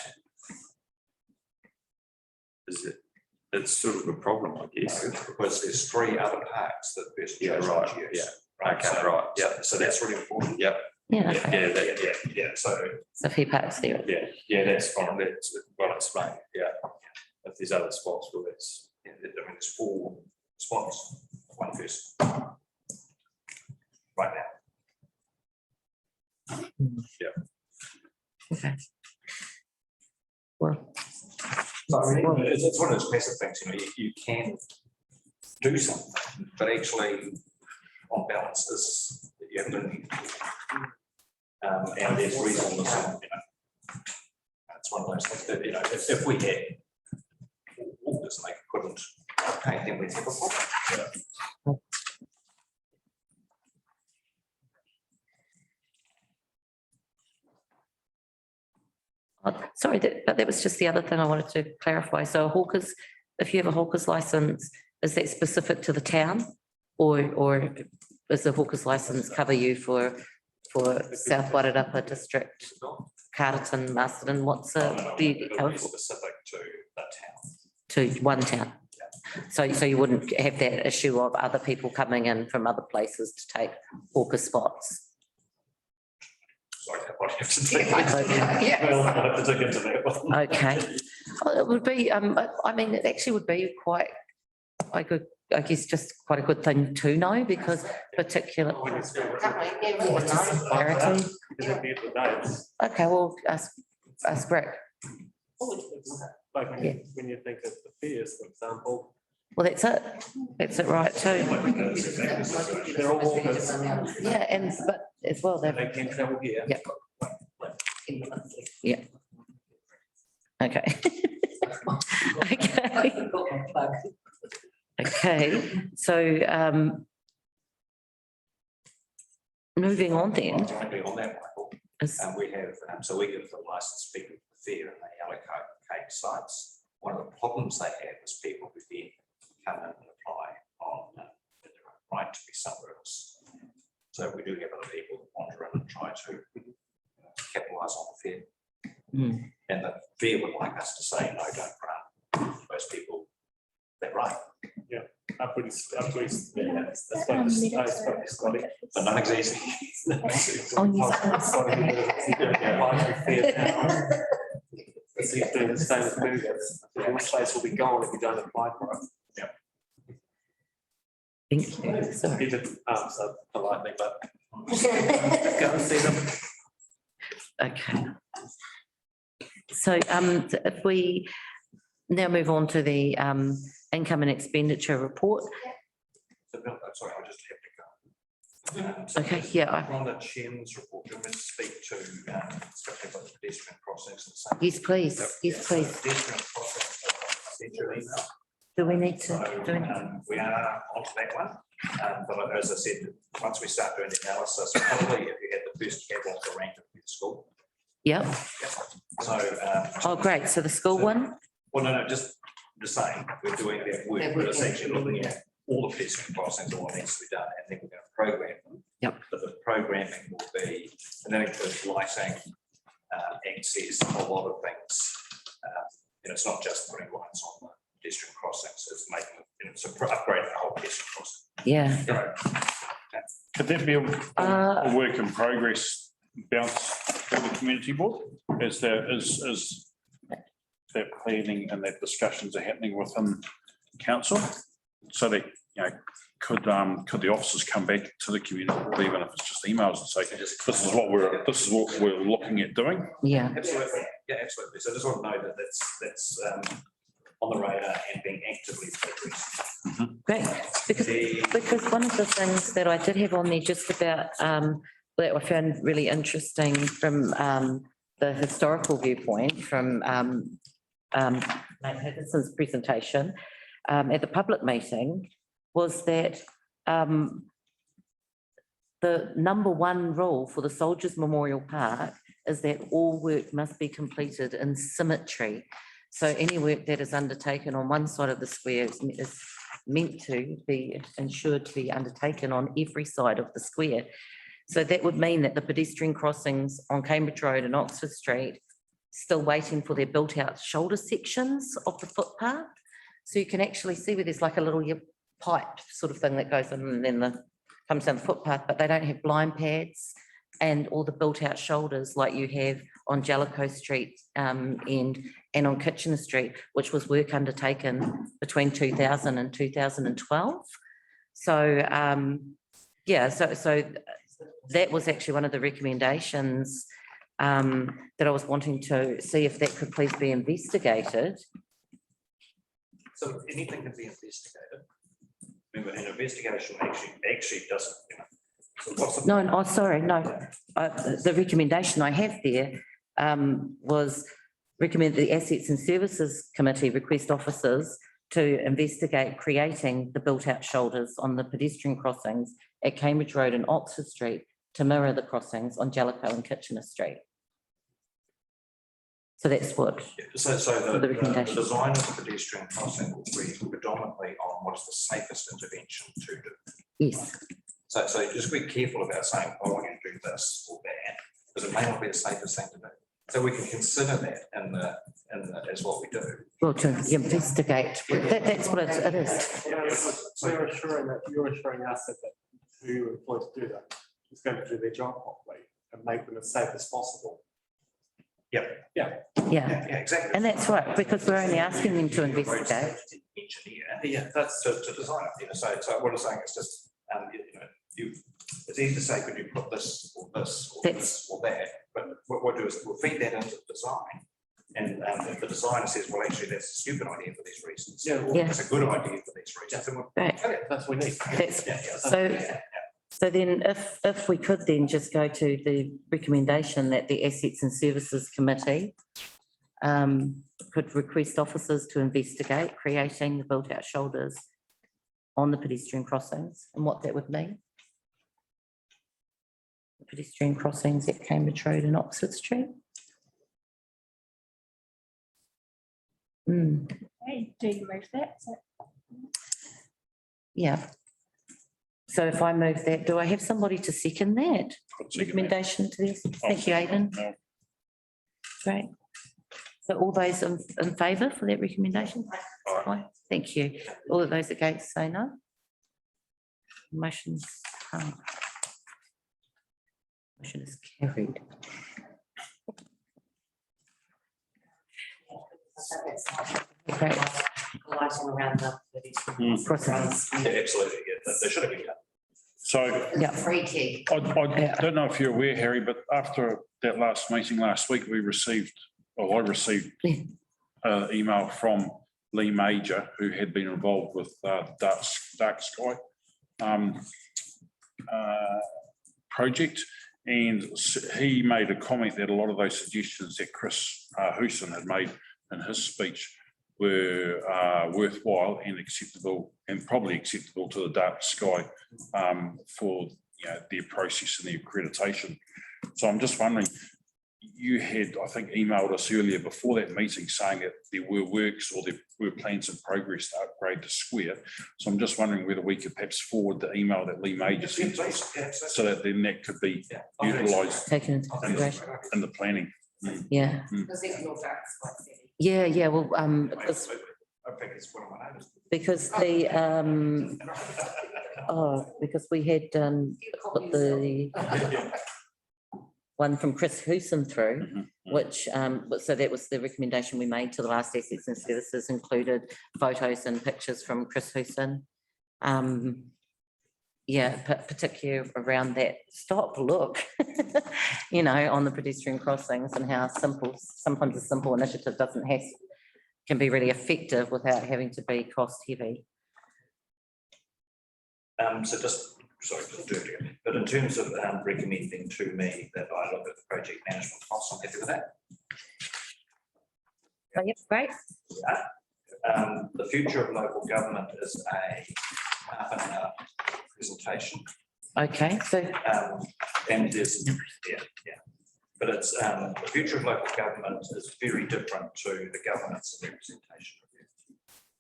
it's sort of a problem, I guess. Because there's 3 other parks that the person Yeah, chose right, to use. yeah. Right, Okay, so- right, so- yeah. So that's really important. Yep. Yeah, okay. Yeah, so So if he parks there, Yeah, that's fine. That's well explained. Yeah. If there's other spots, well, that's, I mean, there's 4 spots, one person. Right now. okay. Well, So I mean, it's one of those massive things, you know, you can do something, but actually on balance is that you have to. And there's reasonableness, you know. It's one of those things that, you know, if we had walkers and they couldn't pay, then we'd have a problem. sorry, but that was just the other thing I wanted to clarify. So hawkers, if you have a hawker's license, is that specific to the town? Or does the hawker's license cover you for South Wairarapa district, Carterton, Masterton? What's No, the, it'll be specific to the town. to one town? So you wouldn't have that issue of other people coming in from other places to take hawker spots? Sorry, I have to dig. Okay. Well, I have to dig into that one. Okay. Well, it would be, I mean, it actually would be quite, I guess, just quite a good thing to know, because particular. Can't we? Yeah, we would know. Clarity. Because at the end of the day, it's Okay, well, ask Rick. like when you think of the fears, for example, Well, that's it. That's it, right, too. they're all walkers, Yeah, and, but as well, they they've, can travel here. yeah. Okay. Okay. Okay, so, moving on then. Directly on that, Michael, is- we have, so we give the licensed people the fair and they allocate sites. One of the problems they have is people who then come in and apply on their right to be somewhere else. So we do have other people that wander in and try to capitalise on the fair. Hmm. And the fair would like us to say, no, don't grant those people that right. Up with, yeah, that's what I spoke to Scotty. But nothing's easy. Oh, you He's doing the same with movers. Your place will be gone if you don't apply for it. Thank you. Sorry. He didn't answer politely, but go and see them. Okay. So, if we now move on to the, income and expenditure report. Sorry, I just have to go. Okay, yeah, On the chairman's report, do you want me to speak to, especially about the pedestrian crossings and stuff? yes, please, yes, please. Pedestrian crossings, send you an email. Do we need to So, do anything? we are onto that one, but as I said, once we start doing the analysis, probably if you had the first cab off the rank of the school. Yep. So, Oh, great. So the school one? well, no, just saying, we're doing that work, but it's actually looking at all the pedestrian crossings, all that needs to be done, and then we're going to program them. Yep. But the programming will be, and that includes lighting, access, a lot of things. it's not just putting lights on the pedestrian crossings, it's making, it's upgrading the whole pedestrian crossing. Yeah. Could that be a work in progress bounce for the community board? Is that planning and that discussions are happening within council? So that, could the officers come back to the community board, even if it's just emails, and say, this is what we're looking at doing? Yeah. Absolutely, yeah, absolutely. So I just want to know that that's on the radar and being actively progressed. Great, because one of the things that I did have on there just about that I found really interesting from the historical viewpoint from Nate Higginson's presentation at the public meeting was that the number one rule for the Soldiers Memorial Park is that all work must be completed in symmetry. So any work that is undertaken on one side of the square is meant to be ensured to be undertaken on every side of the square. So that would mean that the pedestrian crossings on Cambridge Road and Oxford Street still waiting for their built out shoulder sections of the footpath. So you can actually see where there's like a little pipe sort of thing that goes in and then comes down the footpath, but they don't have blind pads and all the built out shoulders like you have on Jellicoe Street and on Kitchener Street, which was work undertaken between 2000 and 2012. So yeah, so that was actually one of the recommendations that I was wanting to see if that could please be investigated. So anything can be investigated. Remember, an investigation actually doesn't, so what's the- No, oh, sorry, no. The recommendation I have there was recommend the Assets and Services Committee request officers to investigate creating the built-out shoulders on the pedestrian crossings at Cambridge Road and Oxford Street to mirror the crossings on Jellicoe and Kitchener Street. So that's what. So the the recommendation. design of the pedestrian crossing will be predominantly on what is the safest intervention to do. Yes. So just be careful about saying, oh, we're going to do this or that, because it may not be the safest thing to do. So we can consider that in the as what we do. Well, to investigate, that's what it is. So you're assuring us that who you're employed to do that is going to do their job properly and make them as safe as possible. Yeah, Yeah, exactly. and that's right, because we're only asking them to investigate. Engineer, yeah, that's to design it, so what I'm saying is just, it's easy to say, could you put this or this or this or that, but what we'll do is we'll feed that into the design. And if the designer says, well, actually, that's a stupid idea for these reasons. Yeah. It's a good idea for these reasons. Then we'll, Right. okay, that's what we need. So then if we could then just go to the recommendation that the Assets and Services Committee could request officers to investigate creating the built out shoulders on the pedestrian crossings and what that would mean. The pedestrian crossings at Cambridge Road and Oxford Street. Okay, do you move that? Yeah. So if I move that, do I have somebody to second that recommendation to this? Thank you, Aidan. No. Great. So all those in favour for that recommendation? Aye. Thank you. All of those against say no. Motion's motion is carried. Great. Lighting around the Crossings. Yeah, absolutely, yeah, they should have been done. So Yeah. free key. I don't know if you're aware, Harry, but after that last meeting last week, I received an email from Lee Major, who had been involved with Dark Sky project. And he made a comment that a lot of those suggestions that Chris Hooson had made in his speech were worthwhile and acceptable, and probably acceptable to the Dark Sky for their process and their accreditation. So I'm just wondering, you had, I think, emailed us earlier before that meeting saying that there were works or there were plans in progress to upgrade the square. So I'm just wondering whether we could perhaps forward the email that Lee Major sent us, so that then that could be utilised Taken into consideration. in the planning. Yeah. Because even your Dark Sky City Yeah, well, Absolutely. I think it's one of my neighbours. because the, because we had, put the one from Chris Hewson through, which, so that was the recommendation we made to the last Assets and Services, included photos and pictures from Chris Hewson. Yeah, particularly around that stop, look, you know, on the pedestrian crossings and how simple, sometimes a simple initiative can be really effective without having to be cost heavy. So just, sorry, just do it again. But in terms of recommending to me that I look at the project management costs, I'm happy with that. Oh, yep, great. Yeah. The future of local government is a half an hour presentation. Okay, so And there's, yeah. But it's, the future of local government is very different to the governance and representation review.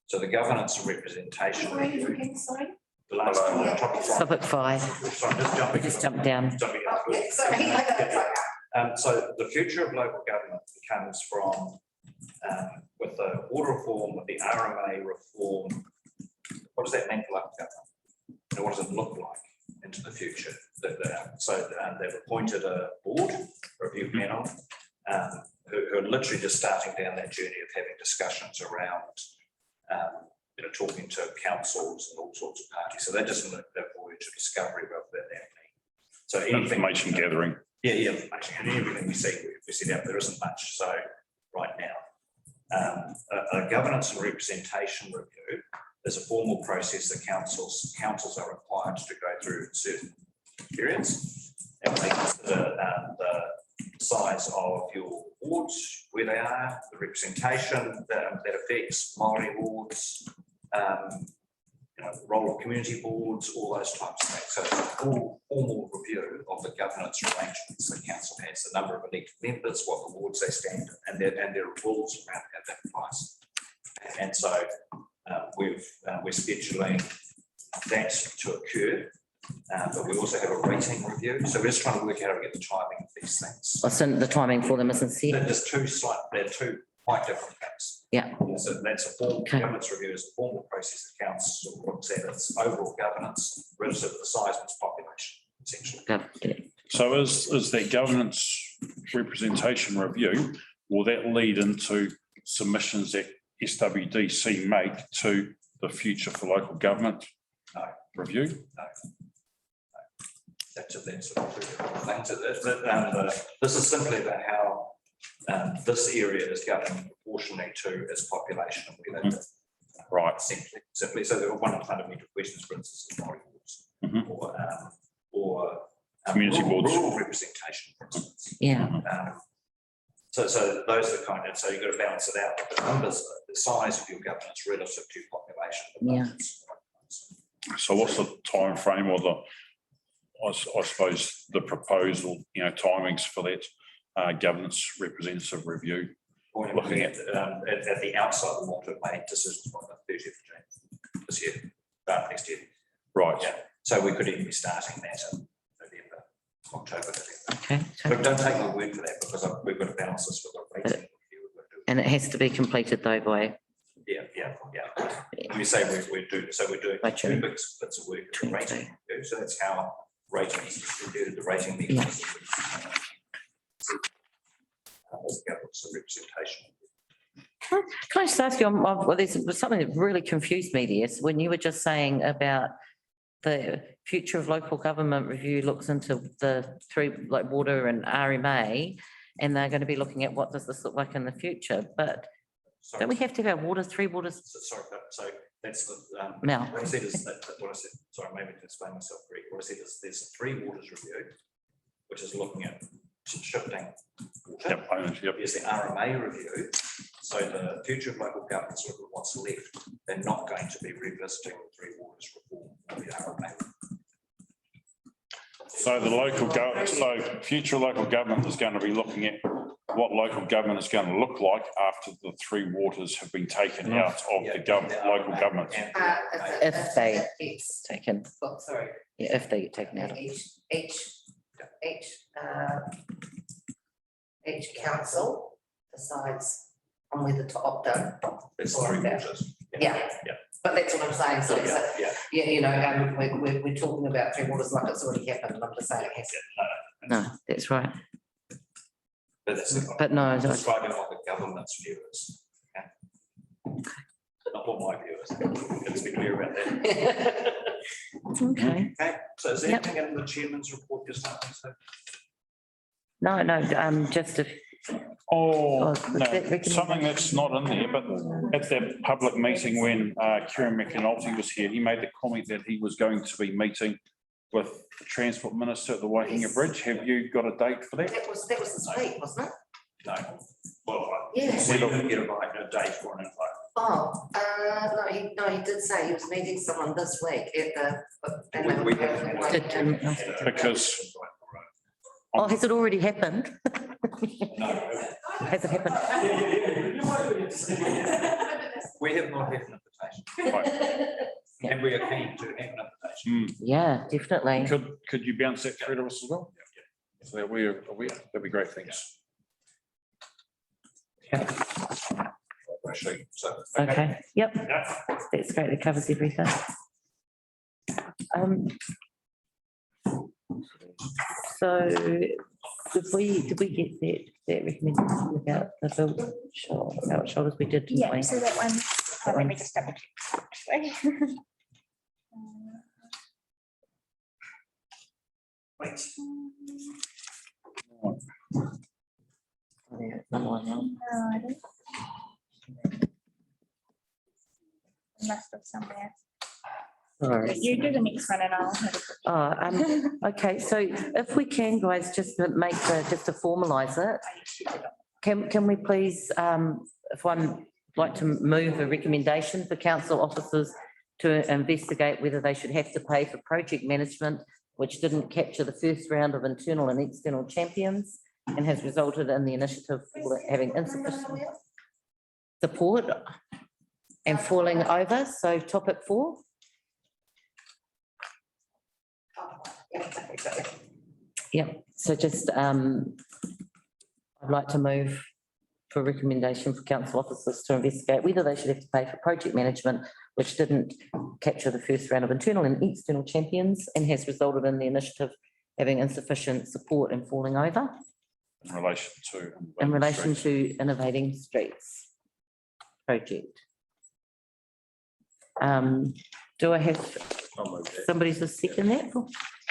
So the governance and representation review. Sorry. The last one, topic 5, So I'm just jumping. just jump down. Jumping Oh, up. yeah, sorry, I got it. So the future of local government comes from, with the water reform, with the RMA reform. What does that mean for local government? And what does it look like into the future? So they've appointed a board, review panel, who are literally just starting down that journey of having discussions around, talking to councils and all sorts of parties. So they're just in the voyage of discovery rather than happening. So anything, Information gathering. Yeah, information, and everything we see out, there isn't much. So right now, a governance and representation review is a formal process that councils are required to go through certain periods. And they consider the size of your wards, where they are, the representation that affects Māori wards, the role of community boards, all those types of things. So it's a full formal review of the governance arrangements the council has, the number of elected members, what the wards they stand in, and their rules around how that applies. And so we're scheduling that to occur, but we also have a rating review. So we're just trying to work out how to get the timing of these things. So the timing for them isn't set. They're two quite different things. Yeah. So that's a formal governance review is a formal process that council looks at its overall governance relative to the size of its population, essentially. So is that governance representation review, will that lead into submissions that SWDC make to the future for local government review? No. That's sort of things. This is simply about how this area is governed proportionally to its population and where they live. Right. Simply. So there are one of the fundamental questions, for instance, in Māori wards, or community boards, rural representation, for instance. Yeah. So those are the kind of, so you've got to balance it out with the numbers, the size of your governance relative to your population. Yeah. So what's the time frame or I suppose the proposal, timings for that governance representative review? We're looking at the outside, we want to make decisions by the 30th of June this year, next year. Right. Yeah. So we could even be starting that in November, October. Okay. But don't take my word for that because we've got to balance this with the rating. And it has to be completed though by. Yeah. When we say we're doing 2 big bits of work, rating. So that's how rating is distributed, the rating mechanism. Governance and representation. Can I just ask you, well, there's something that really confused me there. So when you were just saying about the future of local government review looks into the three, like water and RMA, and they're going to be looking at what does this look like in the future, but don't we have to have our water, 3 waters? So that's the, No. What I said is what I said, sorry, maybe to explain myself correctly. What I said is there's a 3 waters review, which is looking at shifting water. Yep. There's the RMA review. So the future of local government's look at what's left. They're not going to be revisiting the 3 waters reform or the RMA. So the local government, so future local government is going to be looking at what local government is going to look like after the 3 waters have been taken out of the local government. If they taken. Oh, sorry. Yeah, if they get taken out of. Each council decides on whether to opt in. It's Or three about- quarters. Yeah. Yeah. But that's what I'm saying, so it's a, Yeah. yeah, we're talking about three waters like it's already happened, and I'm just saying it has. No, that's right. But that's the. But no, I- Describing what the government's view is. Okay? Not what my view is. Let's be clear about that. Okay. Okay, so is there Yep. anything in the chairman's report just now? So No, just if, Oh, was no, that recommendation? something that's not in there, but at that public meeting when Kieran McAnulty was here, he made the comment that he was going to be meeting with the Transport Minister at the Waihinga Yes. Bridge. Have you got a date for that? That was this week, wasn't it? no. Well, Yeah. we didn't get a date for an invite. Oh, no, he did say he was meeting someone this week at the. We haven't. Because oh, has it already happened? No, Has it happened? we have not had an invitation. And we are keen to have an invitation. Yeah, definitely. could you bounce that through to us as well? So that we're aware, that'd be great, thanks. Actually, so. Okay, yep, that's great, that covers everything. So, did we get that recommendation about the voucher shoulders we did, didn't Yeah, we? so that one, let me just double check. actually. Oh, yeah, another one, huh? No, I don't. Must have somewhere. Sorry. You do the next one and I'll have a quick. Oh, okay, so if we can, guys, just to make just to formalise it, can we please, if one like to move a recommendation for council officers to investigate whether they should have to pay for project management, which didn't capture the first round of internal and external champions and has resulted in the initiative having insufficient support and falling over. So topic 4. Yep, so just, I'd like to move for a recommendation for council officers to investigate whether they should have to pay for project management, which didn't capture the first round of internal and external champions and has resulted in the initiative having insufficient support and falling over In relation to. in relation to Innovating Streets project. Do I have somebody to second that?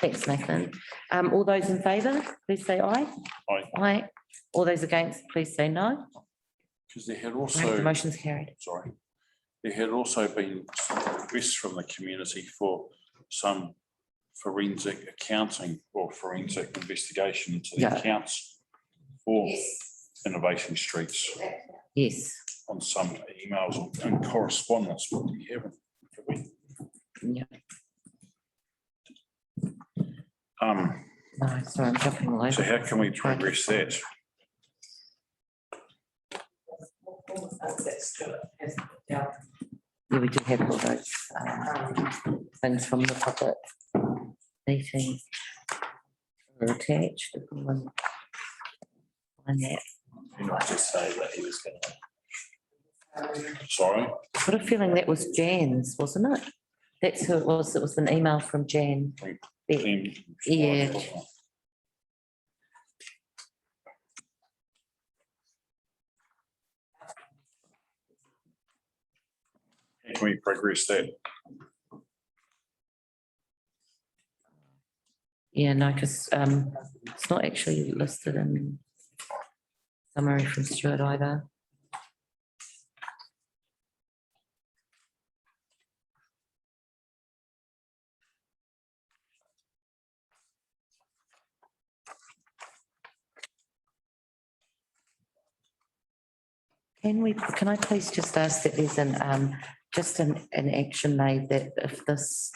Thanks, Nathan. All those in favour, please say aye. Aye. Aye. All those against, please say no. Because there had The also, motion's carried. sorry, there had also been some requests from the community for some forensic accounting or forensic investigation into the Yeah. accounts for Yes. Innovation Streets Yes. on some emails and correspondence. What do you have? Have we? Yeah. Um, No, sorry, I'm jumping all so over. how can we progress that? Yeah, we do have all those things from the public meeting are attached. If we want to find that. You not just say that he was gonna. Sorry, I've got a feeling that was Jan's, wasn't it? That's who it was. It was an email from Jan. then- Yeah. How can we progress that? Yeah, no, because it's not actually listed in summary from Stuart either. Can I please just ask that there's just an action made that if this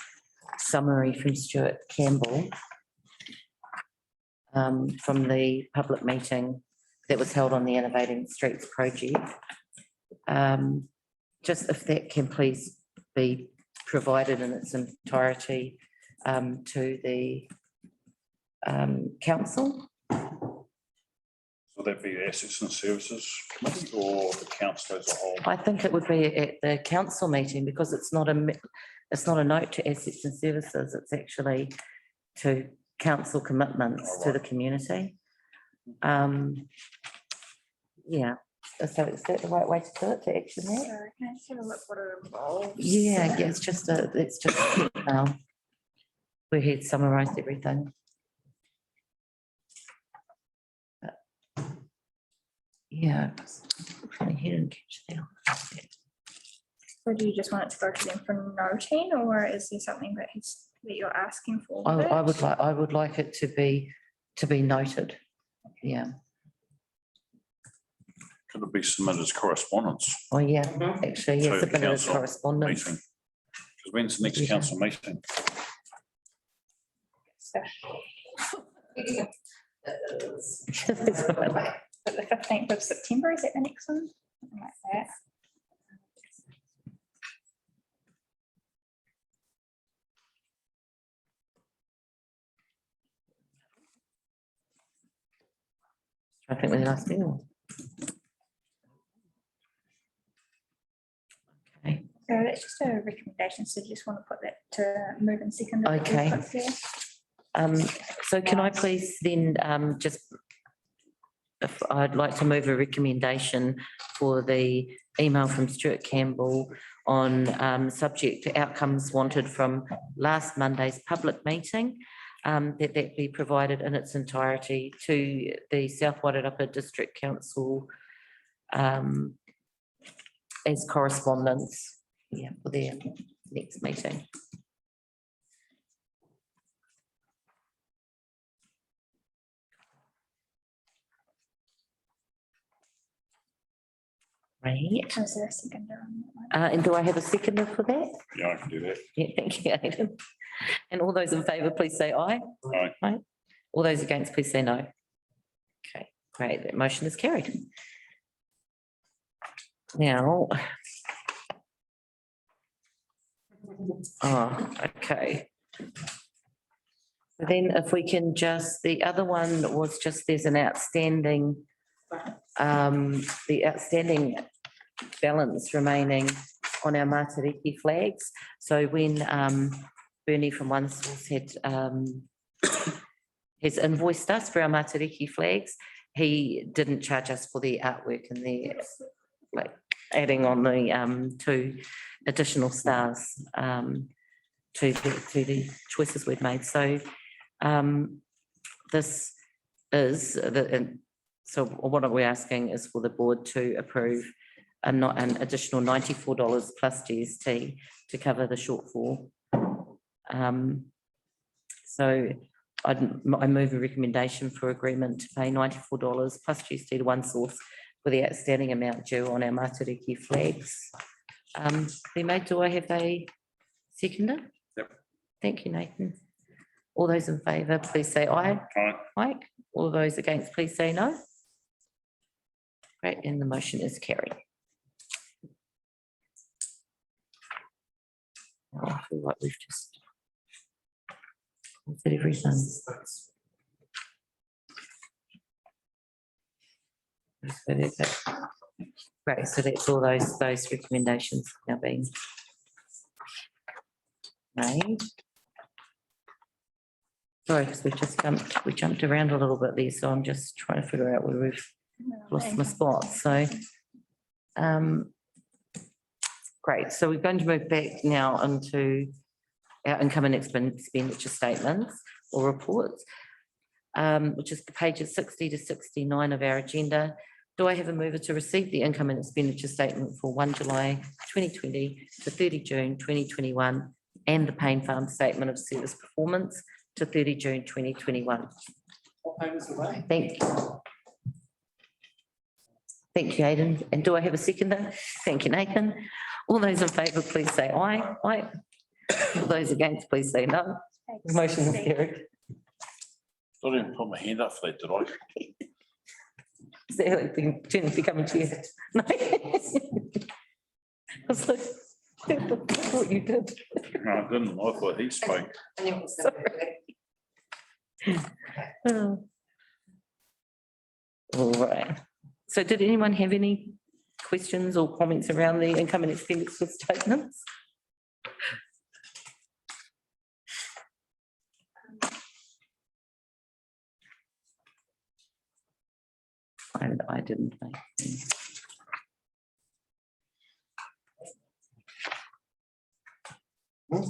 summary from Stuart Campbell from the public meeting that was held on the Innovating Streets project, just if that can please be provided in its entirety to the council. Will that be Assets and Services Committee or the council as a whole? I think it would be at the council meeting because it's not a note to assets and services. It's actually to council commitments to the community. Yeah, so is that the right way to do it, to action that? So can I just have a look what it involves? Yeah, it's just where he'd summarised everything. Yeah. He didn't catch that. So do you just want it to go to them for noting, or is there something that you're asking for? with it? I would like it to be noted. Yeah. Could it be submitted as correspondence Oh, yeah, actually, To yes, the submitted as council correspondence. meeting? Because when's the next Yeah. council meeting? So, but the 15th of September, is that the next one? Something like that. I think we're the last deal. Okay, So that's just a recommendation, so you just want to put that to move and second. that we've Okay. put there. so can I please then just, if I'd like to move a recommendation for the email from Stuart Campbell on subject to outcomes wanted from last Monday's public meeting, that be provided in its entirety to the South Wairarapa District Council as correspondence, yeah, for their next meeting. Right, Is there a seconder on that one? and do I have a seconder for that? Yeah, I can do that. Yeah, thank you, Aidan. And all those in favour, please say aye. Aye. Aye. All those against, please say no. Okay, great, that motion is carried. Now. Oh, okay. Then if we can just, the other one was just, there's an outstanding, the outstanding balance remaining on our Matariki flags. So when Bernie from One Source has invoiced us for our Matariki flags, he didn't charge us for the artwork and the, like, adding on the 2 additional stars to the choices we've made. So this is the, so what we're asking is for the board to approve an additional $94 plus GST to cover the shortfall. So I move a recommendation for agreement to pay $94 plus GST to One Source for the outstanding amount due on our Matariki flags. Do I have a seconder? Yep. Thank you, Nathan. All those in favour, please say aye. Aye. Aye. All those against, please say no. Great, and the motion is carried. Oh, I feel like we've just said everything. So there's that. Great, so that's all those recommendations now being made. Sorry, because we jumped around a little bit there, so I'm just trying to figure out where we've lost my spot, so. Great, so we're going to move back now into our income and expenditure statements or reports, which is the pages 60 to 69 of our agenda. Do I have a mover to receive the income and expenditure statement for 1 July 2020 to 30 June 2021 and the Payne Farm Statement of Service Performance to 30 June 2021? Thank you. Thank you, Aidan. And do I have a seconder? Thank you, Nathan. All those in favour, please say aye. Aye. All those against, please say no. The motion is carried. I didn't put my hand up for that, did I? Is that like being becoming chair? No. I was like, that's what you did. No, I didn't. I thought he spoke. Oh. All right. So did anyone have any questions or comments around the income and expenditure statements? I didn't make. What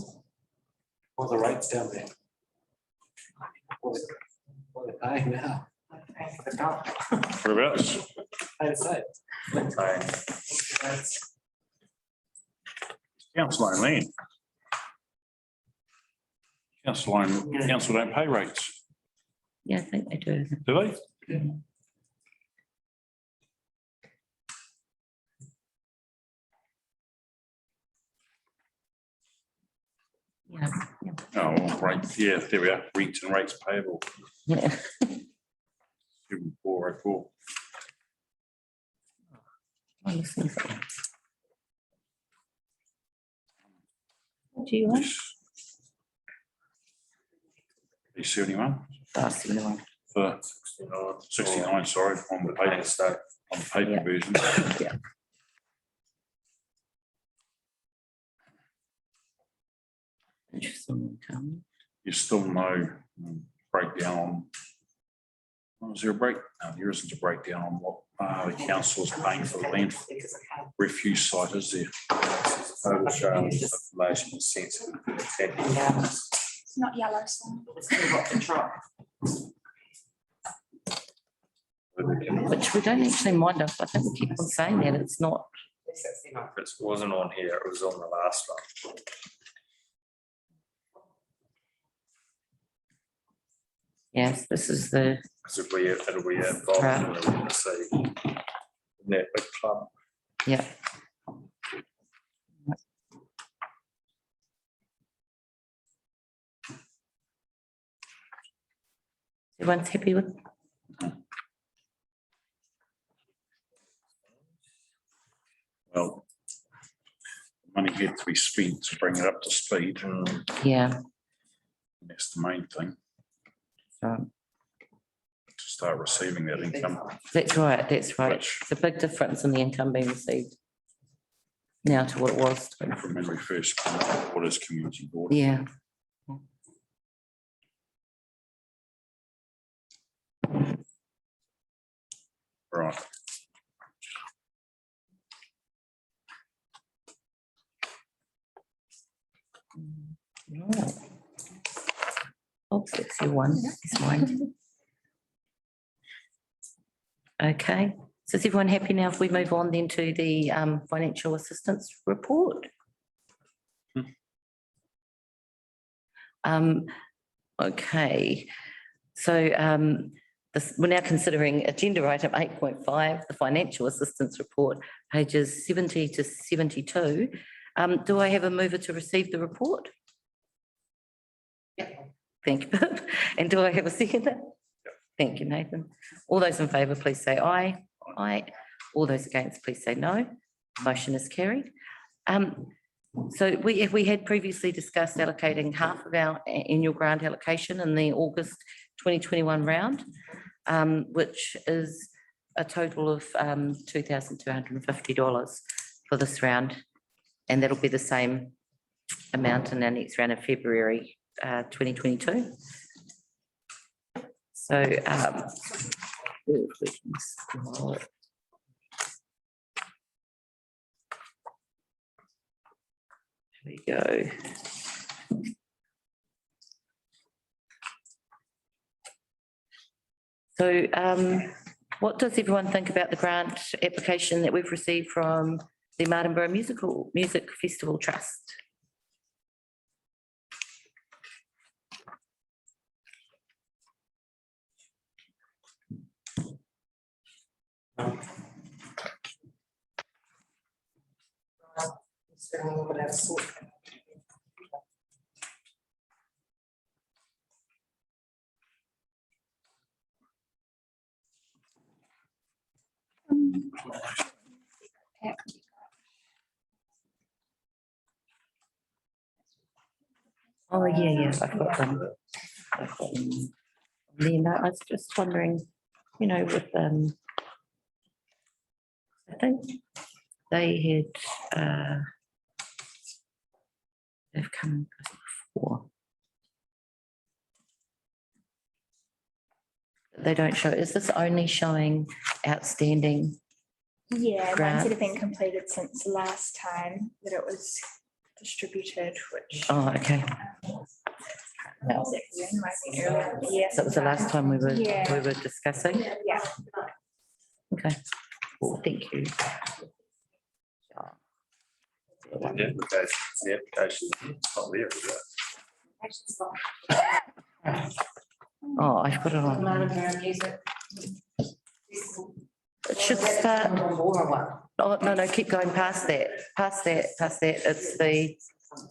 are the rates down there? What are they paying now? Whereabouts? I'd say. Council own land. Council don't pay rates, Yeah, I think they do. do they? Yeah, yeah. Oh, well, right, yeah, there we are, rent and rates payable, Yeah. 7404. I'm listening for that. What do you want? 71 71. for 69, sorry, on the paper, on the paper Yeah. version. Yeah. Interesting income. You still know breakdown on. Was there a break? No, there isn't a breakdown on what the council is paying for the land refuse site, is there? Total show information sensitive. It's not yellow, so. Which we don't actually mind of. I think we keep on saying that it's not. If it wasn't on here, it was on the last one. Yes, this is the, Because it'll be involved in the see net big club. yeah. Everyone's happy with? Well, money had to be spent to bring it up to speed. Yeah. That's the main thing, So to start receiving that income. that's right, that's right. Which, It's a big difference in the income being received now to what it was. from memory first, what is community board? Yeah. Right. Oh, 61 is mine. Okay, so is everyone happy now if we move on then to the financial assistance report? Okay, so we're now considering agenda item 8.5, the financial assistance report, pages 70 to 72. Do I have a mover to receive the report? Yeah. Thank you. And do I have a seconder? Thank you, Nathan. All those in favour, please say aye. Aye. All those against, please say no. Motion is carried. So we had previously discussed allocating half of our annual grant allocation in the August 2021 round, which is a total of $2,250 for this round. And that'll be the same amount in our next round in February 2022. So here we go. So what does everyone think about the grant application that we've received from the Martinborough Music Festival Trust? Oh, yeah, I've got them. I've got them. Then I was just wondering you know, with, I think they had, they've come before. They don't show, is this only showing outstanding? Yeah, ones Grant. that have been completed since last time that it was distributed, which. Oh, okay. No. Was it when? Might have been earlier in the year So it was the last time we Yeah. were discussing? Yeah. Okay, well, thank you. The application is not there, is it? Oh, I've got it on. Martinborough music. It should start. Oh, no, keep going past that, past that. It's the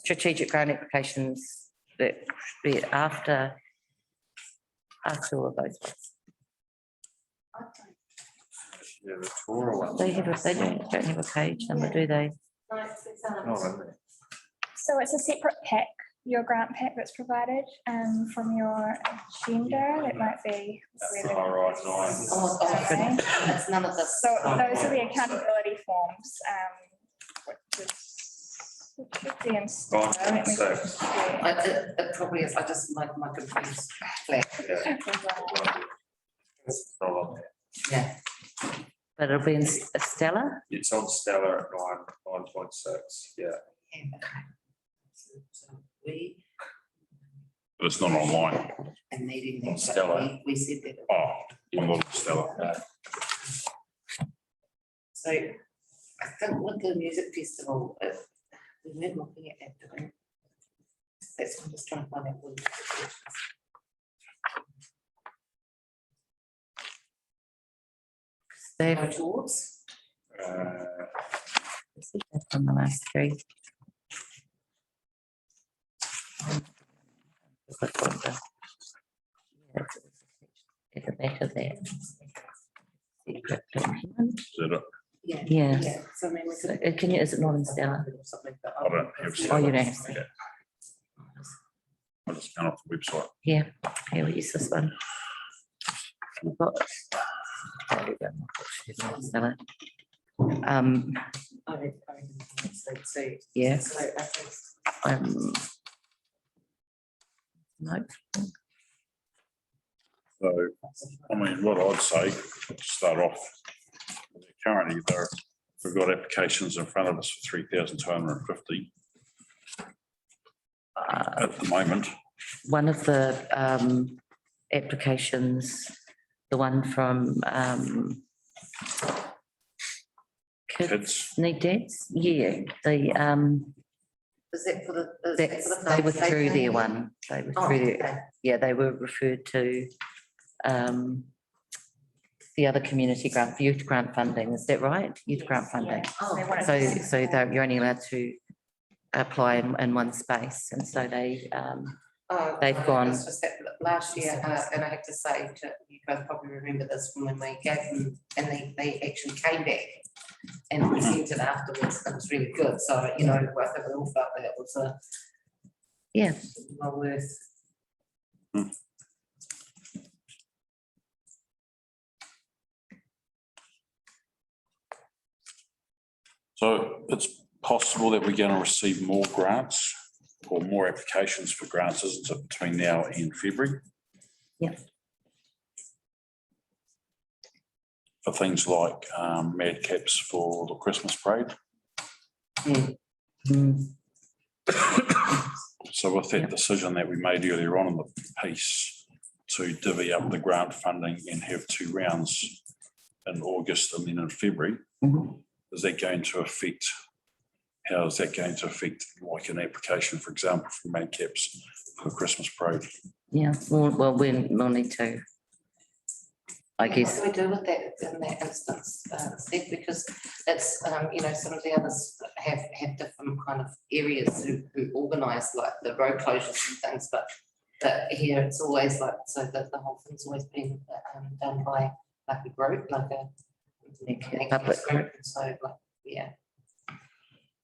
strategic grant applications that should be after all of those ones. Yeah, the Torah one. They don't have a page number, do they? So it's a separate pack, your grant pack that's provided from your agenda. It might be. All right, nine. Oh, Okay. it's none of this. So those are the accountability forms, which should be in. Right, Let me so- just check. It probably is, I just, my computer's flat, It's not on there. yeah. But it'll be in Stella? It's on Stellar at 9.6, yeah. So we But it's not online. are needing that, but Stella. we said that. Oh, I'm not Stella. So I think with the music festival, we weren't looking at that, doing. That's what I'm just trying to find out. what it is. They've Go towards. on the last three. At the back of that. Secret document. Is that it? Yeah. Yeah. Yeah, so I mean, we So, could. can you, is it not in Stella? Something, but I don't have Oh, Stella. you don't have Stella. Yeah, I just found off the website. Yeah, here we use this one. We've got. There we go. Stella. So, Yeah, so I think. no, So, I mean, what I'd say, to start off, currently we've got applications in front of us for 3,250 at the moment. one of the applications, the one from Kids Need Dads, yeah, Is that for the? is that for that's, the they fire withdrew safety? their one, they Oh, withdrew, okay. yeah, they were referred to the other community grant, youth grant funding, is that right? Youth grant funding. Oh, They want it So, to- so you're only allowed to apply in one space, and so they, Oh, they've right, gone- it's just that last year, and I have to say, you guys probably remember this from when we gave them, and they actually came back and presented afterwards, it was really good, so, you know, I think we all felt that it was a. Yeah. Well worth. So it's possible that we're going to receive more grants or more applications for grants, isn't it, between now and February? Yeah. For things like mad caps for the Christmas parade. Mm, So with that decision that we made earlier on in the piece to divvy up the grant funding and have 2 rounds in August and then in February, mhm. is that going to affect, how is that going to affect like an application, for example, for mad caps for the Christmas parade? Yeah, well, we'll need to, I guess, What do we do with that in that instance, Steve, because it's, you know, some of the others have different kind of areas who organise like the road closures and things, but here it's always like, so that the whole thing's always been done by like a group, like a public group, so like, yeah.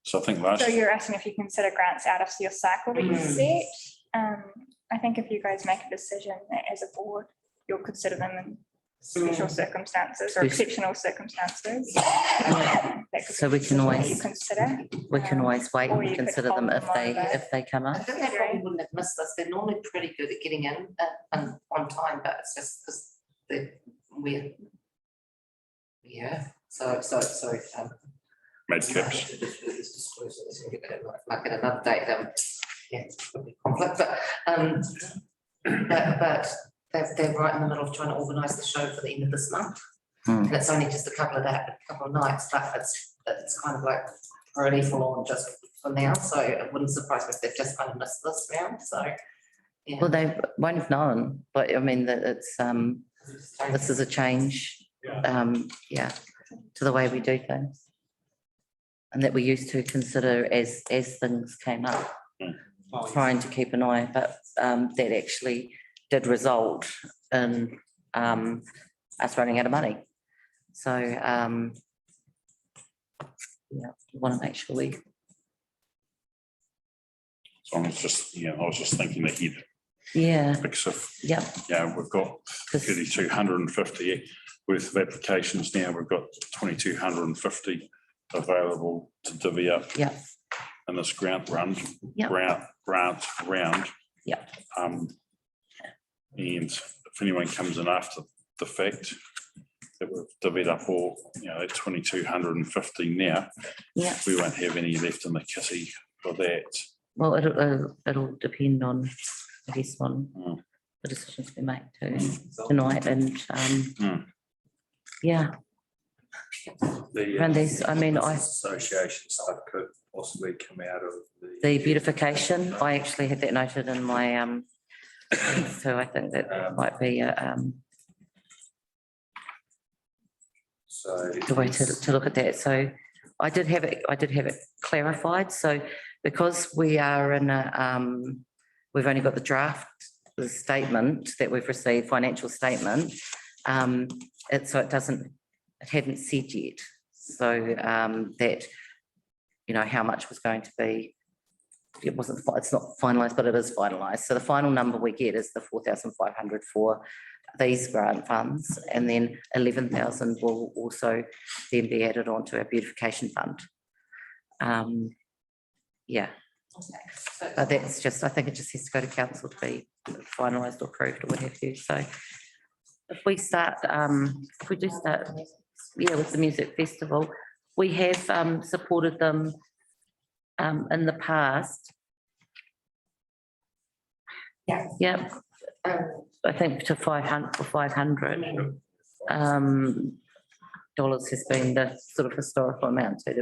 So I think last, So you're asking if you consider grants out of your cycle that you Mm. set? I think if you guys make a decision that as a board, you'll consider them special circumstances or exceptional circumstances. So we can always- Consider. We can always wait Or and you could consider them hold if they, them over. if they come I up. think they probably wouldn't have missed this. They're normally pretty good at getting in on time, but it's just because we're. Yeah, so. Made caps. Like at another date, yeah, it's probably conflict, but they're right in the middle of trying to organise the show for the end of this month. Hmm. And it's only just a couple of nights, but it's kind of like already full on just for now, so it wouldn't surprise me if they've just kind of missed this round, so. Yeah. Well, they won't have known, but I mean, that it's, this is a change, yeah, to the way we do things. And that we used to consider as things came up, trying to keep an eye, but that actually did result in us running out of money. So, yeah, we want to make sure we. So I was just, I was just thinking ahead. Yeah. Because of, Yeah. yeah, we've got 3,250 worth of applications now. We've got 2,250 available to divvy up. Yeah. In this grant round. Yeah. Grant round. Yeah. And if anyone comes in after the fact that we've divvied up all, that 2,250 now. Yeah. We won't have any left in the kitty for that. Well, it'll depend on, I guess, on the decisions we make tonight and, yeah. And there's, I mean, Association side could possibly come out of the beautification, I actually had that noted in my, so I think that might be the way to look at that. So I did have it clarified. So because we are in we've only got the draft, the statement that we've received, financial statement, so it hadn't said yet. So that, how much was going to be, it's not finalised, but it is finalised. So the final number we get is the 4,500 for these grant funds, and then 11,000 will also then be added on to our beautification fund. Yeah. But that's just, I think it just has to go to council to be finalised or approved or what have you. So if we start, if we do start, with the music festival, we have supported them in the past. Yeah. Yeah. I think to 500 for 500 dollars has been the sort of historical amount that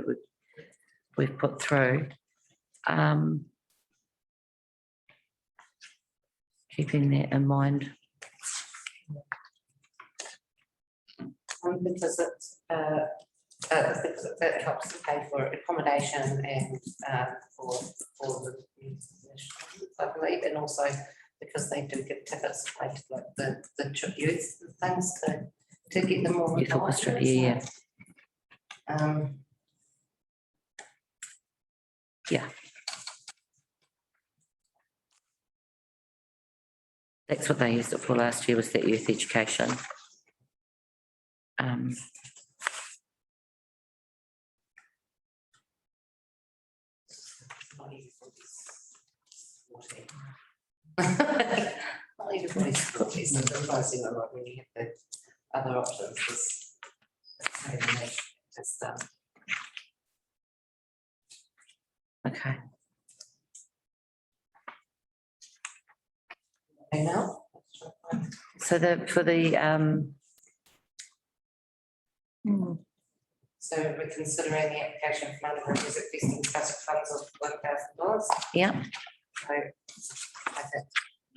we've put through. Keeping that in mind. Because it helps to pay for accommodation and for the I believe, and also because they do give tickets like the youth and things to get them more. Youth Orchestra, yeah. Yeah. That's what they used it for last year, was that youth education. When you have the other options. Okay. Okay, now. So for the So we're considering the application for Martinborough Music Festival Trust funds of $1,000. yeah, So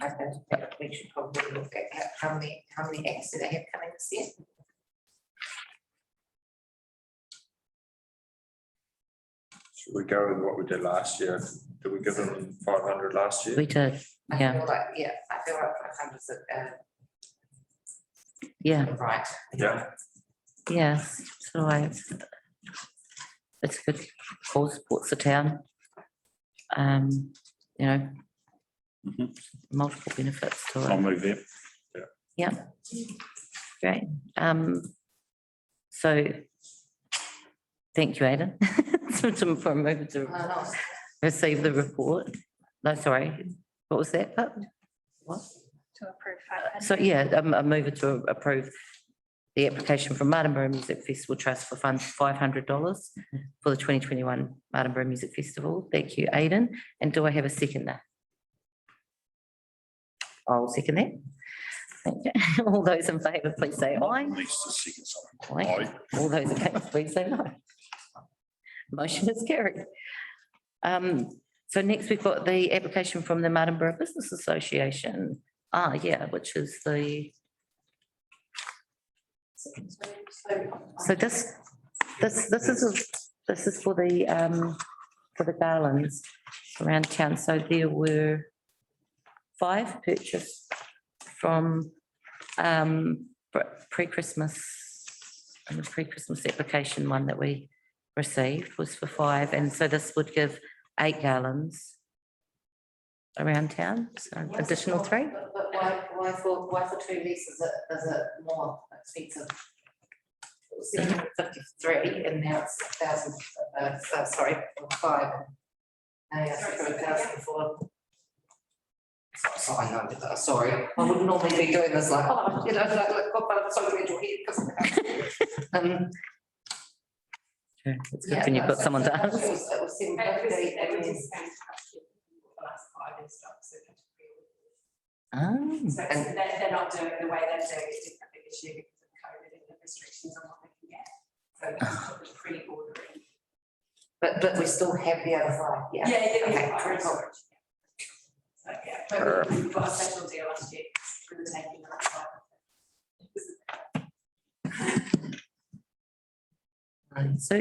I think that we should probably look at how many acts do they have coming this year? Should we go with what we did last year? Did we give them 500 last year? we did, I yeah, feel like 500 is yeah, right. Yeah. yes, so it's a good cause, supports the town. Mhm. Multiple benefits to I'll it, move there. yeah. Great. So thank you, Aidan. For a moment to receive the report. No, sorry, what was that? What? To approve 500. So, yeah, I move it to approve the application from Martinborough Music Festival Trust for funds $500 for the 2021 Martinborough Music Festival. Thank you, Aidan. And do I have a seconder? I'll second that. Thank you. All those in favour, please say aye. Needs to second something. Aye. All those against, please say no. Motion is carried. So next we've got the application from the Martinborough Business Association. Yeah, which is the. So this is for the garlands around town. So there were 5 purchased from pre-Christmas, and the pre-Christmas application one that we received was for 5, and so this would give 8 garlands around town, so additional 3. But why for 2 leases is it more expensive? It was 753 and now it's 1,000, sorry, 5. Now it's 1,004. So I know that, sorry, I wouldn't normally be doing this like, oh, you know, like, pop out something in your head because. Sure, it's good when you've got someone to ask. It was 750 and then. So they're not doing it the way they're doing it differently this year because of COVID and the restrictions on what they can get. So it's pre-ordering. But we still have the other 5, yeah. Yeah. Okay, cool. So yeah, but we've got a special deal last year for the taking of So.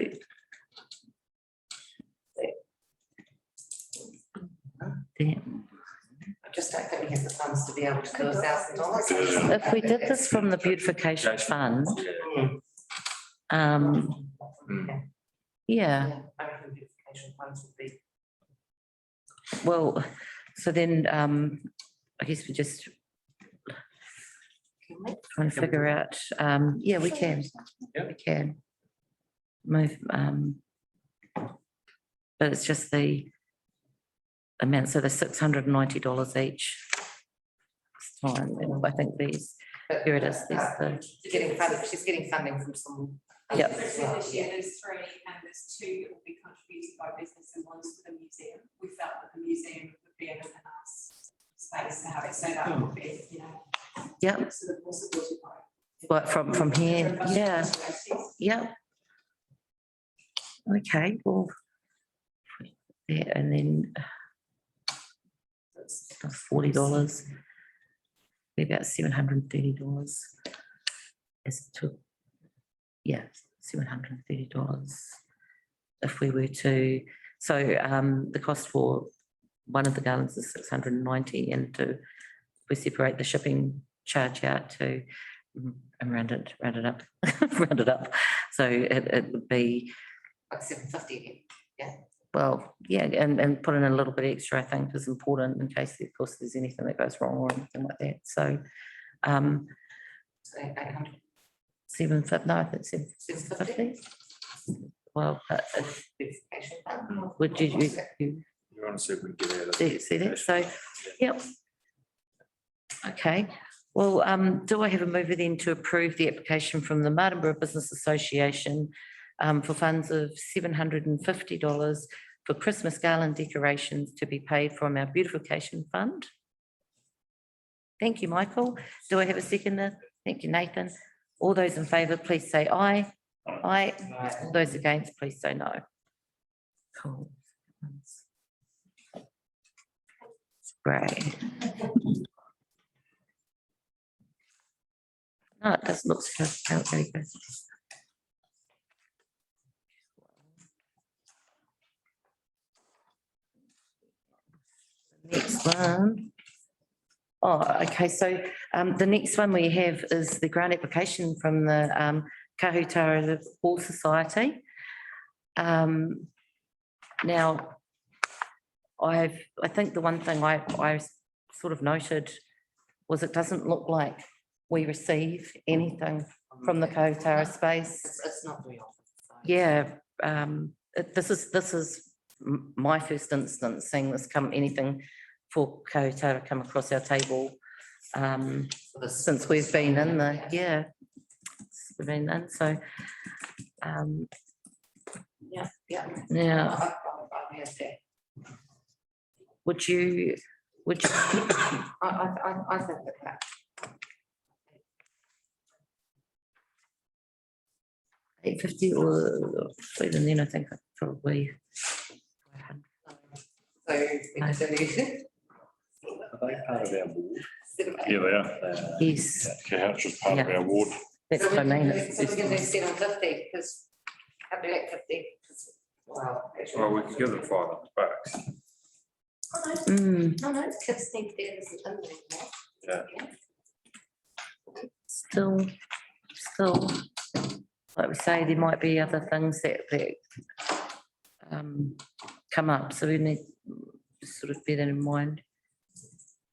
I just don't think we have the funds to be able to do $1,000. If we did this from the beautification fund, yeah, I reckon beautification funds would be. well, so then, I guess we just trying to figure out, yeah, we can. We can. Move, but it's just the amount, so the $690 each. This time, and I think these, here it is, there's the, She's getting funding from some. Yep. So this year there's 3 and there's 2 that will be contributed by business and 1's for the museum. We felt that the museum would be a nice space to have it, so that would be, you know. yeah, Sort of possibility. but from here, yeah, yeah. Okay, well, yeah, and then that's $40, be about $730 as to, yeah, $730 if we were to, so the cost for one of the garlands is $690, and to, we separate the shipping charge out to and round it up, round it up, so it would be Like 750, yeah. well, yeah, and put in a little bit extra, I think, is important in case, of course, there's anything that goes wrong or anything like that. So, So 800. 750, no, I think 750. Well, Beautification fund. would you You want to see if we can get out of see that? So, yep. Okay, well, do I have a mover then to approve the application from the Martinborough Business Association for funds of $750 for Christmas garland decorations to be paid from our beautification fund? Thank you, Michael. Do I have a seconder? Thank you, Nathan. All those in favour, please say aye. Aye. All those against, please say no. Cool. Great. No, it doesn't look so very good. Next one. Oh, okay, so the next one we have is the grant application from the Kahutara Hall Society. Now, I think the one thing I sort of noted was it doesn't look like we receive anything from the Kotara space. It's not very often. so. Yeah, this is my first instance seeing this anything for Kotara come across our table. Since we've been in the, we've been in, so. Yeah. Yeah, I have that. would you, I think that. 850 or even then I think I'd probably. So we can do. Are they part of our board? Yeah, they are. Yes, Couch is part of Yeah. our ward. that's So what I mean. So we can do 750, because I'd be like 50, because, well. actually- Well, we could give them $500. No, kids think there isn't in there. Yeah. Still, like we say, there might be other things that come up, so we need to sort of bear that in mind.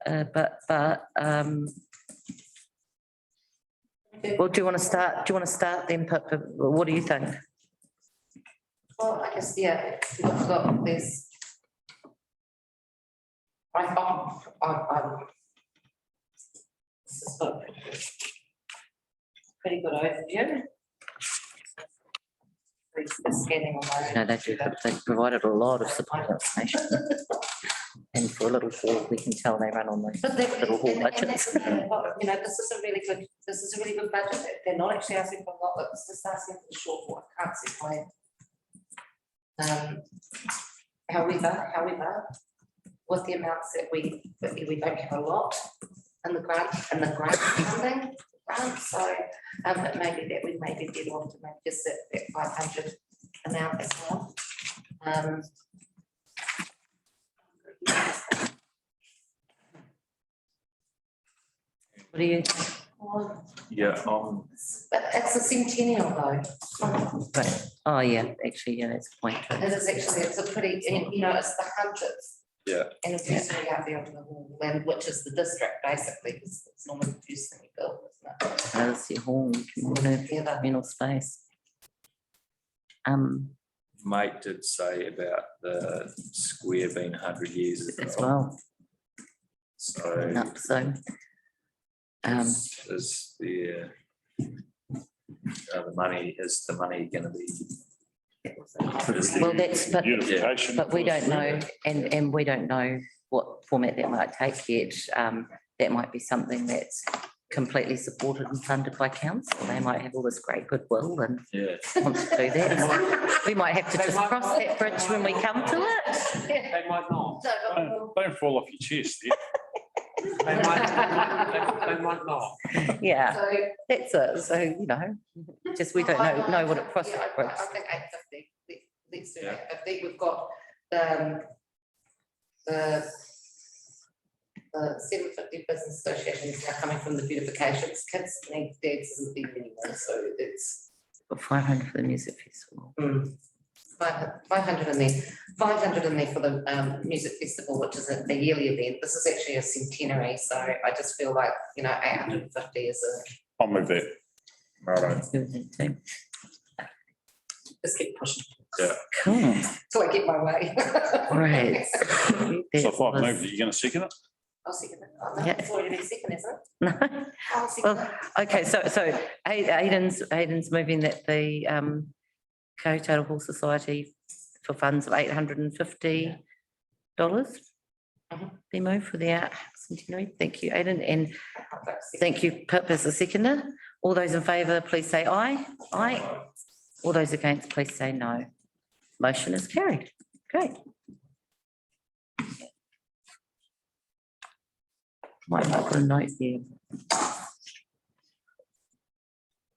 But well, do you want to start then, Pip? What do you think? Well, I guess, yeah, look, there's. This is got a pretty good overview. The scanning on my. No, they provided a lot of support information. And for a little hall, we can tell they run on the But they, little hall and budgets. that's, you know, this is a really good budget. They're not actually asking for a lot, but it's just asking for the shortfall. I can't see why. However, with the amounts that we don't have a lot in the grant funding, so it may be that we may be better off to make just that 500 amount as well. What do you? Yeah, But it's a centennial though. But, oh, yeah, actually, yeah, that's a point. It is actually, it's a pretty, you know, it's the hundreds. Yeah. And it's usually out there on the wall, and which is the district basically, because it's normally the first thing we build, isn't it? That's your hall, communal space. mate did say about the square being 100 years As ago. well, So so. is the money going to be? Well, that's, but Beautification. we don't know, and we don't know what format that might take yet. That might be something that's completely supported and funded by council. They might have all this great goodwill and want to do that. We might have to just cross that bridge when we come to it. They might not. Don't fall off your chest. Yeah. They might not. Yeah, So. that's it. So, you know, just we don't know what it costs. Yeah, I think 850, let's do Yeah. 850, we've got the 750 business association is now coming from the beautifications, kids need dads isn't there anymore, so it's 500 for the music festival. 500 in there, 500 in there for the music festival, which is a yearly event. This is actually a centenary, so I just feel like, you know, 850 is a. I'll move that. Righto. Just keep pushing. Cool. Till I get my way. Great. So if I've moved, are you going to second it? I'll second it. Oh, no, Yeah. it's already been seconded, isn't it? No. I'll second Well, it. okay, so Aidan's moving that the Kotara Hall Society for funds of $850 be moved for the art centenary. Thank you, Aidan, and thank you, Pip, as a seconder. All those in favour, please say aye. Aye. All those against, please say no. Motion is carried. Great. Might not put a note there.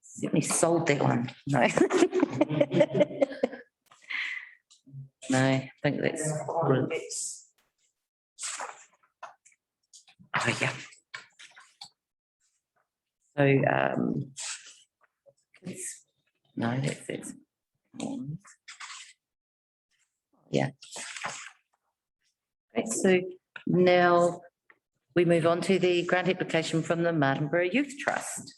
Certainly sold that one, no. No, I think that's. Oh, yeah. So, no, that's. Yeah. Right, so now we move on to the grant application from the Martinborough Youth Trust.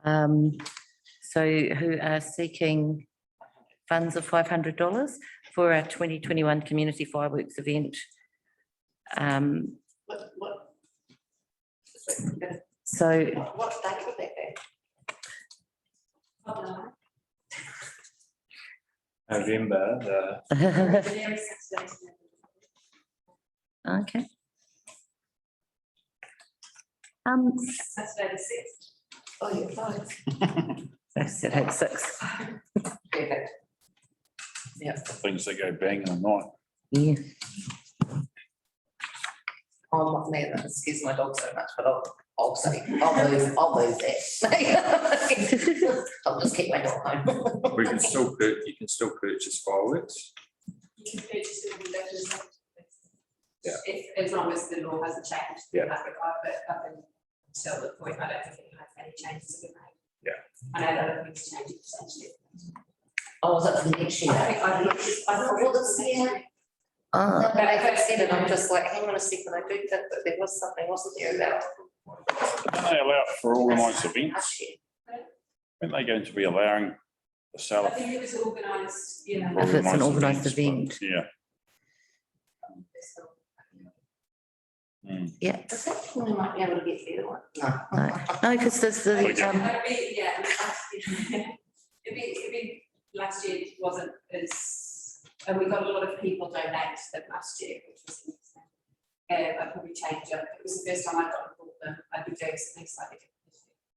So who are seeking funds of $500 for our 2021 community fireworks event. So What date would that be? November, okay. Saturday the 6th. Oh, you're right. Saturday at 6. Perfect. Things that go bang in the night. Yeah. I'm not near that, excuse my dog so much, but I'll say, I'll move that. I'll just keep my dog home. we can still, you can still purchase fireworks. You can purchase it with letters. Yeah. If, as long as the law hasn't changed Yeah. in that regard, but up until the point, I don't think it has any changes to be made. Yeah. I know that other things changing potentially. Oh, was that for next year? I Well, this year. Ah, But I have said it, I'm just like, hang on a second, I do think that there was something, wasn't there, about Don't they allow it for organised events? last year? Aren't they going to be allowing the sale I of think it was organised, you know. If it's an organised events, but event. Yeah. yeah, Does that mean we might be able to get the other one? no, because there's the, It'd be, yeah, it'd be, last year wasn't as, and we got a lot of people donate them last year, which was interesting. I'd probably change it. It was the first time I'd got bought them. I'd be doing something slightly different,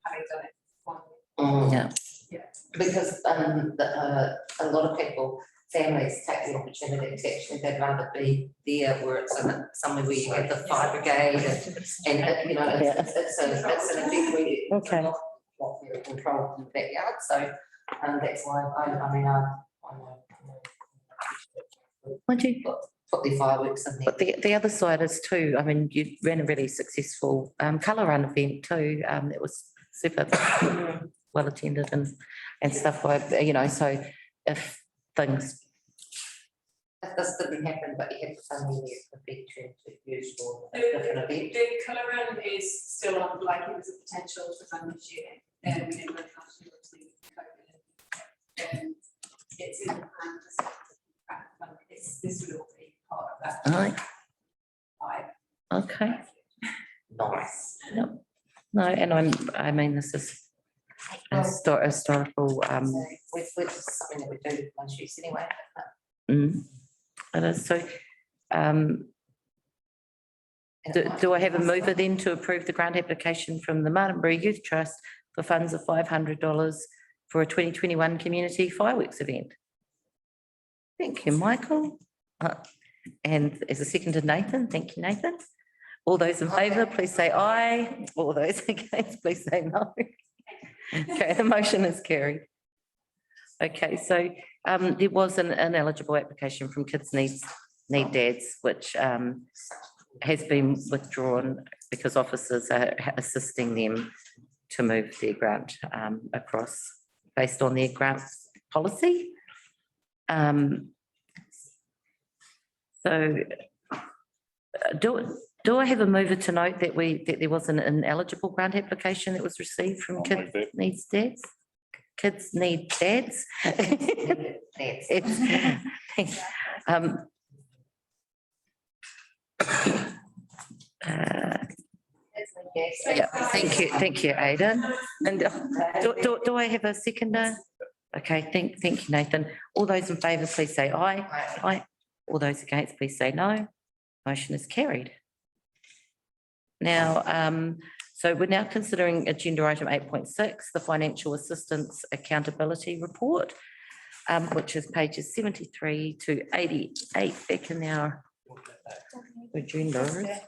having done it one year. yeah, Because a lot of people, families take the opportunity to actually, they'd rather be there where it's somewhere where you have the fire brigade and you know, it's an event where you Okay. what we're controlled in the backyard, so that's why I mean, I would you? put the fireworks in there. But the other side is too, I mean, you ran a really successful colour run event too. It was super well attended and stuff like, you know, so if things, If this didn't happen, but you had the funding there, it could be turned to use for a The different event. the colour run is still on, like it was a potential to run this year, and we didn't run last year, obviously, with COVID. And it's in the plan to set up the fund. This would all be part of that. right, Right. okay. Nice. No, and I mean, this is historical, Which is something that we do most years anyway. it is, so, do I have a mover then to approve the grant application from the Martinborough Youth Trust for funds of $500 for a 2021 community fireworks event? Thank you, Michael. And as a second to Nathan, thank you, Nathan. All those in favour, please say aye. All those against, please say no. Okay, the motion is carried. Okay, so there was an ineligible application from Kids Need Dads, which has been withdrawn because officers are assisting them to move their grant across based on their grant policy. So do I have a mover to note that there was an ineligible grant application that was received from I'll Kids move that. Needs Dads? Kids Need Dads? It's- Yeah, thank you, Aidan. And do I have a seconder? Okay, thank you, Nathan. All those in favour, please say aye. Aye. All those against, please say no. Motion is carried. Now, so we're now considering agenda item 8.6, the financial assistance accountability report, which is pages 73 to 88 back in our agenda.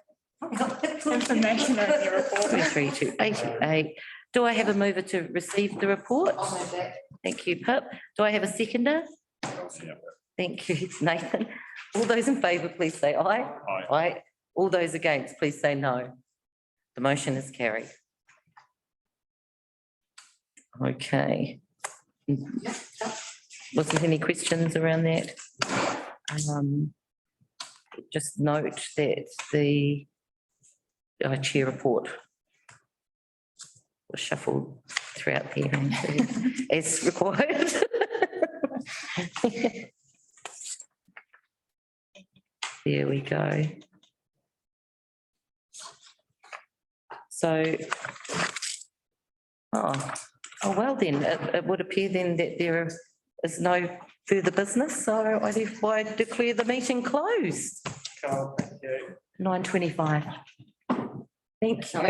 Information on your report. 73 to 88. Do I have a mover to receive the report? I'll move that. Thank you, Pip. Do I have a seconder? Yeah. Thank you, Nathan. All those in favour, please say aye. Aye. Aye. All those against, please say no. The motion is carried. Okay. Wasn't any questions around that? Just note that the chair report was shuffled throughout the evening as required. There we go. So, oh, well then, it would appear then that there is no further business, so I therefore declare the meeting closed. Carl, thank you. 9:25. Thank you.